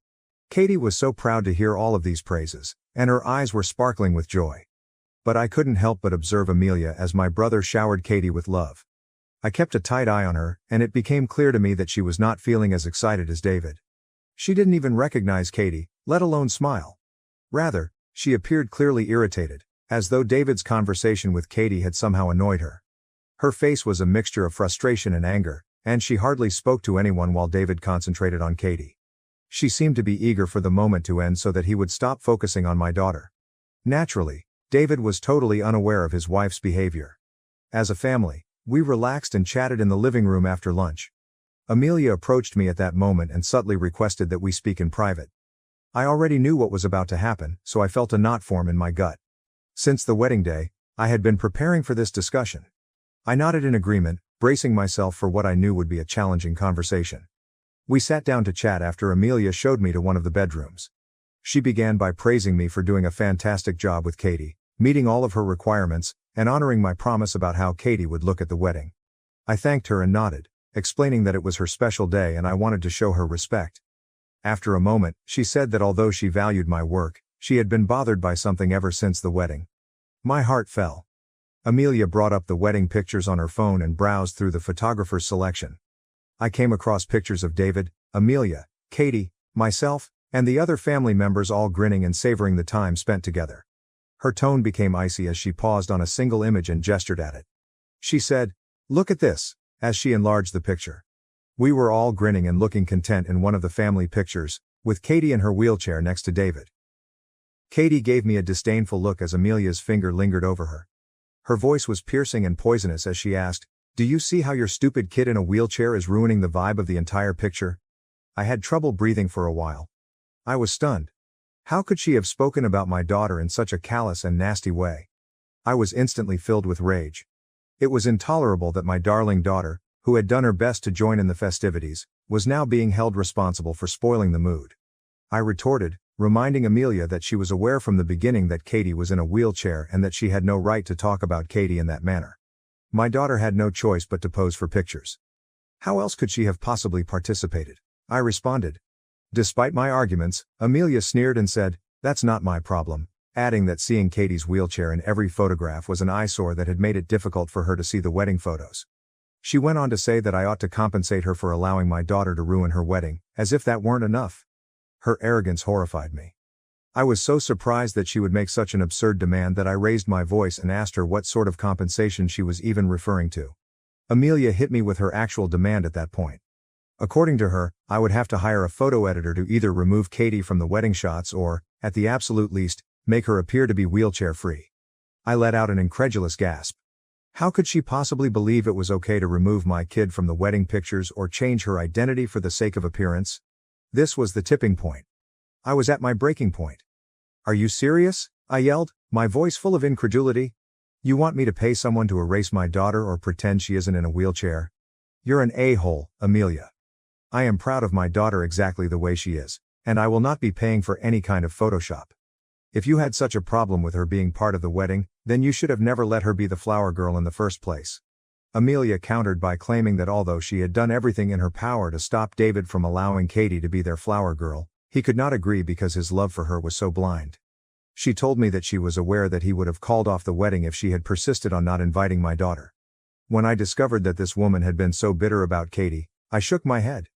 Katie was so proud to hear all of these praises, and her eyes were sparkling with joy. But I couldn't help but observe Amelia as my brother showered Katie with love. I kept a tight eye on her, and it became clear to me that she was not feeling as excited as David. She didn't even recognize Katie, let alone smile. Rather, she appeared clearly irritated, as though David's conversation with Katie had somehow annoyed her. Her face was a mixture of frustration and anger, and she hardly spoke to anyone while David concentrated on Katie. She seemed to be eager for the moment to end so that he would stop focusing on my daughter. Naturally, David was totally unaware of his wife's behavior. As a family, we relaxed and chatted in the living room after lunch. Amelia approached me at that moment and subtly requested that we speak in private. I already knew what was about to happen, so I felt a knot form in my gut. Since the wedding day, I had been preparing for this discussion. I nodded in agreement, bracing myself for what I knew would be a challenging conversation. We sat down to chat after Amelia showed me to one of the bedrooms. She began by praising me for doing a fantastic job with Katie, meeting all of her requirements, and honoring my promise about how Katie would look at the wedding. I thanked her and nodded, explaining that it was her special day and I wanted to show her respect. After a moment, she said that although she valued my work, she had been bothered by something ever since the wedding. My heart fell. Amelia brought up the wedding pictures on her phone and browsed through the photographer's selection. I came across pictures of David, Amelia, Katie, myself, and the other family members all grinning and savoring the time spent together. Her tone became icy as she paused on a single image and gestured at it. She said, "Look at this," as she enlarged the picture. We were all grinning and looking content in one of the family pictures, with Katie in her wheelchair next to David. Katie gave me a disdainful look as Amelia's finger lingered over her. Her voice was piercing and poisonous as she asked, "Do you see how your stupid kid in a wheelchair is ruining the vibe of the entire picture?" I had trouble breathing for a while. I was stunned. How could she have spoken about my daughter in such a callous and nasty way? I was instantly filled with rage. It was intolerable that my darling daughter, who had done her best to join in the festivities, was now being held responsible for spoiling the mood. I retorted, reminding Amelia that she was aware from the beginning that Katie was in a wheelchair and that she had no right to talk about Katie in that manner. My daughter had no choice but to pose for pictures. How else could she have possibly participated? I responded. Despite my arguments, Amelia sneered and said, "That's not my problem," adding that seeing Katie's wheelchair in every photograph was an eyesore that had made it difficult for her to see the wedding photos. She went on to say that I ought to compensate her for allowing my daughter to ruin her wedding, as if that weren't enough. Her arrogance horrified me. I was so surprised that she would make such an absurd demand that I raised my voice and asked her what sort of compensation she was even referring to. Amelia hit me with her actual demand at that point. According to her, I would have to hire a photo editor to either remove Katie from the wedding shots or, at the absolute least, make her appear to be wheelchair-free. I let out an incredulous gasp. How could she possibly believe it was okay to remove my kid from the wedding pictures or change her identity for the sake of appearance? This was the tipping point. I was at my breaking point. "Are you serious?" I yelled, my voice full of incredulity. "You want me to pay someone to erase my daughter or pretend she isn't in a wheelchair? You're an a-hole, Amelia. I am proud of my daughter exactly the way she is, and I will not be paying for any kind of Photoshop. If you had such a problem with her being part of the wedding, then you should have never let her be the flower girl in the first place." Amelia countered by claiming that although she had done everything in her power to stop David from allowing Katie to be their flower girl, he could not agree because his love for her was so blind. She told me that she was aware that he would have called off the wedding if she had persisted on not inviting my daughter. When I discovered that this woman had been so bitter about Katie, I shook my head.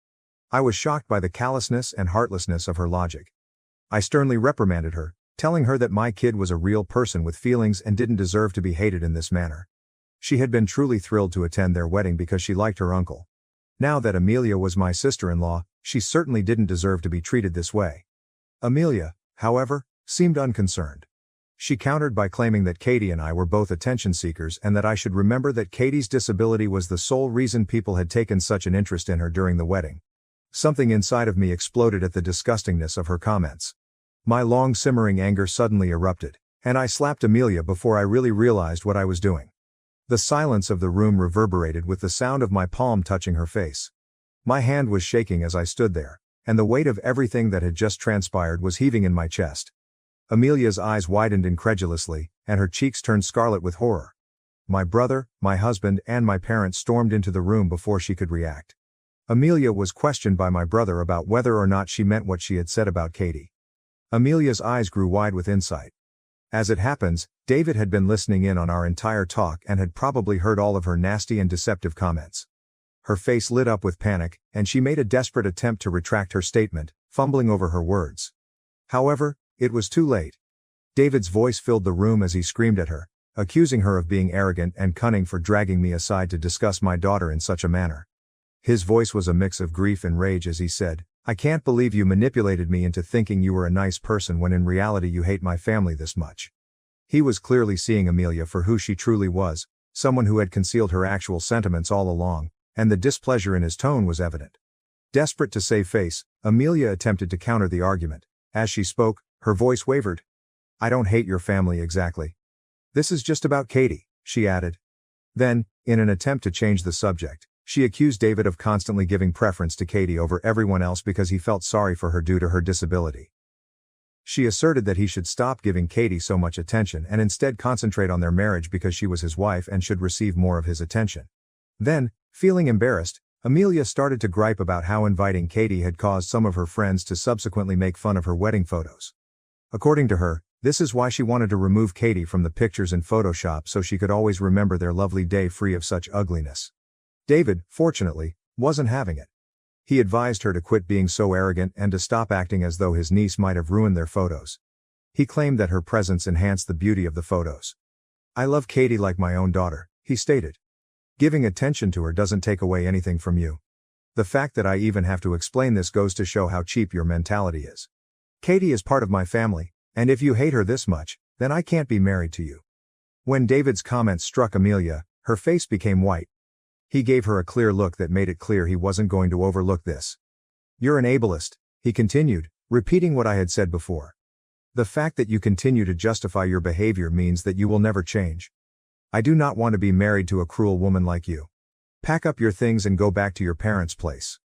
I was shocked by the callousness and heartlessness of her logic. I sternly reprimanded her, telling her that my kid was a real person with feelings and didn't deserve to be hated in this manner. She had been truly thrilled to attend their wedding because she liked her uncle. Now that Amelia was my sister-in-law, she certainly didn't deserve to be treated this way. Amelia, however, seemed unconcerned. She countered by claiming that Katie and I were both attention seekers and that I should remember that Katie's disability was the sole reason people had taken such an interest in her during the wedding. Something inside of me exploded at the disgustingness of her comments. My long simmering anger suddenly erupted, and I slapped Amelia before I really realized what I was doing. The silence of the room reverberated with the sound of my palm touching her face. My hand was shaking as I stood there, and the weight of everything that had just transpired was heaving in my chest. Amelia's eyes widened incredulously, and her cheeks turned scarlet with horror. My brother, my husband, and my parents stormed into the room before she could react. Amelia was questioned by my brother about whether or not she meant what she had said about Katie. Amelia's eyes grew wide with insight. As it happens, David had been listening in on our entire talk and had probably heard all of her nasty and deceptive comments. Her face lit up with panic, and she made a desperate attempt to retract her statement, fumbling over her words. However, it was too late. David's voice filled the room as he screamed at her, accusing her of being arrogant and cunning for dragging me aside to discuss my daughter in such a manner. His voice was a mix of grief and rage as he said, "I can't believe you manipulated me into thinking you were a nice person when in reality you hate my family this much." He was clearly seeing Amelia for who she truly was, someone who had concealed her actual sentiments all along, and the displeasure in his tone was evident. Desperate to save face, Amelia attempted to counter the argument. As she spoke, her voice wavered. "I don't hate your family exactly. This is just about Katie," she added. Then, in an attempt to change the subject, she accused David of constantly giving preference to Katie over everyone else because he felt sorry for her due to her disability. She asserted that he should stop giving Katie so much attention and instead concentrate on their marriage because she was his wife and should receive more of his attention. Then, feeling embarrassed, Amelia started to gripe about how inviting Katie had caused some of her friends to subsequently make fun of her wedding photos. According to her, this is why she wanted to remove Katie from the pictures in Photoshop so she could always remember their lovely day free of such ugliness. David, fortunately, wasn't having it. He advised her to quit being so arrogant and to stop acting as though his niece might have ruined their photos. He claimed that her presence enhanced the beauty of the photos. "I love Katie like my own daughter," he stated. "Giving attention to her doesn't take away anything from you. The fact that I even have to explain this goes to show how cheap your mentality is. Katie is part of my family, and if you hate her this much, then I can't be married to you." When David's comments struck Amelia, her face became white. He gave her a clear look that made it clear he wasn't going to overlook this. "You're an ableist," he continued, repeating what I had said before. "The fact that you continue to justify your behavior means that you will never change. I do not want to be married to a cruel woman like you. Pack up your things and go back to your parents' place."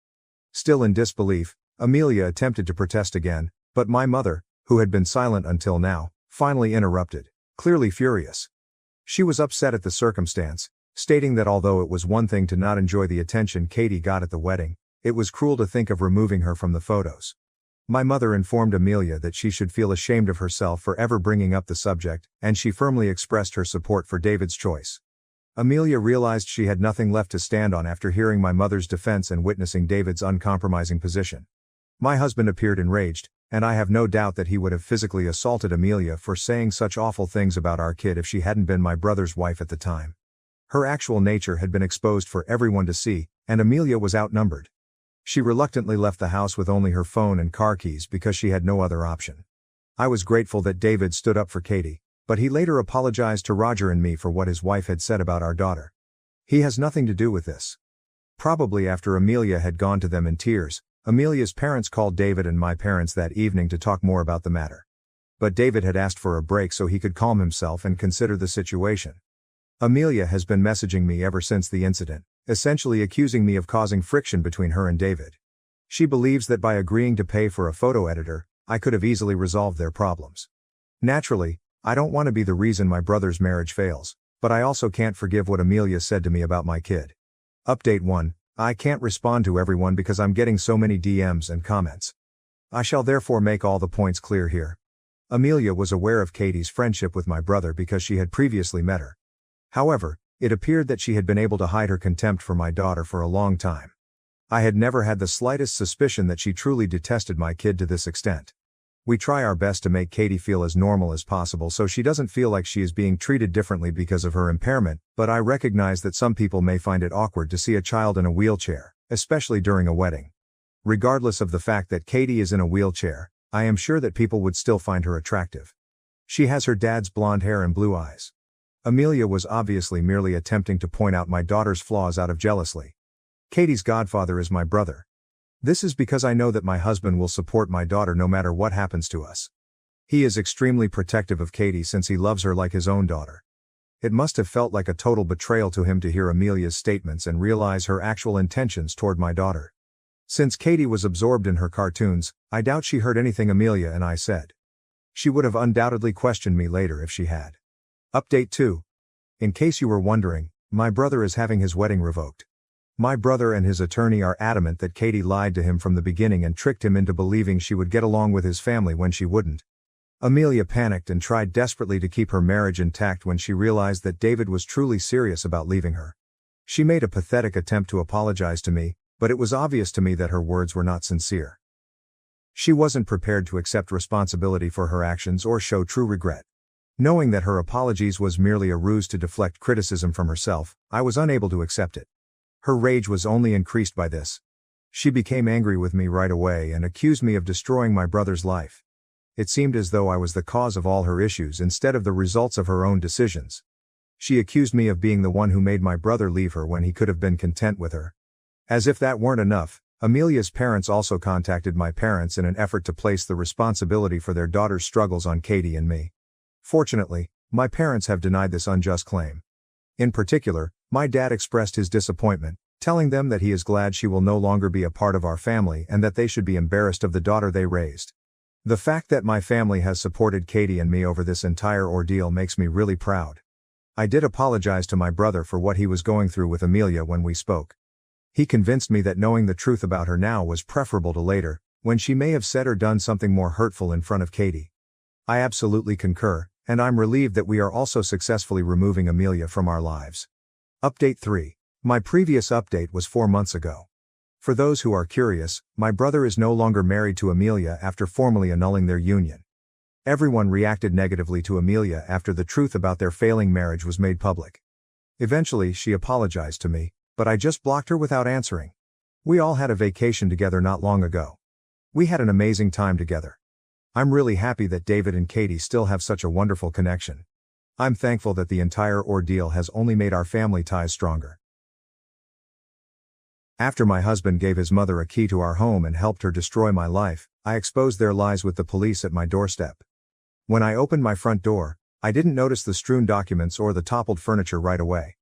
Still in disbelief, Amelia attempted to protest again, but my mother, who had been silent until now, finally interrupted, clearly furious. She was upset at the circumstance, stating that although it was one thing to not enjoy the attention Katie got at the wedding, it was cruel to think of removing her from the photos. My mother informed Amelia that she should feel ashamed of herself for ever bringing up the subject, and she firmly expressed her support for David's choice. Amelia realized she had nothing left to stand on after hearing my mother's defense and witnessing David's uncompromising position. My husband appeared enraged, and I have no doubt that he would have physically assaulted Amelia for saying such awful things about our kid if she hadn't been my brother's wife at the time. Her actual nature had been exposed for everyone to see, and Amelia was outnumbered. She reluctantly left the house with only her phone and car keys because she had no other option. I was grateful that David stood up for Katie, but he later apologized to Roger and me for what his wife had said about our daughter. He has nothing to do with this. Probably after Amelia had gone to them in tears, Amelia's parents called David and my parents that evening to talk more about the matter. But David had asked for a break so he could calm himself and consider the situation. Amelia has been messaging me ever since the incident, essentially accusing me of causing friction between her and David. She believes that by agreeing to pay for a photo editor, I could have easily resolved their problems. Naturally, I don't want to be the reason my brother's marriage fails, but I also can't forgive what Amelia said to me about my kid. Update 1. I can't respond to everyone because I'm getting so many DMs and comments. I shall therefore make all the points clear here. Amelia was aware of Katie's friendship with my brother because she had previously met her. However, it appeared that she had been able to hide her contempt for my daughter for a long time. I had never had the slightest suspicion that she truly detested my kid to this extent. We try our best to make Katie feel as normal as possible so she doesn't feel like she is being treated differently because of her impairment, but I recognize that some people may find it awkward to see a child in a wheelchair, especially during a wedding. Regardless of the fact that Katie is in a wheelchair, I am sure that people would still find her attractive. She has her dad's blonde hair and blue eyes. Amelia was obviously merely attempting to point out my daughter's flaws out of jealousy. Katie's godfather is my brother. This is because I know that my husband will support my daughter no matter what happens to us. He is extremely protective of Katie since he loves her like his own daughter. It must have felt like a total betrayal to him to hear Amelia's statements and realize her actual intentions toward my daughter. Since Katie was absorbed in her cartoons, I doubt she heard anything Amelia and I said. She would have undoubtedly questioned me later if she had. Update 2. In case you were wondering, my brother is having his wedding revoked. My brother and his attorney are adamant that Katie lied to him from the beginning and tricked him into believing she would get along with his family when she wouldn't. Amelia panicked and tried desperately to keep her marriage intact when she realized that David was truly serious about leaving her. She made a pathetic attempt to apologize to me, but it was obvious to me that her words were not sincere. She wasn't prepared to accept responsibility for her actions or show true regret. Knowing that her apologies was merely a ruse to deflect criticism from herself, I was unable to accept it. Her rage was only increased by this. She became angry with me right away and accused me of destroying my brother's life. It seemed as though I was the cause of all her issues instead of the results of her own decisions. She accused me of being the one who made my brother leave her when he could have been content with her. As if that weren't enough, Amelia's parents also contacted my parents in an effort to place the responsibility for their daughter's struggles on Katie and me. Fortunately, my parents have denied this unjust claim. In particular, my dad expressed his disappointment, telling them that he is glad she will no longer be a part of our family and that they should be embarrassed of the daughter they raised. The fact that my family has supported Katie and me over this entire ordeal makes me really proud. I did apologize to my brother for what he was going through with Amelia when we spoke. He convinced me that knowing the truth about her now was preferable to later, when she may have said or done something more hurtful in front of Katie. I absolutely concur, and I'm relieved that we are also successfully removing Amelia from our lives. Update 3. My previous update was 4 months ago. For those who are curious, my brother is no longer married to Amelia after formally annulling their union. Everyone reacted negatively to Amelia after the truth about their failing marriage was made public. Eventually, she apologized to me, but I just blocked her without answering. We all had a vacation together not long ago. We had an amazing time together. I'm really happy that David and Katie still have such a wonderful connection. I'm thankful that the entire ordeal has only made our family ties stronger. After my husband gave his mother a key to our home and helped her destroy my life, I exposed their lies with the police at my doorstep. When I opened my front door, I didn't notice the strewn documents or the toppled furniture right away.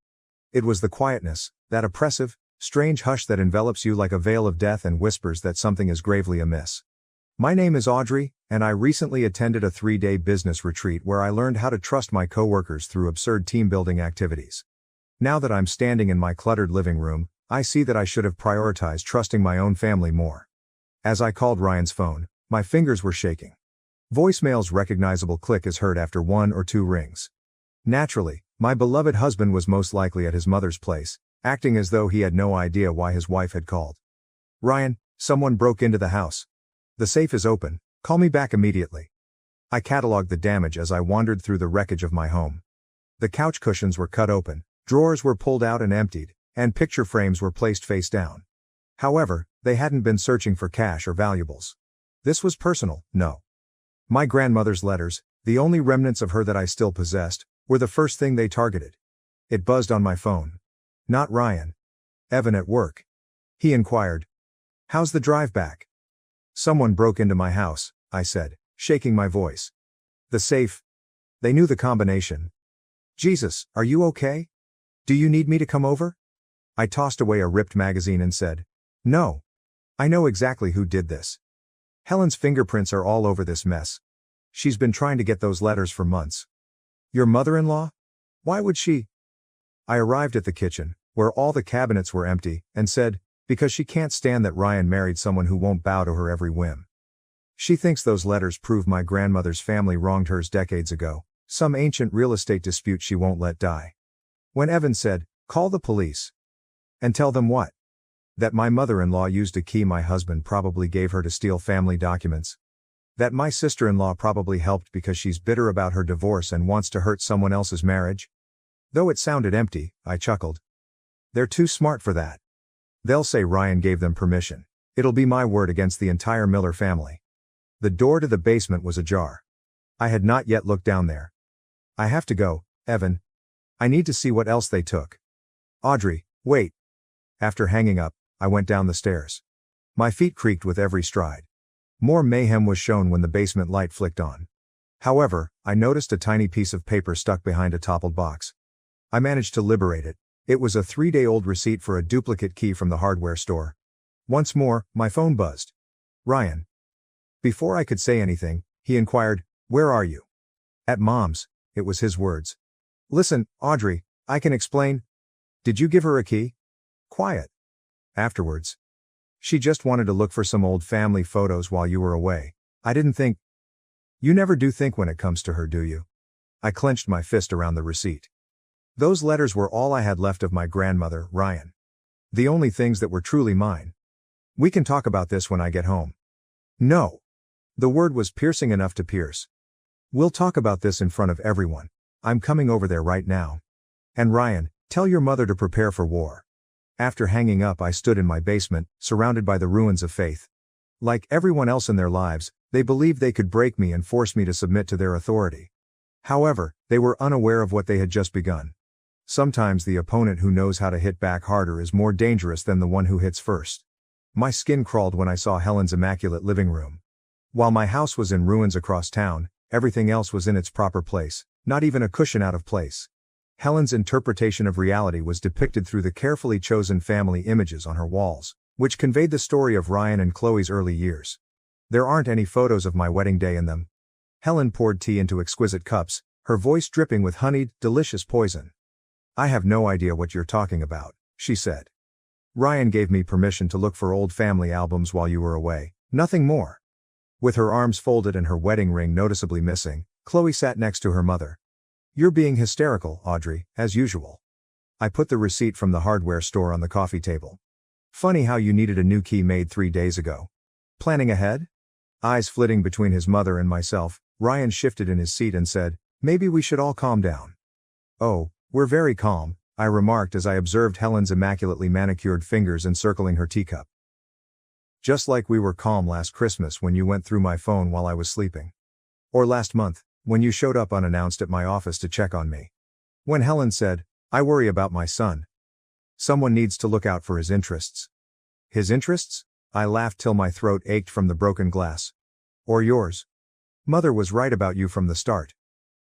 It was the quietness, that oppressive, strange hush that envelops you like a veil of death and whispers that something is gravely amiss. My name is Audrey, and I recently attended a 3-day business retreat where I learned how to trust my coworkers through absurd team-building activities. Now that I'm standing in my cluttered living room, I see that I should have prioritized trusting my own family more. As I called Ryan's phone, my fingers were shaking. Voicemail's recognizable click is heard after 1 or 2 rings. Naturally, my beloved husband was most likely at his mother's place, acting as though he had no idea why his wife had called. "Ryan, someone broke into the house. The safe is open, call me back immediately." I cataloged the damage as I wandered through the wreckage of my home. The couch cushions were cut open, drawers were pulled out and emptied, and picture frames were placed face down. However, they hadn't been searching for cash or valuables. This was personal, no. My grandmother's letters, the only remnants of her that I still possessed, were the first thing they targeted. It buzzed on my phone. Not Ryan. Evan at work. He inquired, "How's the drive back?" "Someone broke into my house," I said, shaking my voice. "The safe. They knew the combination." "Jesus, are you okay? Do you need me to come over?" I tossed away a ripped magazine and said, "No. I know exactly who did this. Helen's fingerprints are all over this mess. She's been trying to get those letters for months." "Your mother-in-law? Why would she?" I arrived at the kitchen, where all the cabinets were empty, and said, "Because she can't stand that Ryan married someone who won't bow to her every whim. She thinks those letters prove my grandmother's family wronged hers decades ago, some ancient real estate dispute she won't let die." When Evan said, "Call the police." "And tell them what?" "That my mother-in-law used a key my husband probably gave her to steal family documents. That my sister-in-law probably helped because she's bitter about her divorce and wants to hurt someone else's marriage." Though it sounded empty, I chuckled. "They're too smart for that. They'll say Ryan gave them permission. It'll be my word against the entire Miller family." The door to the basement was ajar. I had not yet looked down there. "I have to go, Evan. I need to see what else they took." "Audrey, wait." After hanging up, I went down the stairs. My feet creaked with every stride. More mayhem was shown when the basement light flicked on. However, I noticed a tiny piece of paper stuck behind a toppled box. I managed to liberate it. It was a 3-day-old receipt for a duplicate key from the hardware store. Once more, my phone buzzed. "Ryan." Before I could say anything, he inquired, "Where are you?" "At Mom's," it was his words. "Listen, Audrey, I can explain." "Did you give her a key?" "Quiet." "Afterwards. She just wanted to look for some old family photos while you were away. I didn't think." "You never do think when it comes to her, do you?" I clenched my fist around the receipt. Those letters were all I had left of my grandmother, Ryan. The only things that were truly mine. "We can talk about this when I get home." "No." The word was piercing enough to pierce. "We'll talk about this in front of everyone. I'm coming over there right now. And Ryan, tell your mother to prepare for war." After hanging up, I stood in my basement, surrounded by the ruins of faith. Like everyone else in their lives, they believed they could break me and force me to submit to their authority. However, they were unaware of what they had just begun. Sometimes the opponent who knows how to hit back harder is more dangerous than the one who hits first. My skin crawled when I saw Helen's immaculate living room. While my house was in ruins across town, everything else was in its proper place, not even a cushion out of place. Helen's interpretation of reality was depicted through the carefully chosen family images on her walls, which conveyed the story of Ryan and Chloe's early years. There aren't any photos of my wedding day in them. Helen poured tea into exquisite cups, her voice dripping with honeyed, delicious poison. I have no idea what you're talking about, she said. Ryan gave me permission to look for old family albums while you were away, nothing more. With her arms folded and her wedding ring noticeably missing, Chloe sat next to her mother. You're being hysterical, Audrey, as usual. I put the receipt from the hardware store on the coffee table. Funny how you needed a new key made 3 days ago. Planning ahead? Eyes flitting between his mother and myself, Ryan shifted in his seat and said, maybe we should all calm down. Oh, we're very calm, I remarked as I observed Helen's immaculately manicured fingers encircling her teacup. Just like we were calm last Christmas when you went through my phone while I was sleeping. Or last month, when you showed up unannounced at my office to check on me. When Helen said, I worry about my son. Someone needs to look out for his interests. His interests? I laughed till my throat ached from the broken glass. Or yours. Mother was right about you from the start.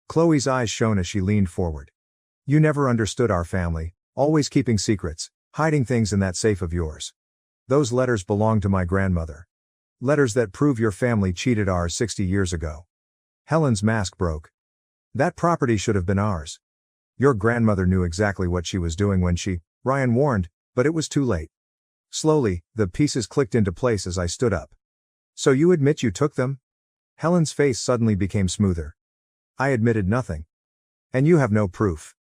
Chloe's eyes shone as she leaned forward. You never understood our family, always keeping secrets, hiding things in that safe of yours. Those letters belong to my grandmother. Letters that prove your family cheated ours 60 years ago. Helen's mask broke. That property should have been ours. Your grandmother knew exactly what she was doing when she, Ryan warned, but it was too late. Slowly, the pieces clicked into place as I stood up. So you admit you took them? Helen's face suddenly became smoother. I admitted nothing. And you have no proof.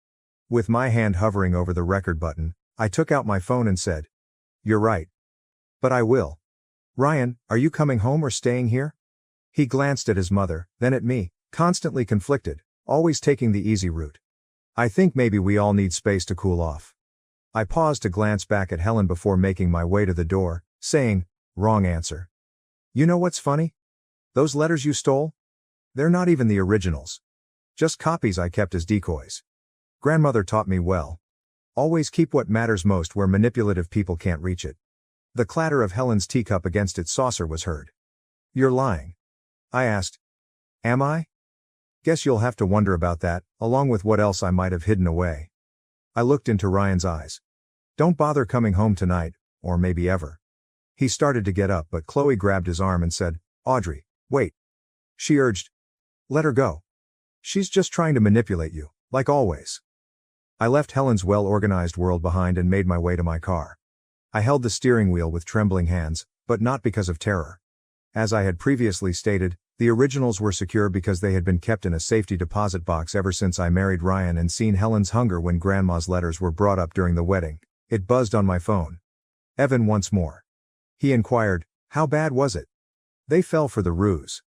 With my hand hovering over the record button, I took out my phone and said, you're right. But I will. Ryan, are you coming home or staying here? He glanced at his mother, then at me, constantly conflicted, always taking the easy route. I think maybe we all need space to cool off. I paused to glance back at Helen before making my way to the door, saying, wrong answer. You know what's funny? Those letters you stole? They're not even the originals. Just copies I kept as decoys. Grandmother taught me well. Always keep what matters most where manipulative people can't reach it. The clatter of Helen's teacup against its saucer was heard. You're lying. I asked. Am I? Guess you'll have to wonder about that, along with what else I might have hidden away. I looked into Ryan's eyes. Don't bother coming home tonight, or maybe ever. He started to get up but Chloe grabbed his arm and said, Audrey, wait. She urged. Let her go. She's just trying to manipulate you, like always. I left Helen's well-organized world behind and made my way to my car. I held the steering wheel with trembling hands, but not because of terror. As I had previously stated, the originals were secure because they had been kept in a safety deposit box ever since I married Ryan and seen Helen's hunger when Grandma's letters were brought up during the wedding. It buzzed on my phone. Evan once more. He inquired, how bad was it? They fell for the ruse.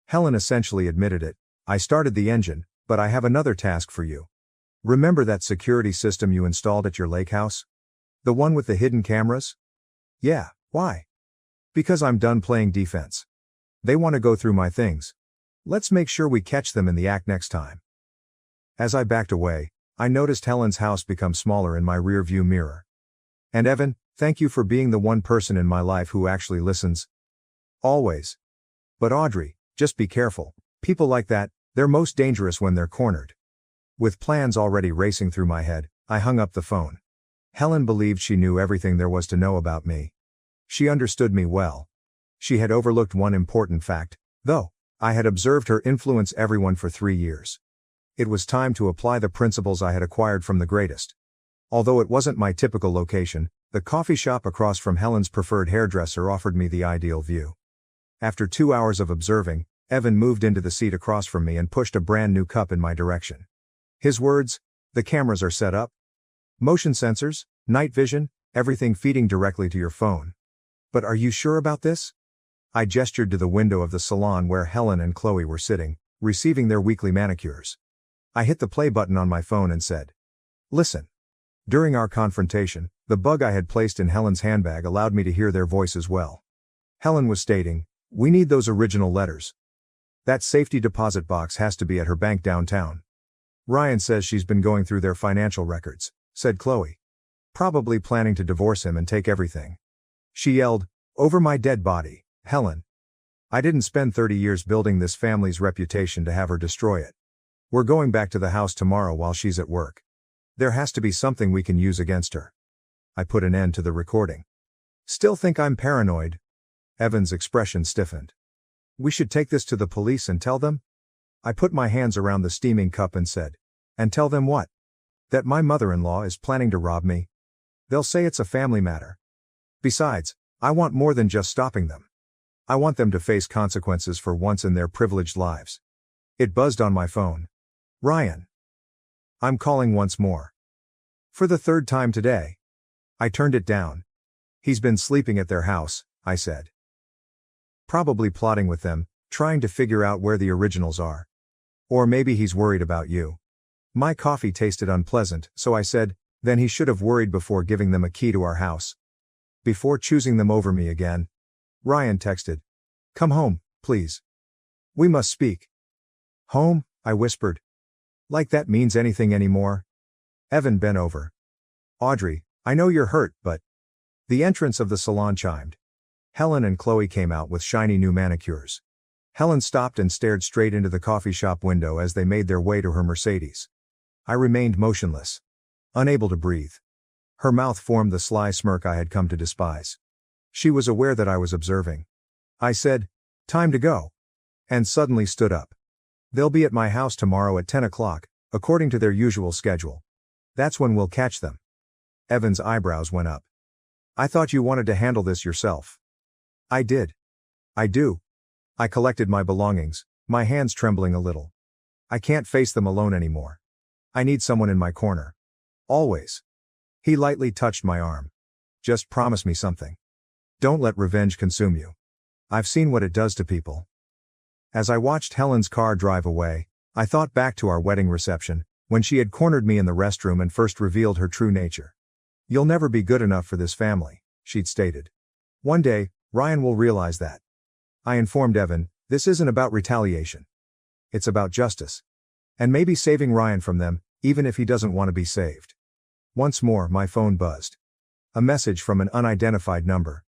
Helen essentially admitted it. I started the engine, but I have another task for you. Remember that security system you installed at your lake house? The one with the hidden cameras? Yeah, why? Because I'm done playing defense. They want to go through my things. Let's make sure we catch them in the act next time. As I backed away, I noticed Helen's house become smaller in my rear-view mirror. And Evan, thank you for being the one person in my life who actually listens. Always. But Audrey, just be careful. People like that, they're most dangerous when they're cornered. With plans already racing through my head, I hung up the phone. Helen believed she knew everything there was to know about me. She understood me well. She had overlooked one important fact, though. I had observed her influence everyone for 3 years. It was time to apply the principles I had acquired from the greatest. Although it wasn't my typical location, the coffee shop across from Helen's preferred hairdresser offered me the ideal view. After 2 hours of observing, Evan moved into the seat across from me and pushed a brand new cup in my direction. His words, the cameras are set up. Motion sensors, night vision, everything feeding directly to your phone. But are you sure about this? I gestured to the window of the salon where Helen and Chloe were sitting, receiving their weekly manicures. I hit the play button on my phone and said, listen. During our confrontation, the bug I had placed in Helen's handbag allowed me to hear their voice as well. Helen was stating, we need those original letters. That safety deposit box has to be at her bank downtown. Ryan says she's been going through their financial records, said Chloe. Probably planning to divorce him and take everything. She yelled, over my dead body, Helen. I didn't spend 30 years building this family's reputation to have her destroy it. We're going back to the house tomorrow while she's at work. There has to be something we can use against her. I put an end to the recording. Still think I'm paranoid? Evan's expression stiffened. We should take this to the police and tell them? I put my hands around the steaming cup and said, and tell them what? That my mother-in-law is planning to rob me? They'll say it's a family matter. Besides, I want more than just stopping them. I want them to face consequences for once in their privileged lives. It buzzed on my phone. Ryan. I'm calling once more. For the third time today. I turned it down. He's been sleeping at their house, I said. Probably plotting with them, trying to figure out where the originals are. Or maybe he's worried about you. My coffee tasted unpleasant, so I said, then he should have worried before giving them a key to our house. Before choosing them over me again. Ryan texted. Come home, please. We must speak. Home, I whispered. Like that means anything anymore? Evan bent over. Audrey, I know you're hurt, but... The entrance of the salon chimed. Helen and Chloe came out with shiny new manicures. Helen stopped and stared straight into the coffee shop window as they made their way to her Mercedes. I remained motionless. Unable to breathe. Her mouth formed the sly smirk I had come to despise. She was aware that I was observing. I said, time to go. And suddenly stood up. They'll be at my house tomorrow at 10 o'clock, according to their usual schedule. That's when we'll catch them. Evan's eyebrows went up. I thought you wanted to handle this yourself. I did. I do. I collected my belongings, my hands trembling a little. I can't face them alone anymore. I need someone in my corner. Always. He lightly touched my arm. Just promise me something. Don't let revenge consume you. I've seen what it does to people. As I watched Helen's car drive away, I thought back to our wedding reception, when she had cornered me in the restroom and first revealed her true nature. You'll never be good enough for this family, she'd stated. One day, Ryan will realize that. I informed Evan, this isn't about retaliation. It's about justice. And maybe saving Ryan from them, even if he doesn't want to be saved. Once more, my phone buzzed. A message from an unidentified number.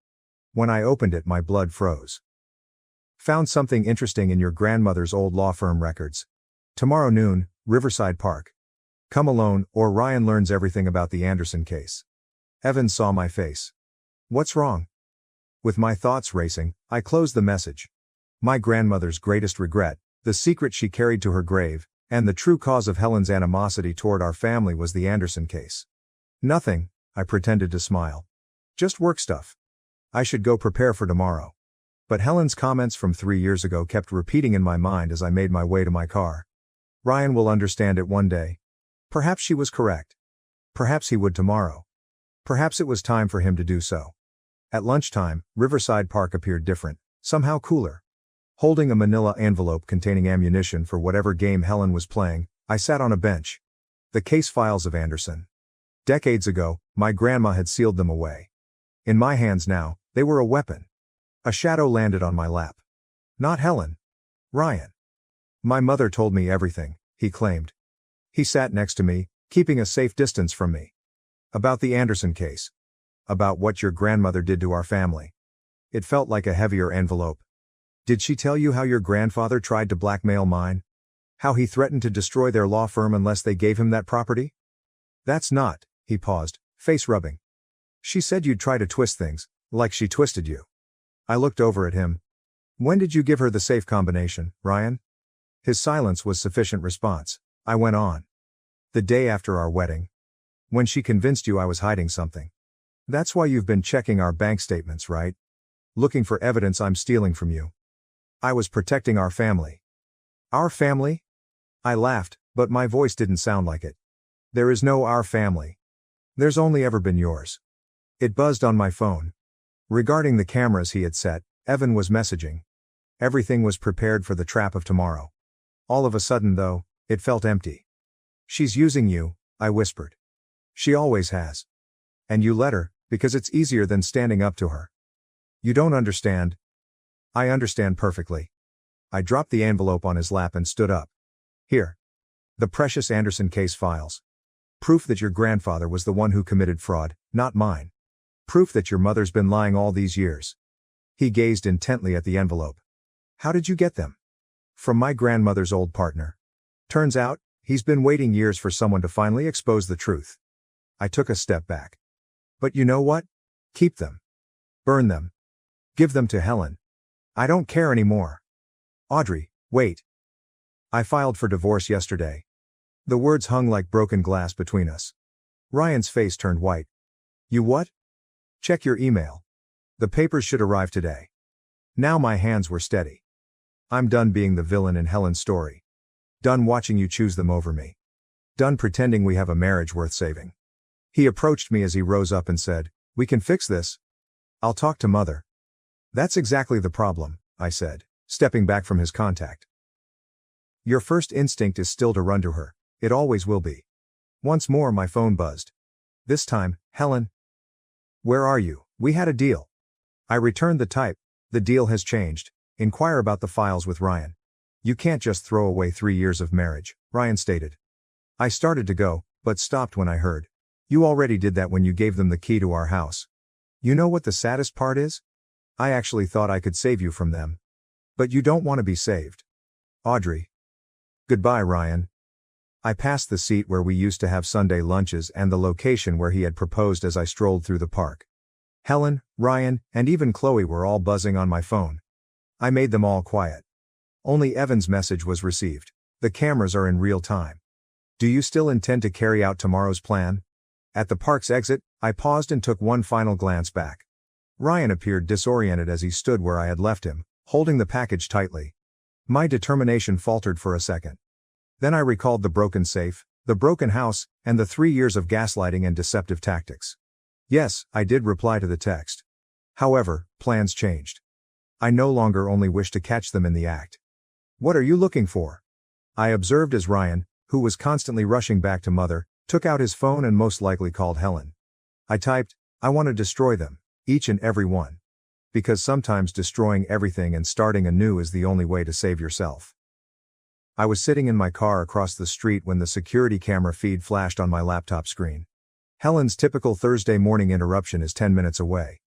When I opened it, my blood froze. Found something interesting in your grandmother's old law firm records. Tomorrow noon, Riverside Park. Come alone, or Ryan learns everything about the Anderson case. Evan saw my face. What's wrong? With my thoughts racing, I closed the message. My grandmother's greatest regret, the secret she carried to her grave, and the true cause of Helen's animosity toward our family was the Anderson case. Nothing, I pretended to smile. Just work stuff. I should go prepare for tomorrow. But Helen's comments from 3 years ago kept repeating in my mind as I made my way to my car. Ryan will understand it one day. Perhaps she was correct. Perhaps he would tomorrow. Perhaps it was time for him to do so. At lunchtime, Riverside Park appeared different, somehow cooler. Holding a manila envelope containing ammunition for whatever game Helen was playing, I sat on a bench. The case files of Anderson. Decades ago, my grandma had sealed them away. In my hands now, they were a weapon. A shadow landed on my lap. Not Helen. Ryan. My mother told me everything, he claimed. He sat next to me, keeping a safe distance from me. About the Anderson case. About what your grandmother did to our family. It felt like a heavier envelope. Did she tell you how your grandfather tried to blackmail mine? How he threatened to destroy their law firm unless they gave him that property? That's not, he paused, face rubbing. She said you'd try to twist things, like she twisted you. I looked over at him. When did you give her the safe combination, Ryan? His silence was sufficient response. I went on. The day after our wedding. When she convinced you I was hiding something. That's why you've been checking our bank statements, right? Looking for evidence I'm stealing from you. I was protecting our family. Our family? I laughed, but my voice didn't sound like it. There is no our family. There's only ever been yours. It buzzed on my phone. Regarding the cameras he had set, Evan was messaging. Everything was prepared for the trap of tomorrow. All of a sudden, though, it felt empty. She's using you, I whispered. She always has. And you let her, because it's easier than standing up to her. You don't understand. I understand perfectly. I dropped the envelope on his lap and stood up. Here. The precious Anderson case files. Proof that your grandfather was the one who committed fraud, not mine. Proof that your mother's been lying all these years. He gazed intently at the envelope. How did you get them? From my grandmother's old partner. Turns out, he's been waiting years for someone to finally expose the truth. I took a step back. But you know what? Keep them. Burn them. Give them to Helen. I don't care anymore. Audrey, wait. I filed for divorce yesterday. The words hung like broken glass between us. Ryan's face turned white. You what? Check your email. The papers should arrive today. Now my hands were steady. I'm done being the villain in Helen's story. Done watching you choose them over me. Done pretending we have a marriage worth saving. He approached me as he rose up and said, "We can fix this. I'll talk to Mother." "That's exactly the problem," I said, stepping back from his contact. "Your first instinct is still to run to her. It always will be." Once more my phone buzzed. This time, "Helen. Where are you? We had a deal." I returned the type. "The deal has changed. Inquire about the files with Ryan." "You can't just throw away 3 years of marriage," Ryan stated. I started to go, but stopped when I heard, "You already did that when you gave them the key to our house." You know what the saddest part is? I actually thought I could save you from them. But you don't want to be saved. Audrey. Goodbye, Ryan. I passed the seat where we used to have Sunday lunches and the location where he had proposed as I strolled through the park. Helen, Ryan, and even Chloe were all buzzing on my phone. I made them all quiet. Only Evan's message was received. "The cameras are in real time. Do you still intend to carry out tomorrow's plan?" At the park's exit, I paused and took one final glance back. Ryan appeared disoriented as he stood where I had left him, holding the package tightly. My determination faltered for a second. Then I recalled the broken safe, the broken house, and the 3 years of gaslighting and deceptive tactics. Yes, I did reply to the text. However, plans changed. I no longer only wished to catch them in the act. "What are you looking for?" I observed as Ryan, who was constantly rushing back to Mother, took out his phone and most likely called Helen. I typed, "I want to destroy them, each and every one. Because sometimes destroying everything and starting anew is the only way to save yourself." I was sitting in my car across the street when the security camera feed flashed on my laptop screen. Helen's typical Thursday morning interruption is 10 minutes away.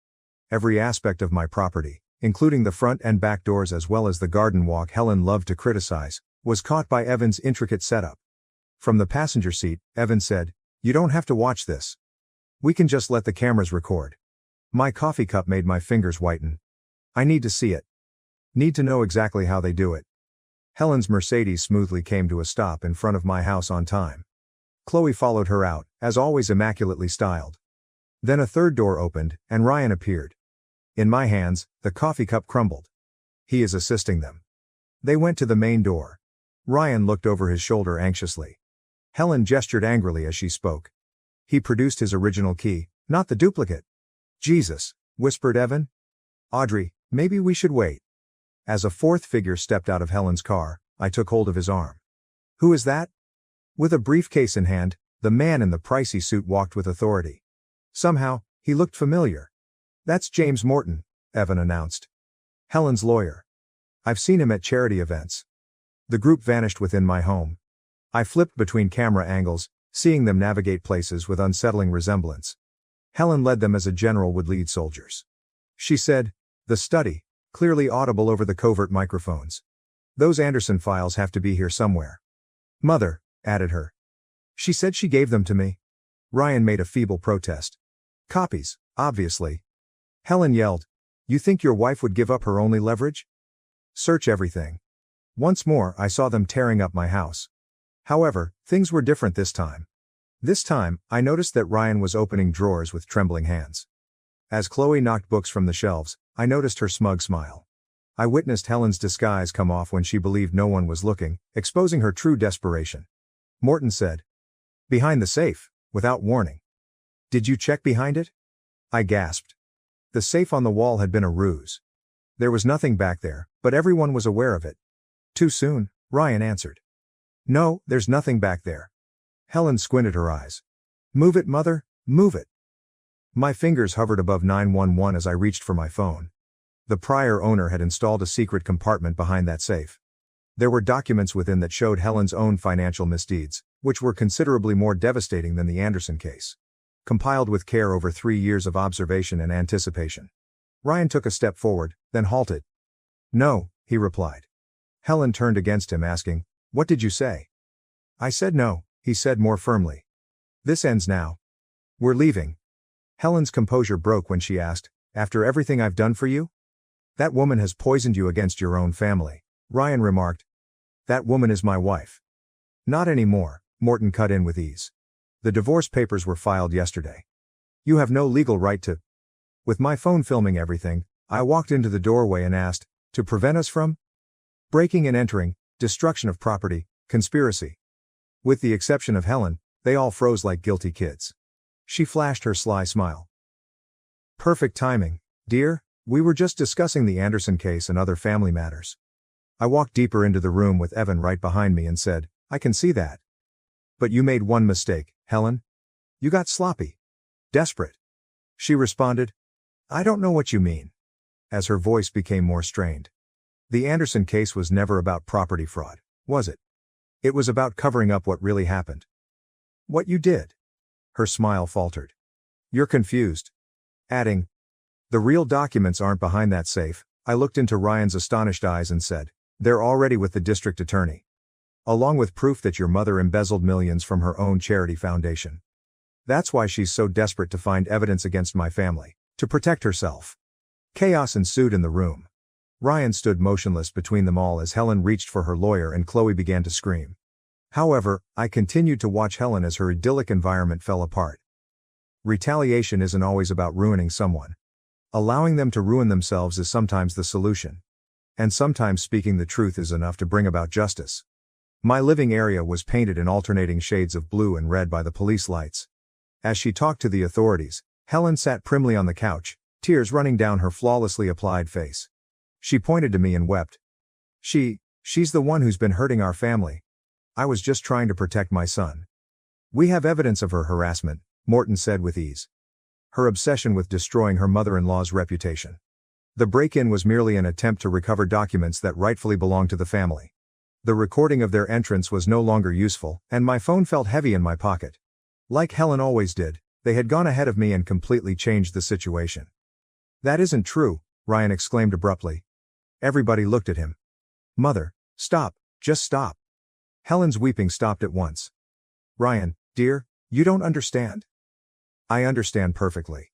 Every aspect of my property, including the front and back doors as well as the garden walk Helen loved to criticize, was caught by Evan's intricate setup. From the passenger seat, Evan said, "You don't have to watch this. We can just let the cameras record." My coffee cup made my fingers whiten. I need to see it. Need to know exactly how they do it. Helen's Mercedes smoothly came to a stop in front of my house on time. Chloe followed her out, as always immaculately styled. Then a third door opened, and Ryan appeared. In my hands, the coffee cup crumbled. He is assisting them. They went to the main door. Ryan looked over his shoulder anxiously. Helen gestured angrily as she spoke. He produced his original key, not the duplicate. "Jesus," whispered Evan. "Audrey, maybe we should wait." As a fourth figure stepped out of Helen's car, I took hold of his arm. "Who is that?" With a briefcase in hand, the man in the pricey suit walked with authority. Somehow, he looked familiar. "That's James Morton," Evan announced. "Helen's lawyer. I've seen him at charity events." The group vanished within my home. I flipped between camera angles, seeing them navigate places with unsettling resemblance. Helen led them as a general would lead soldiers. She said, "The study," clearly audible over the covert microphones. "Those Anderson files have to be here somewhere." "Mother," added her. "She said she gave them to me." Ryan made a feeble protest. "Copies, obviously." Helen yelled, "You think your wife would give up her only leverage? Search everything." Once more I saw them tearing up my house. However, things were different this time. This time, I noticed that Ryan was opening drawers with trembling hands. As Chloe knocked books from the shelves, I noticed her smug smile. I witnessed Helen's disguise come off when she believed no one was looking, exposing her true desperation. Morton said, "Behind the safe," without warning. "Did you check behind it?" I gasped. The safe on the wall had been a ruse. There was nothing back there, but everyone was aware of it. "Too soon," Ryan answered. "No, there's nothing back there." Helen squinted her eyes. "Move it, Mother, move it." My fingers hovered above 911 as I reached for my phone. The prior owner had installed a secret compartment behind that safe. There were documents within that showed Helen's own financial misdeeds, which were considerably more devastating than the Anderson case. Compiled with care over 3 years of observation and anticipation. Ryan took a step forward, then halted. "No," he replied. Helen turned against him asking, "What did you say?" "I said no," he said more firmly. "This ends now. We're leaving." Helen's composure broke when she asked, "After everything I've done for you? That woman has poisoned you against your own family. Ryan remarked. That woman is my wife. Not anymore, Morton cut in with ease. The divorce papers were filed yesterday. You have no legal right to. With my phone filming everything, I walked into the doorway and asked, to prevent us from breaking and entering, destruction of property, conspiracy. With the exception of Helen, they all froze like guilty kids. She flashed her sly smile. Perfect timing, dear, we were just discussing the Anderson case and other family matters. I walked deeper into the room with Evan right behind me and said, I can see that. But you made one mistake, Helen. You got sloppy. Desperate. She responded, I don't know what you mean. As her voice became more strained. The Anderson case was never about property fraud, was it? It was about covering up what really happened. What you did. Her smile faltered. You're confused. Adding, the real documents aren't behind that safe. I looked into Ryan's astonished eyes and said, they're already with the district attorney. Along with proof that your mother embezzled millions from her own charity foundation. That's why she's so desperate to find evidence against my family, to protect herself. Chaos ensued in the room. Ryan stood motionless between them all as Helen reached for her lawyer and Chloe began to scream. However, I continued to watch Helen as her idyllic environment fell apart. Retaliation isn't always about ruining someone. Allowing them to ruin themselves is sometimes the solution. And sometimes speaking the truth is enough to bring about justice. My living area was painted in alternating shades of blue and red by the police lights. As she talked to the authorities, Helen sat primly on the couch, tears running down her flawlessly applied face. She pointed to me and wept. She's the one who's been hurting our family. I was just trying to protect my son. We have evidence of her harassment, Morton said with ease. Her obsession with destroying her mother-in-law's reputation. The break-in was merely an attempt to recover documents that rightfully belonged to the family. The recording of their entrance was no longer useful, and my phone felt heavy in my pocket. Like Helen always did, they had gone ahead of me and completely changed the situation. That isn't true, Ryan exclaimed abruptly. Everybody looked at him. Mother, stop, just stop. Helen's weeping stopped at once. Ryan, dear, you don't understand. I understand perfectly.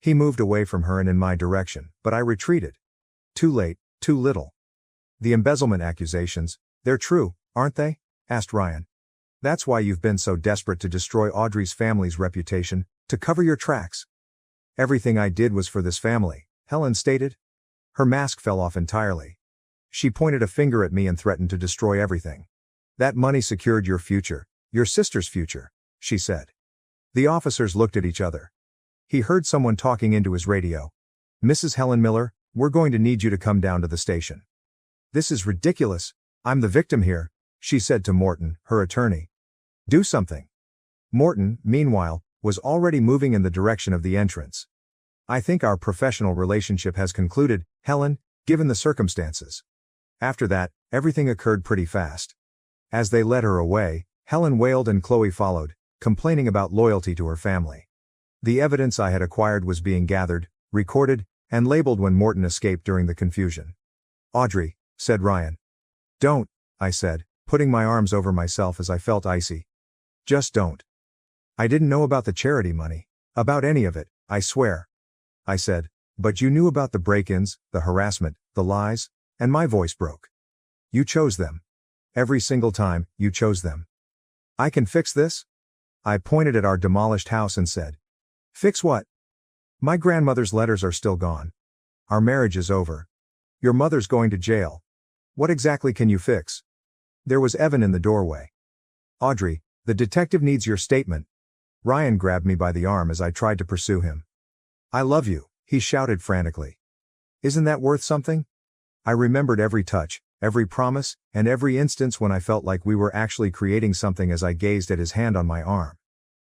He moved away from her and in my direction, but I retreated. Too late, too little. The embezzlement accusations, they're true, aren't they? Asked Ryan. That's why you've been so desperate to destroy Audrey's family's reputation, to cover your tracks. Everything I did was for this family, Helen stated. Her mask fell off entirely. She pointed a finger at me and threatened to destroy everything. That money secured your future, your sister's future, she said. The officers looked at each other. He heard someone talking into his radio. Mrs. Helen Miller, we're going to need you to come down to the station. This is ridiculous. I'm the victim here, she said to Morton, her attorney. Do something. Morton, meanwhile, was already moving in the direction of the entrance. I think our professional relationship has concluded, Helen, given the circumstances. After that, everything occurred pretty fast. As they led her away, Helen wailed and Chloe followed, complaining about loyalty to her family. The evidence I had acquired was being gathered, recorded, and labeled when Morton escaped during the confusion. Audrey, said Ryan. Don't, I said, putting my arms over myself as I felt icy. Just don't. I didn't know about the charity money, about any of it, I swear. I said, but you knew about the break-ins, the harassment, the lies, and my voice broke. You chose them. Every single time, you chose them. I can fix this? I pointed at our demolished house and said. Fix what? My grandmother's letters are still gone. Our marriage is over. Your mother's going to jail. What exactly can you fix? There was Evan in the doorway. Audrey, the detective needs your statement. Ryan grabbed me by the arm as I tried to pursue him. I love you, he shouted frantically. Isn't that worth something? I remembered every touch, every promise, and every instance when I felt like we were actually creating something as I gazed at his hand on my arm.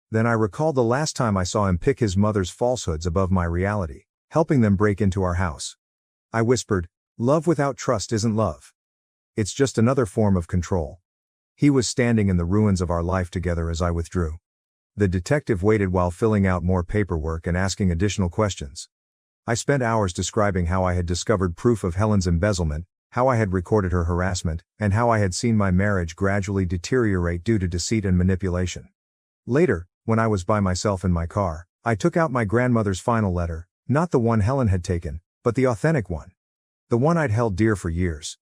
Then I recalled the last time I saw him pick his mother's falsehoods above my reality, helping them break into our house. I whispered, love without trust isn't love. It's just another form of control. He was standing in the ruins of our life together as I withdrew. The detective waited while filling out more paperwork and asking additional questions. I spent hours describing how I had discovered proof of Helen's embezzlement, how I had recorded her harassment, and how I had seen my marriage gradually deteriorate due to deceit and manipulation. Later, when I was by myself in my car, I took out my grandmother's final letter, not the one Helen had taken, but the authentic one. The one I'd held dear for years.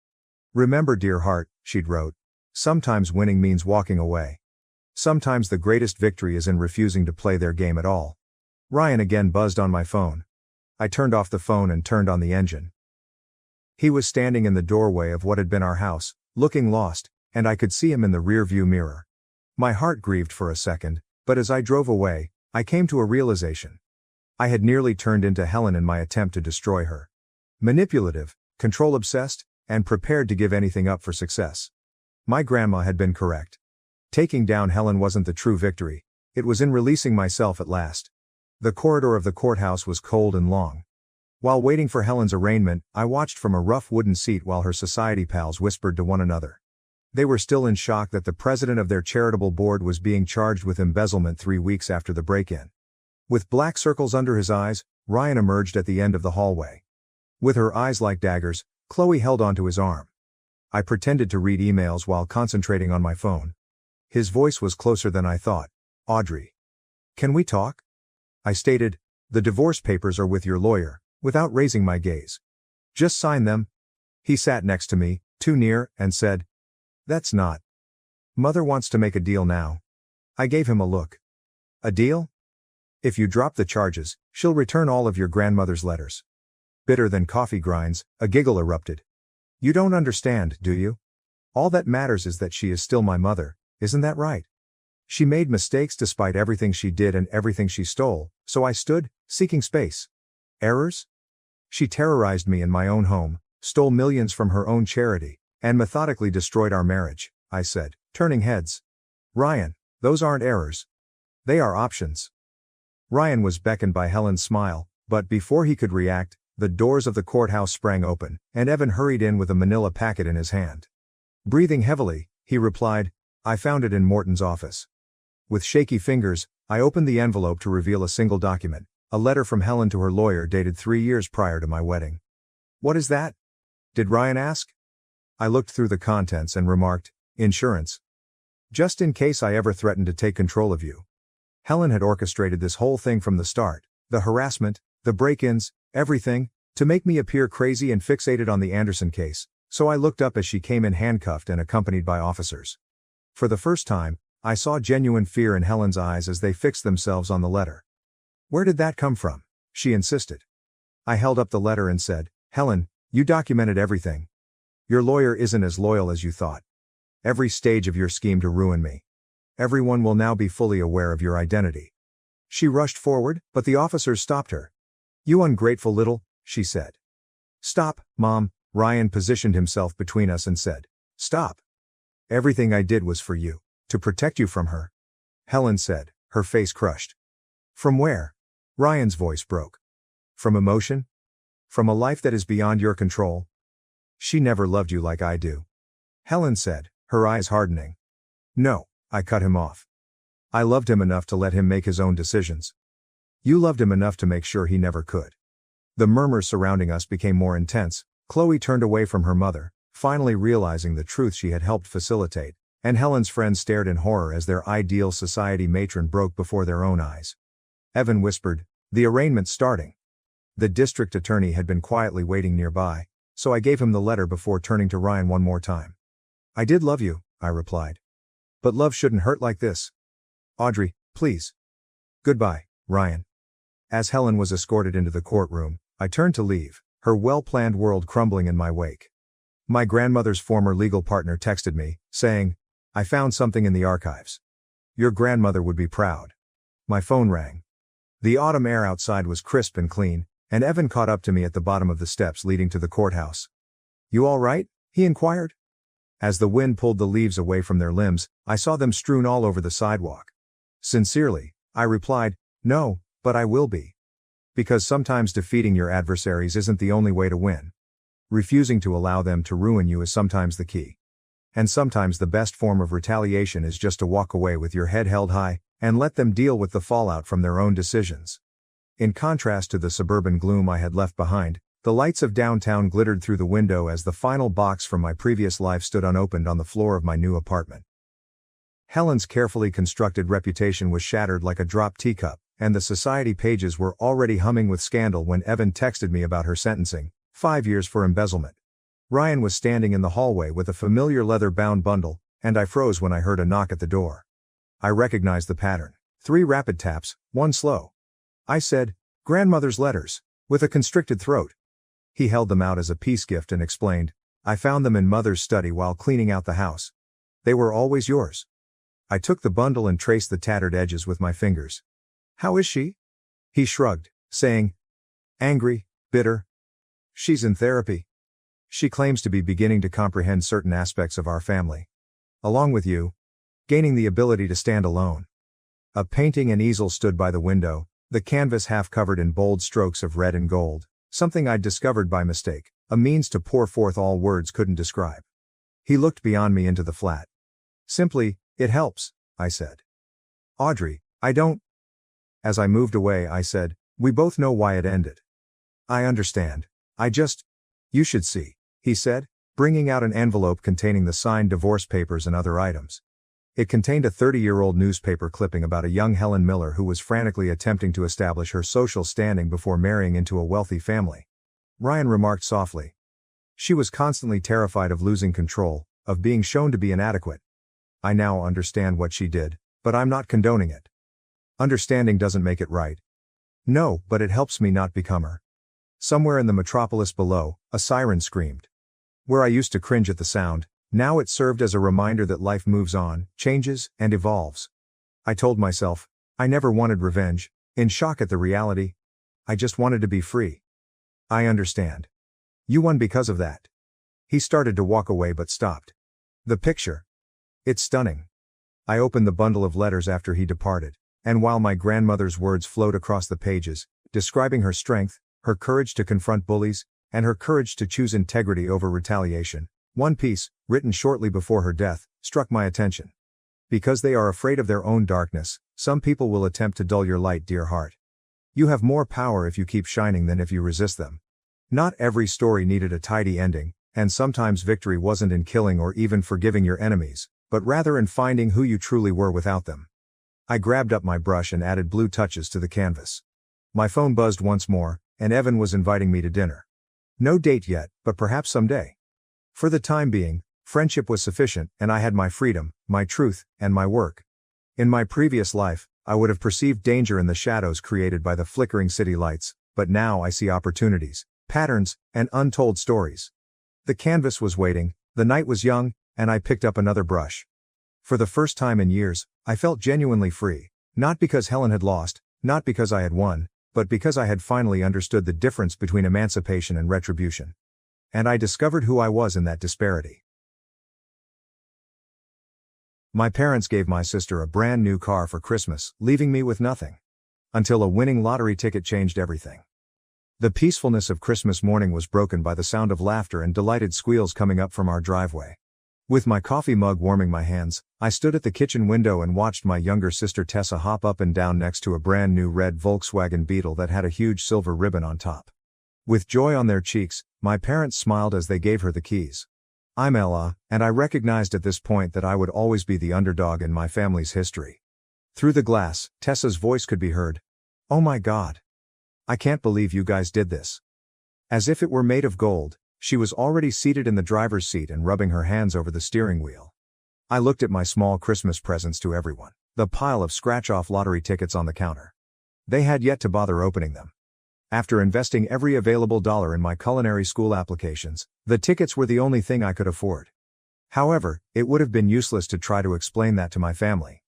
Remember, dear heart, she'd wrote. Sometimes winning means walking away. Sometimes the greatest victory is in refusing to play their game at all. Ryan again buzzed on my phone. I turned off the phone and turned on the engine. He was standing in the doorway of what had been our house, looking lost, and I could see him in the rear-view mirror. My heart grieved for a second, but as I drove away, I came to a realization. I had nearly turned into Helen in my attempt to destroy her. Manipulative, control-obsessed, and prepared to give anything up for success. My grandma had been correct. Taking down Helen wasn't the true victory, it was in releasing myself at last. The corridor of the courthouse was cold and long. While waiting for Helen's arraignment, I watched from a rough wooden seat while her society pals whispered to one another. They were still in shock that the president of their charitable board was being charged with embezzlement 3 weeks after the break-in. With black circles under his eyes, Ryan emerged at the end of the hallway. With her eyes like daggers, Chloe held onto his arm. I pretended to read emails while concentrating on my phone. His voice was closer than I thought. Audrey. Can we talk? I stated, the divorce papers are with your lawyer, without raising my gaze. Just sign them. He sat next to me, too near, and said, that's not. Mother wants to make a deal now. I gave him a look. A deal? If you drop the charges, she'll return all of your grandmother's letters. Bitter than coffee grinds, a giggle erupted. You don't understand, do you? All that matters is that she is still my mother, isn't that right? She made mistakes despite everything she did and everything she stole, so I stood, seeking space. Errors? She terrorized me in my own home, stole millions from her own charity, and methodically destroyed our marriage, I said, turning heads. Ryan, those aren't errors. They are options. Ryan was beckoned by Helen's smile, but before he could react, the doors of the courthouse sprang open, and Evan hurried in with a manila packet in his hand. Breathing heavily, he replied, I found it in Morton's office. With shaky fingers, I opened the envelope to reveal a single document, a letter from Helen to her lawyer dated 3 years prior to my wedding. What is that? Did Ryan ask? I looked through the contents and remarked, insurance. Just in case I ever threatened to take control of you. Helen had orchestrated this whole thing from the start, the harassment, the break-ins, everything, to make me appear crazy and fixated on the Anderson case, so I looked up as she came in handcuffed and accompanied by officers. For the first time, I saw genuine fear in Helen's eyes as they fixed themselves on the letter. Where did that come from? She insisted. I held up the letter and said, Helen, you documented everything. Your lawyer isn't as loyal as you thought. Every stage of your scheme to ruin me. Everyone will now be fully aware of your identity. She rushed forward, but the officers stopped her. You ungrateful little, she said. Stop, Mom, Ryan positioned himself between us and said. Stop. Everything I did was for you. To protect you from her. Helen said, her face crushed. From where? Ryan's voice broke. From emotion? From a life that is beyond your control? She never loved you like I do. Helen said, her eyes hardening. No, I cut him off. I loved him enough to let him make his own decisions. You loved him enough to make sure he never could. The murmurs surrounding us became more intense. Chloe turned away from her mother, finally realizing the truth she had helped facilitate. And Helen's friends stared in horror as their ideal society matron broke before their own eyes. Evan whispered, the arraignment's starting. The district attorney had been quietly waiting nearby, so I gave him the letter before turning to Ryan one more time. I did love you, I replied. But love shouldn't hurt like this. Audrey, please. Goodbye, Ryan. As Helen was escorted into the courtroom, I turned to leave, her well-planned world crumbling in my wake. My grandmother's former legal partner texted me, saying, I found something in the archives. Your grandmother would be proud. My phone rang. The autumn air outside was crisp and clean, and Evan caught up to me at the bottom of the steps leading to the courthouse. You all right? He inquired. As the wind pulled the leaves away from their limbs, I saw them strewn all over the sidewalk. Sincerely, I replied, no, but I will be. Because sometimes defeating your adversaries isn't the only way to win. Refusing to allow them to ruin you is sometimes the key. And sometimes the best form of retaliation is just to walk away with your head held high, and let them deal with the fallout from their own decisions. In contrast to the suburban gloom I had left behind, the lights of downtown glittered through the window as the final box from my previous life stood unopened on the floor of my new apartment. Helen's carefully constructed reputation was shattered like a dropped teacup, and the society pages were already humming with scandal when Evan texted me about her sentencing, 5 years for embezzlement. Ryan was standing in the hallway with a familiar leather-bound bundle, and I froze when I heard a knock at the door. I recognized the pattern. 3 rapid taps, 1 slow. I said, "Grandmother's letters," with a constricted throat. He held them out as a peace gift and explained, "I found them in Mother's study while cleaning out the house. They were always yours." I took the bundle and traced the tattered edges with my fingers. "How is she?" He shrugged, saying, "Angry, bitter. She's in therapy. She claims to be beginning to comprehend certain aspects of our family. Along with you. Gaining the ability to stand alone." A painting and easel stood by the window, the canvas half covered in bold strokes of red and gold, something I'd discovered by mistake, a means to pour forth all words couldn't describe. He looked beyond me into the flat. "Simply, it helps," I said. "Audrey, I don't." As I moved away, I said, "We both know why it ended." "I understand. You should see," he said, bringing out an envelope containing the signed divorce papers and other items. It contained a 30-year-old newspaper clipping about a young Helen Miller who was frantically attempting to establish her social standing before marrying into a wealthy family. Ryan remarked softly. "She was constantly terrified of losing control, of being shown to be inadequate. I now understand what she did, but I'm not condoning it. Understanding doesn't make it right. No, but it helps me not become her." Somewhere in the metropolis below, a siren screamed. Where I used to cringe at the sound, now it served as a reminder that life moves on, changes, and evolves. I told myself, I never wanted revenge, in shock at the reality. I just wanted to be free. "I understand. You won because of that." He started to walk away but stopped. "The picture. It's stunning." I opened the bundle of letters after he departed, and while my grandmother's words flowed across the pages, describing her strength, her courage to confront bullies, and her courage to choose integrity over retaliation, one piece, written shortly before her death, struck my attention. "Because they are afraid of their own darkness, some people will attempt to dull your light, dear heart. You have more power if you keep shining than if you resist them." Not every story needed a tidy ending, and sometimes victory wasn't in killing or even forgiving your enemies, but rather in finding who you truly were without them. I grabbed up my brush and added blue touches to the canvas. My phone buzzed once more, and Evan was inviting me to dinner. No date yet, but perhaps someday. For the time being, friendship was sufficient, and I had my freedom, my truth, and my work. In my previous life, I would have perceived danger in the shadows created by the flickering city lights, but now I see opportunities, patterns, and untold stories. The canvas was waiting, the night was young, and I picked up another brush. For the first time in years, I felt genuinely free, not because Helen had lost, not because I had won, but because I had finally understood the difference between emancipation and retribution. And I discovered who I was in that disparity. My parents gave my sister a brand new car for Christmas, leaving me with nothing. Until a winning lottery ticket changed everything. The peacefulness of Christmas morning was broken by the sound of laughter and delighted squeals coming up from our driveway. With my coffee mug warming my hands, I stood at the kitchen window and watched my younger sister Tessa hop up and down next to a brand new red Volkswagen Beetle that had a huge silver ribbon on top. With joy on their cheeks, my parents smiled as they gave her the keys. I'm Ella, and I recognized at this point that I would always be the underdog in my family's history. Through the glass, Tessa's voice could be heard. "Oh my God. I can't believe you guys did this." As if it were made of gold, she was already seated in the driver's seat and rubbing her hands over the steering wheel. I looked at my small Christmas presents to everyone, the pile of scratch-off lottery tickets on the counter. They had yet to bother opening them. After investing every available dollar in my culinary school applications, the tickets were the only thing I could afford. However, it would have been useless to try to explain that to my family.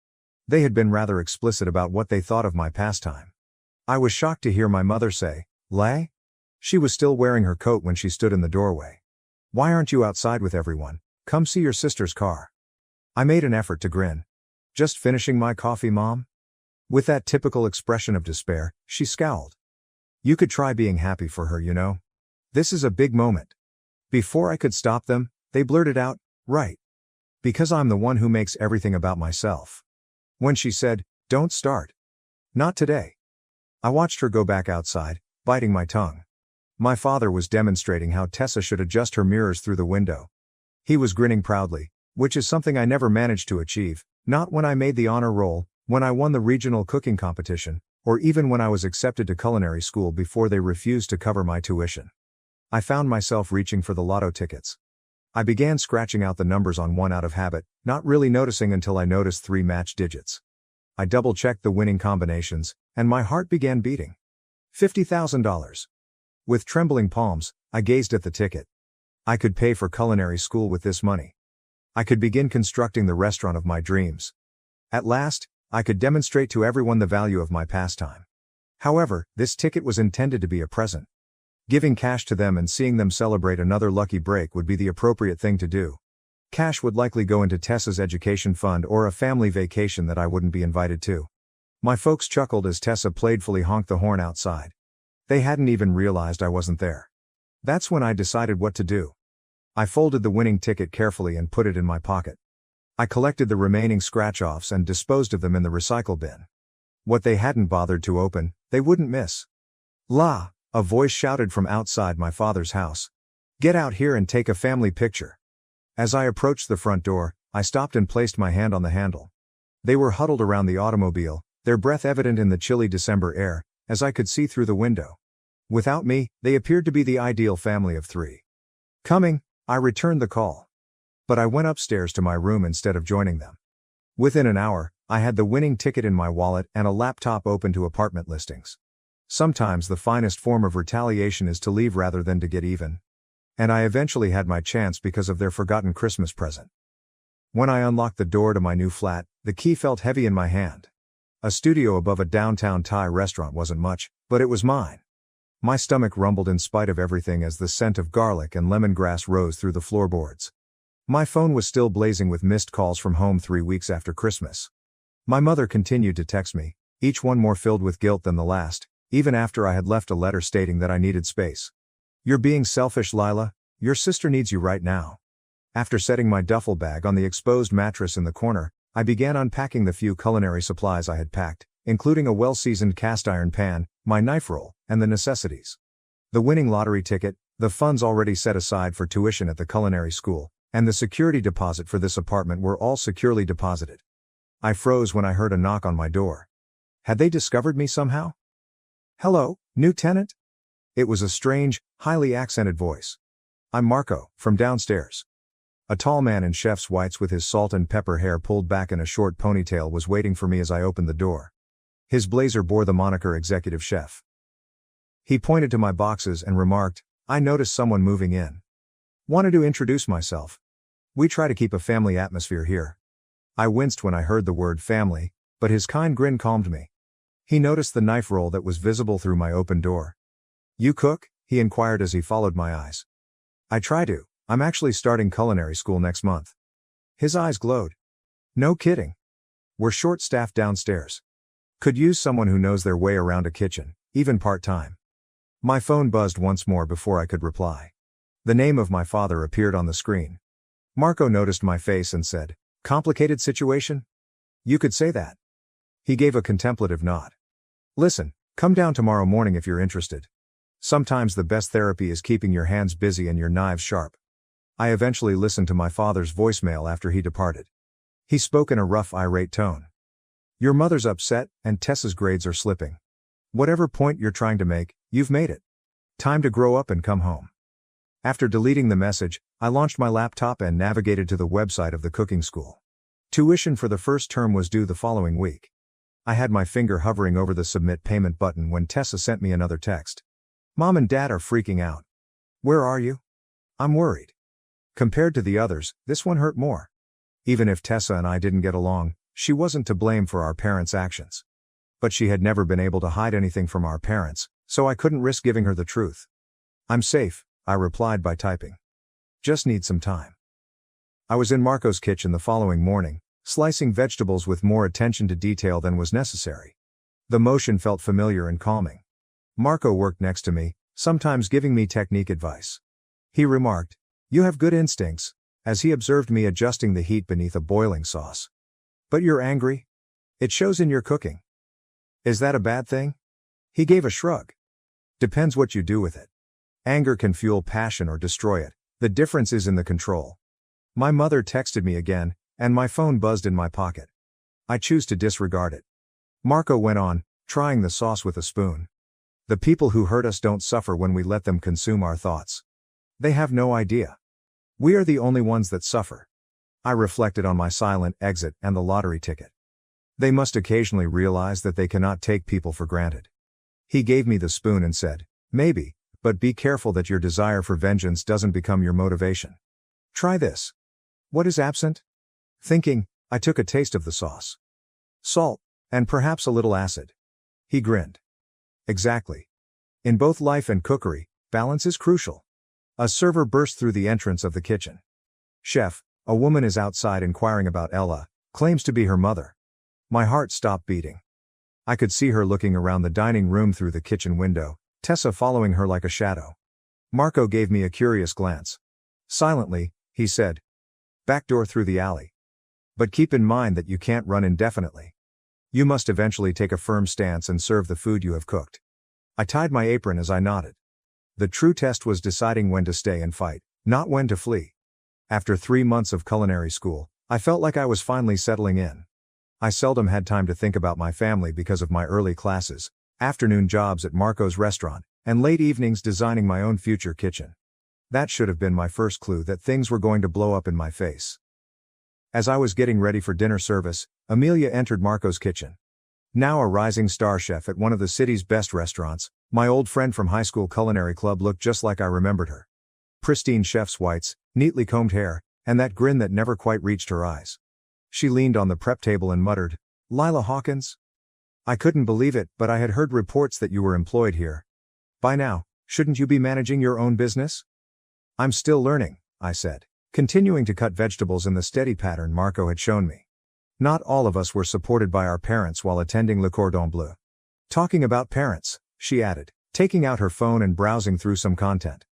They had been rather explicit about what they thought of my pastime. I was shocked to hear my mother say, "Lay?" She was still wearing her coat when she stood in the doorway. "Why aren't you outside with everyone? Come see your sister's car." I made an effort to grin. "Just finishing my coffee, Mom?" With that typical expression of despair, she scowled. "You could try being happy for her, you know. This is a big moment." Before I could stop them, they blurted out, "Right. Because I'm the one who makes everything about myself." When she said, "Don't start. Not today," I watched her go back outside, biting my tongue. My father was demonstrating how Tessa should adjust her mirrors through the window. He was grinning proudly, which is something I never managed to achieve, not when I made the honor roll, when I won the regional cooking competition, or even when I was accepted to culinary school before they refused to cover my tuition. I found myself reaching for the lotto tickets. I began scratching out the numbers on one out of habit, not really noticing until I noticed 3 match digits. I double-checked the winning combinations, and my heart began beating. $50,000. With trembling palms, I gazed at the ticket. I could pay for culinary school with this money. I could begin constructing the restaurant of my dreams. At last, I could demonstrate to everyone the value of my pastime. However, this ticket was intended to be a present. Giving cash to them and seeing them celebrate another lucky break would be the appropriate thing to do. Cash would likely go into Tessa's education fund or a family vacation that I wouldn't be invited to. My folks chuckled as Tessa playfully honked the horn outside. They hadn't even realized I wasn't there. That's when I decided what to do. I folded the winning ticket carefully and put it in my pocket. I collected the remaining scratch-offs and disposed of them in the recycle bin. What they hadn't bothered to open, they wouldn't miss. La! A voice shouted from outside my father's house. Get out here and take a family picture. As I approached the front door, I stopped and placed my hand on the handle. They were huddled around the automobile, their breath evident in the chilly December air, as I could see through the window. Without me, they appeared to be the ideal family of 3. Coming, I returned the call. But I went upstairs to my room instead of joining them. Within an hour, I had the winning ticket in my wallet and a laptop open to apartment listings. Sometimes the finest form of retaliation is to leave rather than to get even. And I eventually had my chance because of their forgotten Christmas present. When I unlocked the door to my new flat, the key felt heavy in my hand. A studio above a downtown Thai restaurant wasn't much, but it was mine. My stomach rumbled in spite of everything as the scent of garlic and lemongrass rose through the floorboards. My phone was still blazing with missed calls from home 3 weeks after Christmas. My mother continued to text me, each one more filled with guilt than the last, even after I had left a letter stating that I needed space. You're being selfish, Lila. Your sister needs you right now. After setting my duffel bag on the exposed mattress in the corner, I began unpacking the few culinary supplies I had packed, including a well-seasoned cast-iron pan, my knife roll, and the necessities. The winning lottery ticket, the funds already set aside for tuition at the culinary school, and the security deposit for this apartment were all securely deposited. I froze when I heard a knock on my door. Had they discovered me somehow? Hello, new tenant? It was a strange, highly accented voice. I'm Marco, from downstairs. A tall man in chef's whites with his salt and pepper hair pulled back in a short ponytail was waiting for me as I opened the door. His blazer bore the moniker Executive Chef. He pointed to my boxes and remarked, I noticed someone moving in. Wanted to introduce myself. We try to keep a family atmosphere here. I winced when I heard the word family, but his kind grin calmed me. He noticed the knife roll that was visible through my open door. You cook? He inquired as he followed my eyes. I try to. I'm actually starting culinary school next month. His eyes glowed. No kidding. We're short-staffed downstairs. Could use someone who knows their way around a kitchen, even part-time. My phone buzzed once more before I could reply. The name of my father appeared on the screen. Marco noticed my face and said, Complicated situation? You could say that. He gave a contemplative nod. Listen, come down tomorrow morning if you're interested. Sometimes the best therapy is keeping your hands busy and your knives sharp. I eventually listened to my father's voicemail after he departed. He spoke in a rough, irate tone. Your mother's upset, and Tessa's grades are slipping. Whatever point you're trying to make, you've made it. Time to grow up and come home. After deleting the message, I launched my laptop and navigated to the website of the cooking school. Tuition for the first term was due the following week. I had my finger hovering over the submit payment button when Tessa sent me another text. Mom and Dad are freaking out. Where are you? I'm worried. Compared to the others, this one hurt more. Even if Tessa and I didn't get along, she wasn't to blame for our parents' actions. But she had never been able to hide anything from our parents, so I couldn't risk giving her the truth. I'm safe, I replied by typing. Just need some time. I was in Marco's kitchen the following morning, slicing vegetables with more attention to detail than was necessary. The motion felt familiar and calming. Marco worked next to me, sometimes giving me technique advice. He remarked, You have good instincts, as he observed me adjusting the heat beneath a boiling sauce. But you're angry? It shows in your cooking. Is that a bad thing? He gave a shrug. Depends what you do with it. Anger can fuel passion or destroy it. The difference is in the control. My mother texted me again, and my phone buzzed in my pocket. I choose to disregard it. Marco went on, trying the sauce with a spoon. The people who hurt us don't suffer when we let them consume our thoughts. They have no idea. We are the only ones that suffer. I reflected on my silent exit and the lottery ticket. They must occasionally realize that they cannot take people for granted. He gave me the spoon and said, maybe, but be careful that your desire for vengeance doesn't become your motivation. Try this. What is absent? Thinking, I took a taste of the sauce. Salt, and perhaps a little acid. He grinned. Exactly. In both life and cookery, balance is crucial. A server burst through the entrance of the kitchen. Chef, a woman is outside inquiring about Ella, claims to be her mother. My heart stopped beating. I could see her looking around the dining room through the kitchen window, Tessa following her like a shadow. Marco gave me a curious glance. Silently, he said, back door through the alley. But keep in mind that you can't run indefinitely. You must eventually take a firm stance and serve the food you have cooked. I tied my apron as I nodded. The true test was deciding when to stay and fight, not when to flee. After 3 months of culinary school, I felt like I was finally settling in. I seldom had time to think about my family because of my early classes, afternoon jobs at Marco's restaurant, and late evenings designing my own future kitchen. That should have been my first clue that things were going to blow up in my face. As I was getting ready for dinner service, Amelia entered Marco's kitchen. Now a rising star chef at one of the city's best restaurants, my old friend from high school culinary club looked just like I remembered her. Pristine chef's whites, neatly combed hair, and that grin that never quite reached her eyes. She leaned on the prep table and muttered, "Lila Hawkins? I couldn't believe it, but I had heard reports that you were employed here. By now, shouldn't you be managing your own business?" "I'm still learning," I said, continuing to cut vegetables in the steady pattern Marco had shown me. Not all of us were supported by our parents while attending Le Cordon Bleu. "Talking about parents," she added, taking out her phone and browsing through some content.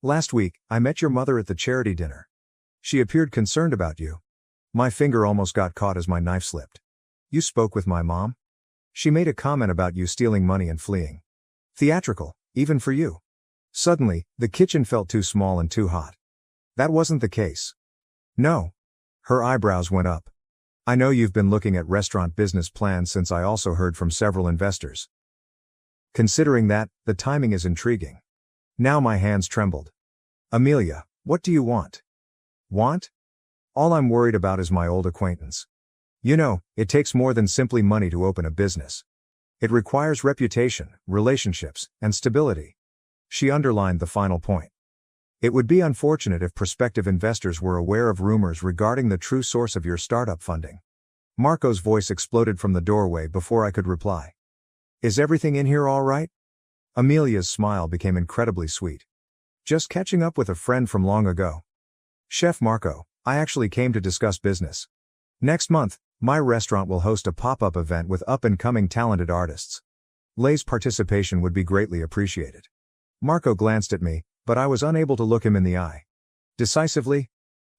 "Last week, I met your mother at the charity dinner. She appeared concerned about you." My finger almost got caught as my knife slipped. "You spoke with my mom? She made a comment about you stealing money and fleeing. Theatrical, even for you." Suddenly, the kitchen felt too small and too hot. "That wasn't the case." "No." Her eyebrows went up. "I know you've been looking at restaurant business plans since I also heard from several investors. Considering that, the timing is intriguing." Now my hands trembled. "Amelia, what do you want?" "Want? All I'm worried about is my old acquaintance. You know, it takes more than simply money to open a business. It requires reputation, relationships, and stability." She underlined the final point. "It would be unfortunate if prospective investors were aware of rumors regarding the true source of your startup funding." Marco's voice exploded from the doorway before I could reply. "Is everything in here all right?" Amelia's smile became incredibly sweet. "Just catching up with a friend from long ago. Chef Marco, I actually came to discuss business. Next month, my restaurant will host a pop-up event with up-and-coming talented artists. Lay's participation would be greatly appreciated." Marco glanced at me, but I was unable to look him in the eye. Decisively,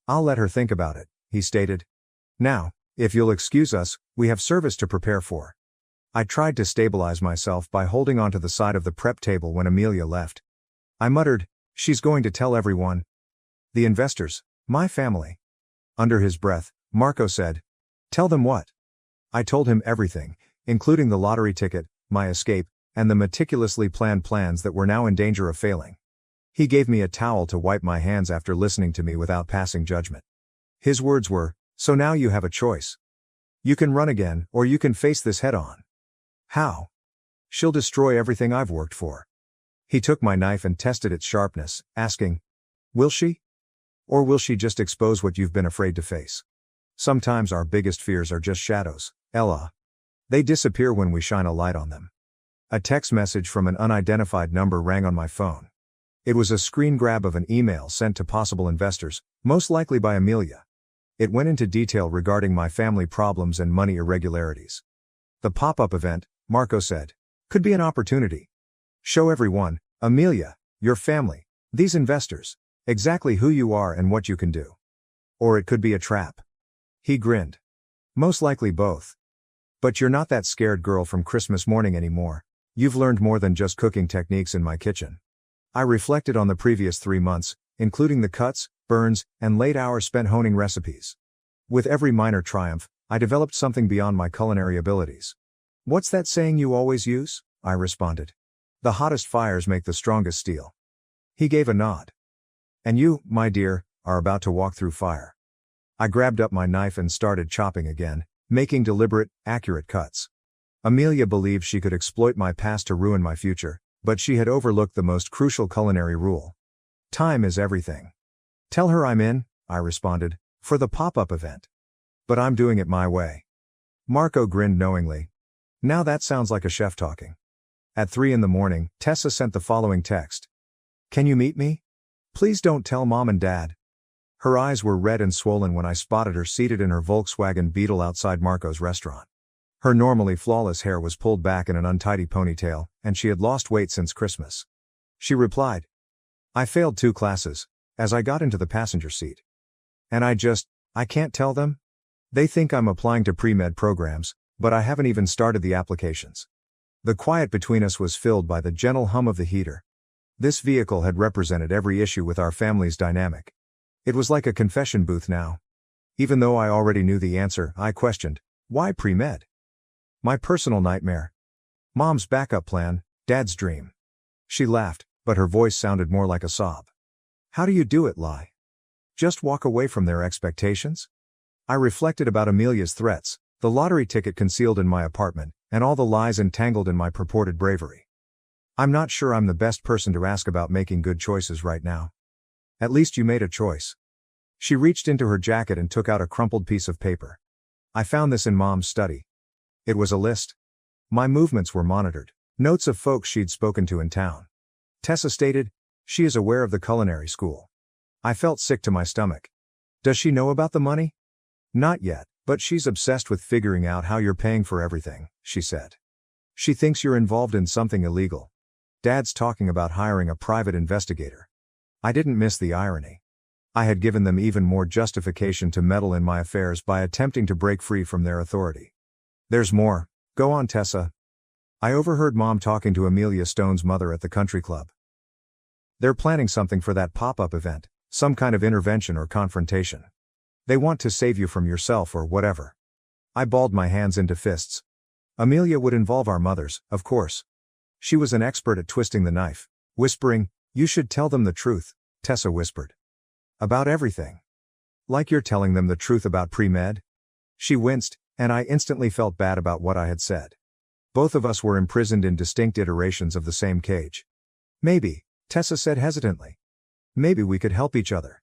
"I'll let her think about it," he stated. "Now, if you'll excuse us, we have service to prepare for." I tried to stabilize myself by holding onto the side of the prep table when Amelia left. I muttered, "She's going to tell everyone." "The investors, my family." Under his breath, Marco said, "Tell them what?" I told him everything, including the lottery ticket, my escape, and the meticulously planned plans that were now in danger of failing. He gave me a towel to wipe my hands after listening to me without passing judgment. His words were, "So now you have a choice. You can run again, or you can face this head on." "How?" "She'll destroy everything I've worked for." He took my knife and tested its sharpness, asking, "Will she? Or will she just expose what you've been afraid to face?" Sometimes our biggest fears are just shadows, Ella. They disappear when we shine a light on them. A text message from an unidentified number rang on my phone. It was a screen grab of an email sent to possible investors, most likely by Amelia. It went into detail regarding my family problems and money irregularities. "The pop-up event," Marco said, "could be an opportunity. Show everyone, Amelia, your family, these investors, exactly who you are and what you can do. Or it could be a trap." He grinned. "Most likely both. But you're not that scared girl from Christmas morning anymore. You've learned more than just cooking techniques in my kitchen." I reflected on the previous 3 months, including the cuts, burns, and late hours spent honing recipes. With every minor triumph, I developed something beyond my culinary abilities. "What's that saying you always use?" I responded. The hottest fires make the strongest steel. He gave a nod. And you, my dear, are about to walk through fire. I grabbed up my knife and started chopping again, making deliberate, accurate cuts. Amelia believed she could exploit my past to ruin my future, but she had overlooked the most crucial culinary rule. Time is everything. Tell her I'm in, I responded, for the pop-up event. But I'm doing it my way. Marco grinned knowingly. Now that sounds like a chef talking. At 3 a.m, Tessa sent the following text. Can you meet me? Please don't tell Mom and Dad. Her eyes were red and swollen when I spotted her seated in her Volkswagen Beetle outside Marco's restaurant. Her normally flawless hair was pulled back in an untidy ponytail, and she had lost weight since Christmas. She replied. I failed 2 classes, as I got into the passenger seat. And I can't tell them? They think I'm applying to pre-med programs, but I haven't even started the applications. The quiet between us was filled by the gentle hum of the heater. This vehicle had represented every issue with our family's dynamic. It was like a confession booth now. Even though I already knew the answer, I questioned, why pre-med? My personal nightmare. Mom's backup plan, Dad's dream. She laughed, but her voice sounded more like a sob. How do you do it, Lai? Just walk away from their expectations? I reflected about Amelia's threats, the lottery ticket concealed in my apartment, and all the lies entangled in my purported bravery. I'm not sure I'm the best person to ask about making good choices right now. At least you made a choice. She reached into her jacket and took out a crumpled piece of paper. I found this in Mom's study. It was a list. My movements were monitored, notes of folks she'd spoken to in town. Tessa stated, she is aware of the culinary school. I felt sick to my stomach. Does she know about the money? Not yet, but she's obsessed with figuring out how you're paying for everything, she said. She thinks you're involved in something illegal. Dad's talking about hiring a private investigator. I didn't miss the irony. I had given them even more justification to meddle in my affairs by attempting to break free from their authority. There's more. Go on, Tessa. I overheard Mom talking to Amelia Stone's mother at the country club. They're planning something for that pop-up event, some kind of intervention or confrontation. They want to save you from yourself or whatever. I balled my hands into fists. Amelia would involve our mothers, of course. She was an expert at twisting the knife, whispering, you should tell them the truth, Tessa whispered. About everything. Like you're telling them the truth about pre-med? She winced, and I instantly felt bad about what I had said. Both of us were imprisoned in distinct iterations of the same cage. Maybe, Tessa said hesitantly. Maybe we could help each other.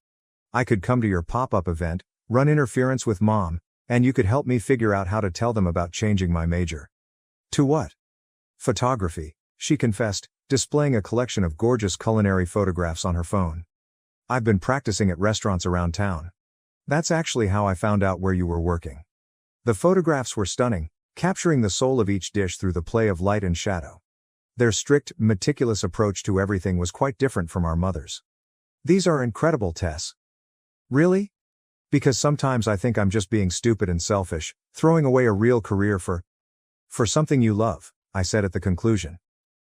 I could come to your pop-up event, run interference with Mom, and you could help me figure out how to tell them about changing my major. To what? Photography, she confessed, displaying a collection of gorgeous culinary photographs on her phone. I've been practicing at restaurants around town. That's actually how I found out where you were working. The photographs were stunning, capturing the soul of each dish through the play of light and shadow. Their strict, meticulous approach to everything was quite different from our mother's. These are incredible, Tess. Really? Because sometimes I think I'm just being stupid and selfish, throwing away a real career for something you love, I said at the conclusion.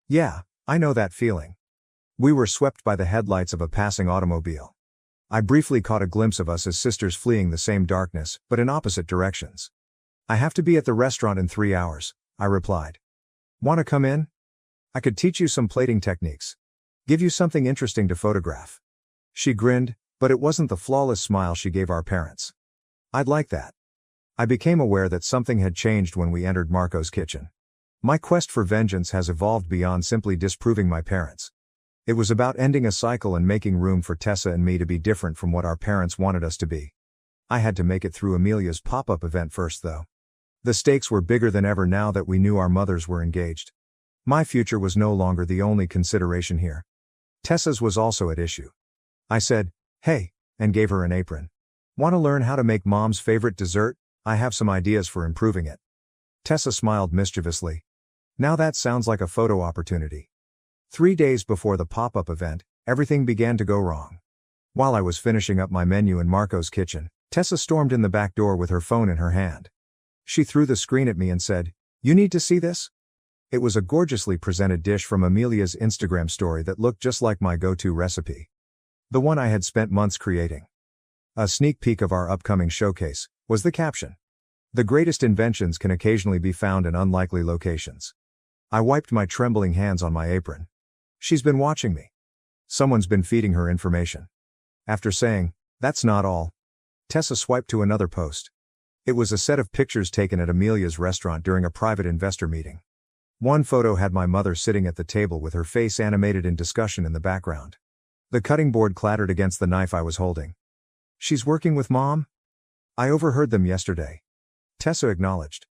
Yeah, I know that feeling. We were swept by the headlights of a passing automobile. I briefly caught a glimpse of us as sisters fleeing the same darkness, but in opposite directions. I have to be at the restaurant in 3 hours, I replied. Want to come in? I could teach you some plating techniques. Give you something interesting to photograph. She grinned, but it wasn't the flawless smile she gave our parents. I'd like that. I became aware that something had changed when we entered Marco's kitchen. My quest for vengeance has evolved beyond simply disproving my parents. It was about ending a cycle and making room for Tessa and me to be different from what our parents wanted us to be. I had to make it through Amelia's pop-up event first though. The stakes were bigger than ever now that we knew our mothers were engaged. My future was no longer the only consideration here. Tessa's was also at issue. I said, hey, and gave her an apron. Want to learn how to make Mom's favorite dessert? I have some ideas for improving it. Tessa smiled mischievously. Now that sounds like a photo opportunity. 3 days before the pop-up event, everything began to go wrong. While I was finishing up my menu in Marco's kitchen, Tessa stormed in the back door with her phone in her hand. She threw the screen at me and said, you need to see this? It was a gorgeously presented dish from Amelia's Instagram story that looked just like my go-to recipe. The one I had spent months creating. A sneak peek of our upcoming showcase, was the caption. The greatest inventions can occasionally be found in unlikely locations. I wiped my trembling hands on my apron. She's been watching me. Someone's been feeding her information. After saying, "That's not all," Tessa swiped to another post. It was a set of pictures taken at Amelia's restaurant during a private investor meeting. One photo had my mother sitting at the table with her face animated in discussion in the background. The cutting board clattered against the knife I was holding. "She's working with Mom?" "I overheard them yesterday," Tessa acknowledged.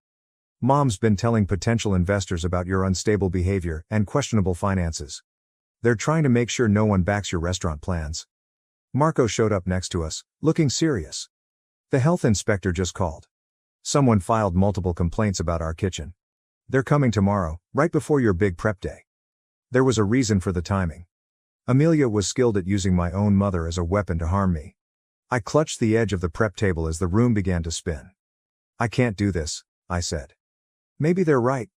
"Mom's been telling potential investors about your unstable behavior and questionable finances. They're trying to make sure no one backs your restaurant plans." Marco showed up next to us, looking serious. "The health inspector just called. Someone filed multiple complaints about our kitchen. They're coming tomorrow, right before your big prep day." There was a reason for the timing. Amelia was skilled at using my own mother as a weapon to harm me. I clutched the edge of the prep table as the room began to spin. "I can't do this," I said. "Maybe they're right.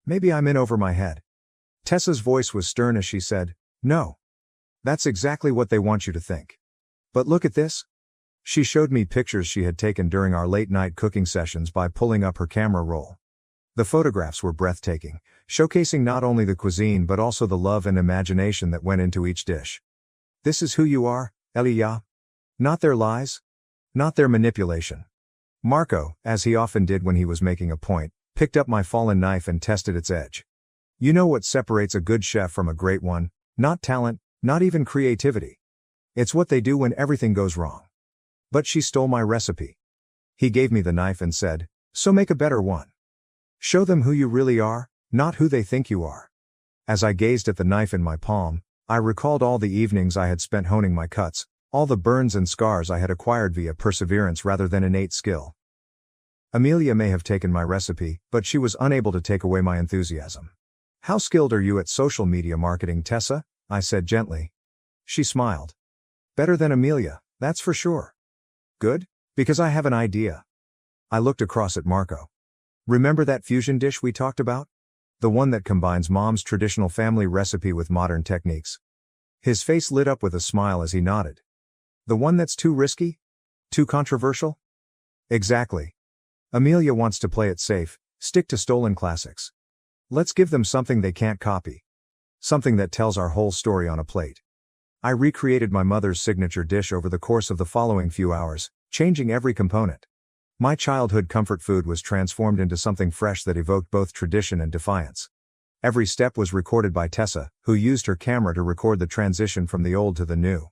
Maybe I'm in over my head." Tessa's voice was stern as she said, "No. That's exactly what they want you to think. But look at this." She showed me pictures she had taken during our late-night cooking sessions by pulling up her camera roll. The photographs were breathtaking, showcasing not only the cuisine but also the love and imagination that went into each dish. "This is who you are, Elia. Not their lies. Not their manipulation." Marco, as he often did when he was making a point, picked up my fallen knife and tested its edge. "You know what separates a good chef from a great one? Not talent, not even creativity. It's what they do when everything goes wrong." "But she stole my recipe." He gave me the knife and said, "So make a better one. Show them who you really are, not who they think you are." As I gazed at the knife in my palm, I recalled all the evenings I had spent honing my cuts, all the burns and scars I had acquired via perseverance rather than innate skill. Amelia may have taken my recipe, but she was unable to take away my enthusiasm. "How skilled are you at social media marketing, Tessa?" I said gently. She smiled. "Better than Amelia, that's for sure." "Good? Because I have an idea." I looked across at Marco. "Remember that fusion dish we talked about? The one that combines Mom's traditional family recipe with modern techniques?" His face lit up with a smile as he nodded. "The one that's too risky? Too controversial?" "Exactly. Amelia wants to play it safe, stick to stolen classics. Let's give them something they can't copy. Something that tells our whole story on a plate." I recreated my mother's signature dish over the course of the following few hours, changing every component. My childhood comfort food was transformed into something fresh that evoked both tradition and defiance. Every step was recorded by Tessa, who used her camera to record the transition from the old to the new.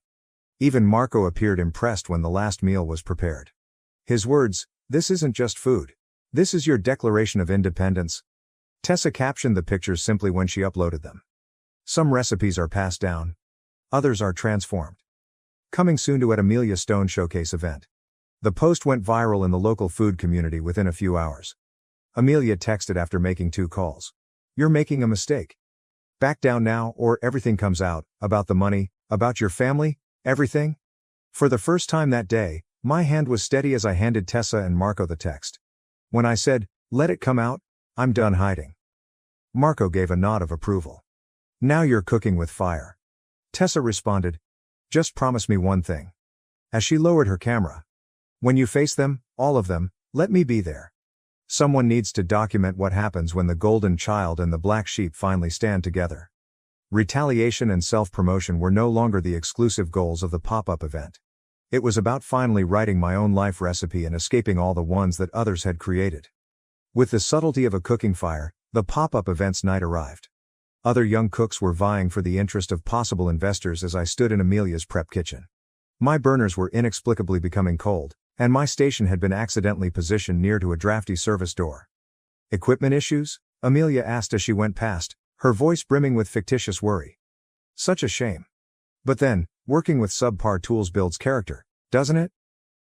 Even Marco appeared impressed when the last meal was prepared. His words, "This isn't just food. This is your declaration of independence." Tessa captioned the pictures simply when she uploaded them. "Some recipes are passed down. Others are transformed." Coming soon to at Amelia Stone Showcase event. The post went viral in the local food community within a few hours. Amelia texted after making 2 calls. "You're making a mistake. Back down now or everything comes out, about the money, about your family, everything." For the first time that day, my hand was steady as I handed Tessa and Marco the text. When I said, "Let it come out, I'm done hiding," Marco gave a nod of approval. "Now you're cooking with fire." Tessa responded, "Just promise me one thing." As she lowered her camera. "When you face them, all of them, let me be there. Someone needs to document what happens when the golden child and the black sheep finally stand together." Retaliation and self-promotion were no longer the exclusive goals of the pop-up event. It was about finally writing my own life recipe and escaping all the ones that others had created. With the subtlety of a cooking fire, the pop-up event's night arrived. Other young cooks were vying for the interest of possible investors as I stood in Amelia's prep kitchen. My burners were inexplicably becoming cold, and my station had been accidentally positioned near to a drafty service door. "Equipment issues?" Amelia asked as she went past, her voice brimming with fictitious worry. Such a shame. But then, working with subpar tools builds character, doesn't it?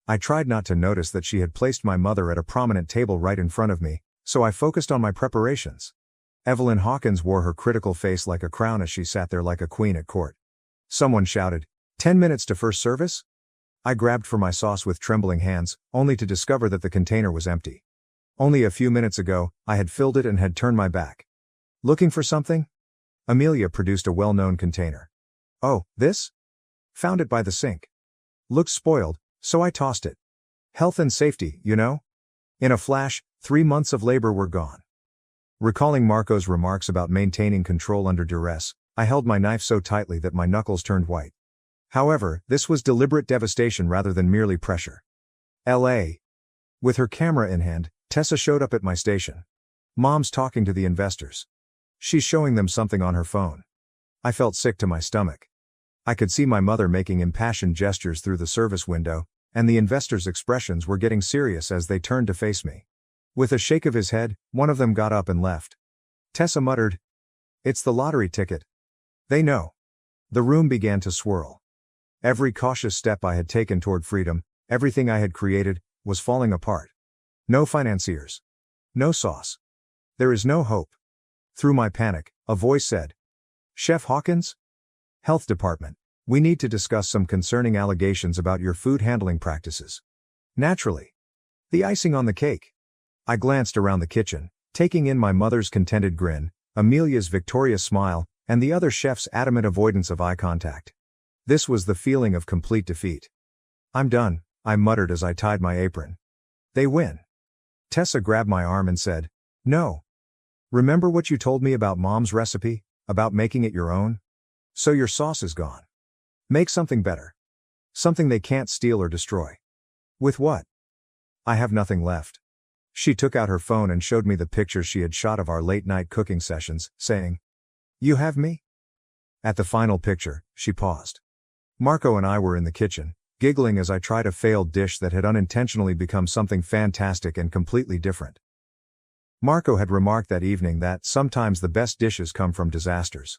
I tried not to notice that she had placed my mother at a prominent table right in front of me, so I focused on my preparations. Evelyn Hawkins wore her critical face like a crown as she sat there like a queen at court. Someone shouted, 10 minutes to first service?" I grabbed for my sauce with trembling hands, only to discover that the container was empty. Only a few minutes ago, I had filled it and had turned my back. "Looking for something?" Amelia produced a well-known container. "Oh, this? Found it by the sink. Looked spoiled, so I tossed it. Health and safety, you know?" In a flash, 3 months of labor were gone. Recalling Marco's remarks about maintaining control under duress, I held my knife so tightly that my knuckles turned white. However, this was deliberate devastation rather than merely pressure. L.A. With her camera in hand, Tessa showed up at my station. Mom's talking to the investors. She's showing them something on her phone. I felt sick to my stomach. I could see my mother making impassioned gestures through the service window, and the investors' expressions were getting serious as they turned to face me. With a shake of his head, one of them got up and left. Tessa muttered, "It's the lottery ticket. They know." The room began to swirl. Every cautious step I had taken toward freedom, everything I had created, was falling apart. No financiers. No sauce. There is no hope. Through my panic, a voice said, "Chef Hawkins? Health Department. We need to discuss some concerning allegations about your food handling practices." Naturally. The icing on the cake. I glanced around the kitchen, taking in my mother's contented grin, Amelia's victorious smile, and the other chef's adamant avoidance of eye contact. This was the feeling of complete defeat. "I'm done," I muttered as I tied my apron. "They win." Tessa grabbed my arm and said, "No. Remember what you told me about Mom's recipe, about making it your own? So your sauce is gone. Make something better. Something they can't steal or destroy." "With what?" "I have nothing left." She took out her phone and showed me the pictures she had shot of our late-night cooking sessions, saying, "You have me?" At the final picture, she paused. Marco and I were in the kitchen, giggling as I tried a failed dish that had unintentionally become something fantastic and completely different. Marco had remarked that evening that sometimes the best dishes come from disasters.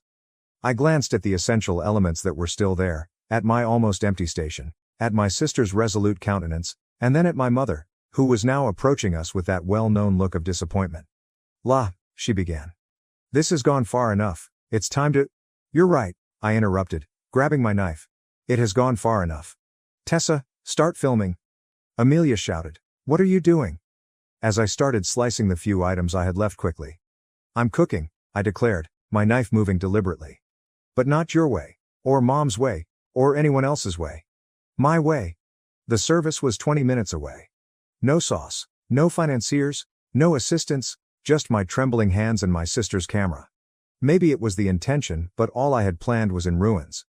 I glanced at the essential elements that were still there, at my almost empty station, at my sister's resolute countenance, and then at my mother, who was now approaching us with that well-known look of disappointment. She began. "This has gone far enough, it's time to—" "You're right," I interrupted, grabbing my knife. "It has gone far enough. Tessa, start filming." Amelia shouted, "What are you doing?" As I started slicing the few items I had left quickly. "I'm cooking," I declared, my knife moving deliberately. "But not your way, or Mom's way, or anyone else's way. My way." The service was 20 minutes away. No sauce, no financiers, no assistants, just my trembling hands and my sister's camera. Maybe it was the intention, but all I had planned was in ruins.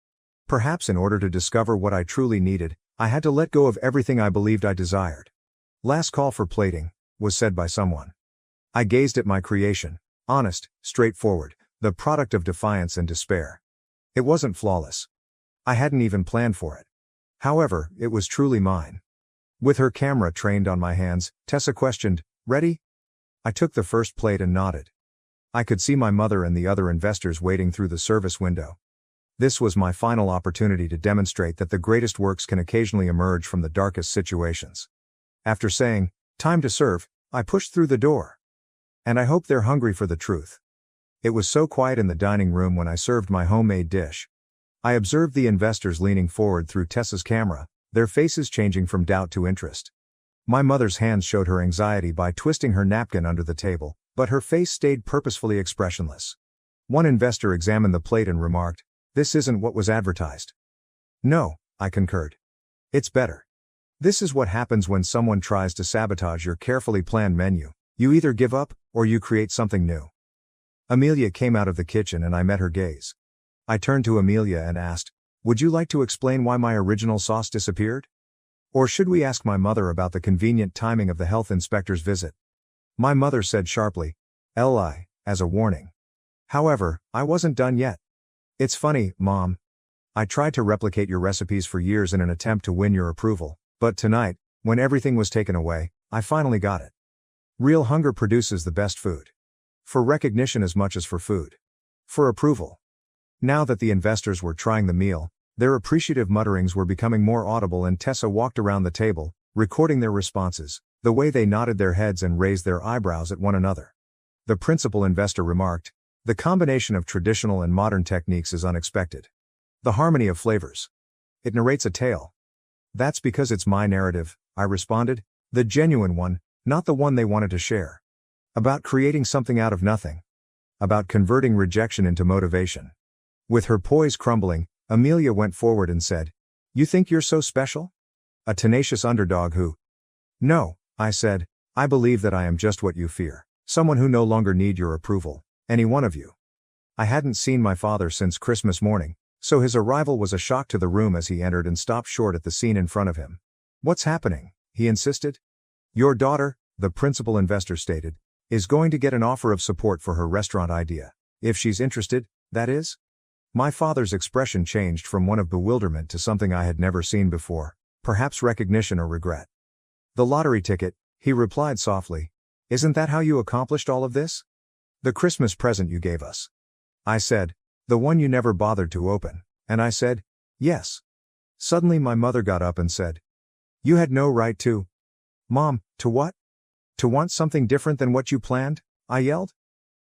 Perhaps in order to discover what I truly needed, I had to let go of everything I believed I desired. "Last call for plating," was said by someone. I gazed at my creation, honest, straightforward, the product of defiance and despair. It wasn't flawless. I hadn't even planned for it. However, it was truly mine. With her camera trained on my hands, Tessa questioned, "Ready?" I took the first plate and nodded. I could see my mother and the other investors waiting through the service window. This was my final opportunity to demonstrate that the greatest works can occasionally emerge from the darkest situations. After saying, "Time to serve," I pushed through the door. And I hope they're hungry for the truth. It was so quiet in the dining room when I served my homemade dish. I observed the investors leaning forward through Tessa's camera, their faces changing from doubt to interest. My mother's hands showed her anxiety by twisting her napkin under the table, but her face stayed purposefully expressionless. One investor examined the plate and remarked, "This isn't what was advertised." "No," I concurred. "It's better." This is what happens when someone tries to sabotage your carefully planned menu. You either give up, or you create something new. Amelia came out of the kitchen and I met her gaze. I turned to Amelia and asked, "Would you like to explain why my original sauce disappeared? Or should we ask my mother about the convenient timing of the health inspector's visit?" My mother said sharply, "Li," as a warning. However, I wasn't done yet. "It's funny, Mom. I tried to replicate your recipes for years in an attempt to win your approval, but tonight, when everything was taken away, I finally got it. Real hunger produces the best food. For recognition as much as for food. For approval." Now that the investors were trying the meal, their appreciative mutterings were becoming more audible and Tessa walked around the table, recording their responses, the way they nodded their heads and raised their eyebrows at one another. The principal investor remarked, "The combination of traditional and modern techniques is unexpected. The harmony of flavors. It narrates a tale." "That's because it's my narrative," I responded, "the genuine one, not the one they wanted to share. About creating something out of nothing. About converting rejection into motivation." With her poise crumbling, Amelia went forward and said, "You think you're so special? A tenacious underdog who—" "No," I said, "I believe that I am just what you fear. Someone who no longer need your approval, any one of you. I hadn't seen my father since Christmas morning, so his arrival was a shock to the room as he entered and stopped short at the scene in front of him. What's happening? He insisted. Your daughter, the principal investor stated, is going to get an offer of support for her restaurant idea. If she's interested, that is? My father's expression changed from one of bewilderment to something I had never seen before, perhaps recognition or regret. The lottery ticket, he replied softly. Isn't that how you accomplished all of this? The Christmas present you gave us. I said, the one you never bothered to open, and I said, yes. Suddenly my mother got up and said, you had no right to. Mom, to what? To want something different than what you planned? I yelled.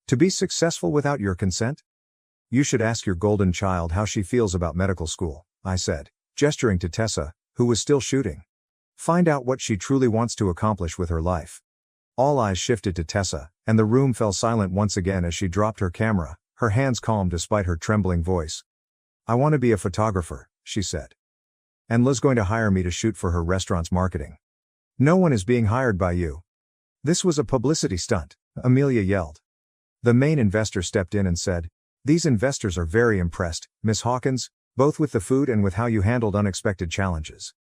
To be successful without your consent? You should ask your golden child how she feels about medical school, I said, gesturing to Tessa, who was still shooting. Find out what she truly wants to accomplish with her life. All eyes shifted to Tessa, and the room fell silent once again as she dropped her camera, her hands calm despite her trembling voice. I want to be a photographer, she said. And Liz going to hire me to shoot for her restaurant's marketing. No one is being hired by you. This was a publicity stunt, Amelia yelled. The main investor stepped in and said, these investors are very impressed, Miss Hawkins, both with the food and with how you handled unexpected challenges.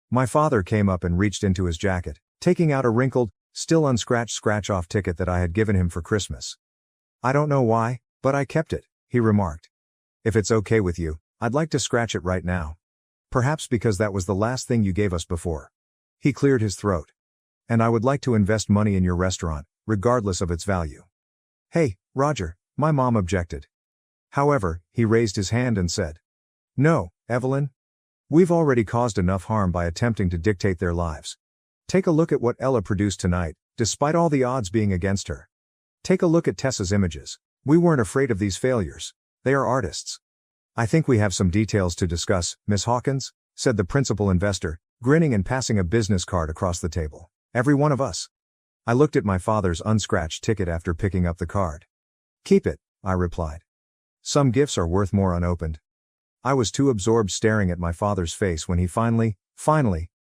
My father came up and reached into his jacket, taking out a wrinkled, still unscratched scratch-off ticket that I had given him for Christmas. I don't know why, but I kept it, he remarked. If it's okay with you, I'd like to scratch it right now. Perhaps because that was the last thing you gave us before. He cleared his throat. And I would like to invest money in your restaurant, regardless of its value. Hey, Roger, my mom objected. However, he raised his hand and said, no, Evelyn. We've already caused enough harm by attempting to dictate their lives. Take a look at what Ella produced tonight, despite all the odds being against her. Take a look at Tessa's images. We weren't afraid of these failures. They are artists. I think we have some details to discuss, Miss Hawkins, said the principal investor, grinning and passing a business card across the table. Every one of us. I looked at my father's unscratched ticket after picking up the card. Keep it, I replied. Some gifts are worth more unopened. I was too absorbed staring at my father's face when he finally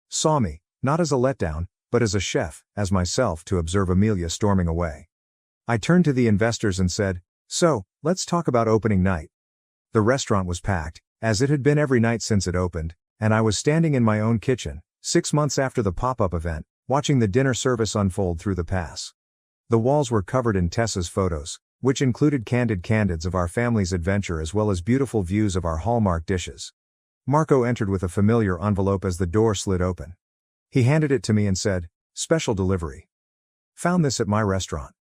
saw me, not as a letdown, but as a chef, as myself, to observe Amelia storming away. I turned to the investors and said, so, let's talk about opening night. The restaurant was packed, as it had been every night since it opened, and I was standing in my own kitchen, 6 months after the pop-up event, watching the dinner service unfold through the pass. The walls were covered in Tessa's photos, which included candid candids of our family's adventure as well as beautiful views of our hallmark dishes. Marco entered with a familiar envelope as the door slid open. He handed it to me and said, special delivery. Found this at my restaurant.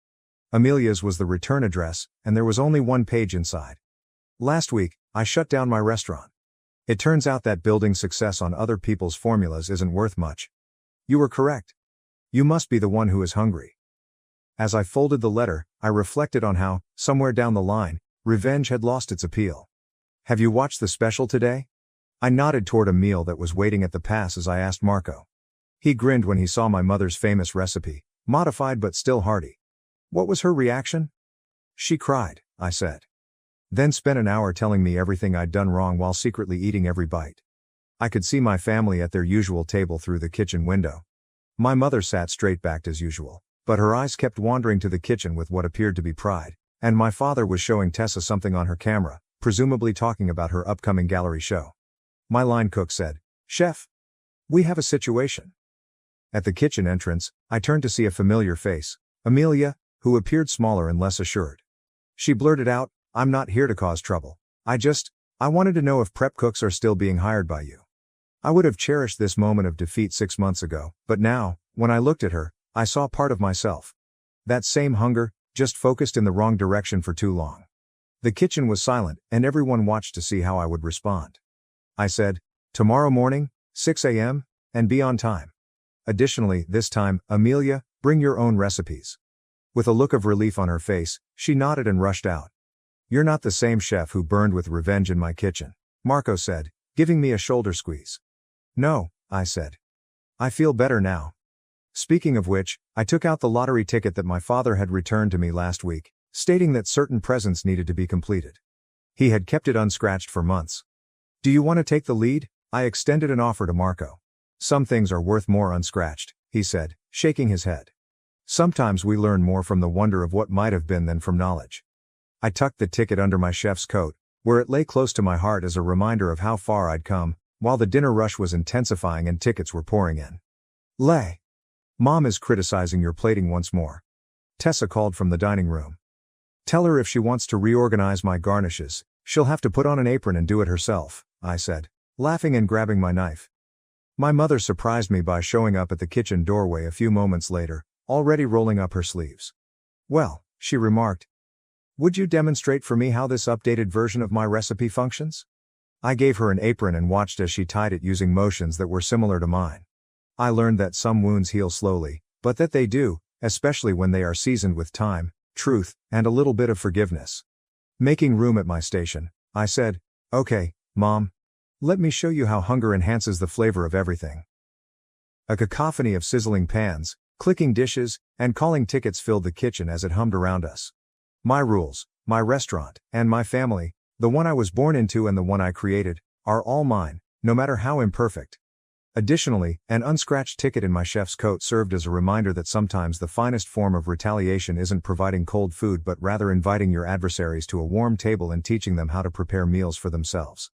Amelia's was the return address, and there was only one page inside. Last week, I shut down my restaurant. It turns out that building success on other people's formulas isn't worth much. You were correct. You must be the one who is hungry. As I folded the letter, I reflected on how, somewhere down the line, revenge had lost its appeal. Have you watched the special today? I nodded toward a meal that was waiting at the pass as I asked Marco. He grinned when he saw my mother's famous recipe, modified but still hearty. What was her reaction? She cried, I said. Then spent an hour telling me everything I'd done wrong while secretly eating every bite. I could see my family at their usual table through the kitchen window. My mother sat straight-backed as usual, but her eyes kept wandering to the kitchen with what appeared to be pride, and my father was showing Tessa something on her camera, presumably talking about her upcoming gallery show. My line cook said, Chef, we have a situation. At the kitchen entrance, I turned to see a familiar face, Amelia, who appeared smaller and less assured. She blurted out, I'm not here to cause trouble. I wanted to know if prep cooks are still being hired by you. I would have cherished this moment of defeat 6 months ago, but now, when I looked at her, I saw part of myself. That same hunger, just focused in the wrong direction for too long. The kitchen was silent, and everyone watched to see how I would respond. I said, tomorrow morning, 6 a.m., and be on time. Additionally, this time, Amelia, bring your own recipes. With a look of relief on her face, she nodded and rushed out. You're not the same chef who burned with revenge in my kitchen, Marco said, giving me a shoulder squeeze. No, I said. I feel better now. Speaking of which, I took out the lottery ticket that my father had returned to me last week, stating that certain presents needed to be completed. He had kept it unscratched for months. Do you want to take the lead? I extended an offer to Marco. Some things are worth more unscratched, he said, shaking his head. Sometimes we learn more from the wonder of what might have been than from knowledge. I tucked the ticket under my chef's coat, where it lay close to my heart as a reminder of how far I'd come, while the dinner rush was intensifying and tickets were pouring in. Lay. Mom is criticizing your plating once more. Tessa called from the dining room. Tell her if she wants to reorganize my garnishes, she'll have to put on an apron and do it herself, I said, laughing and grabbing my knife. My mother surprised me by showing up at the kitchen doorway a few moments later, already rolling up her sleeves. Well, she remarked, would you demonstrate for me how this updated version of my recipe functions? I gave her an apron and watched as she tied it using motions that were similar to mine. I learned that some wounds heal slowly, but that they do, especially when they are seasoned with time, truth, and a little bit of forgiveness. Making room at my station, I said, okay, Mom. Let me show you how hunger enhances the flavor of everything. A cacophony of sizzling pans, clicking dishes, and calling tickets filled the kitchen as it hummed around us. My rules, my restaurant, and my family, the one I was born into and the one I created, are all mine, no matter how imperfect. Additionally, an unscratched ticket in my chef's coat served as a reminder that sometimes the finest form of retaliation isn't providing cold food but rather inviting your adversaries to a warm table and teaching them how to prepare meals for themselves.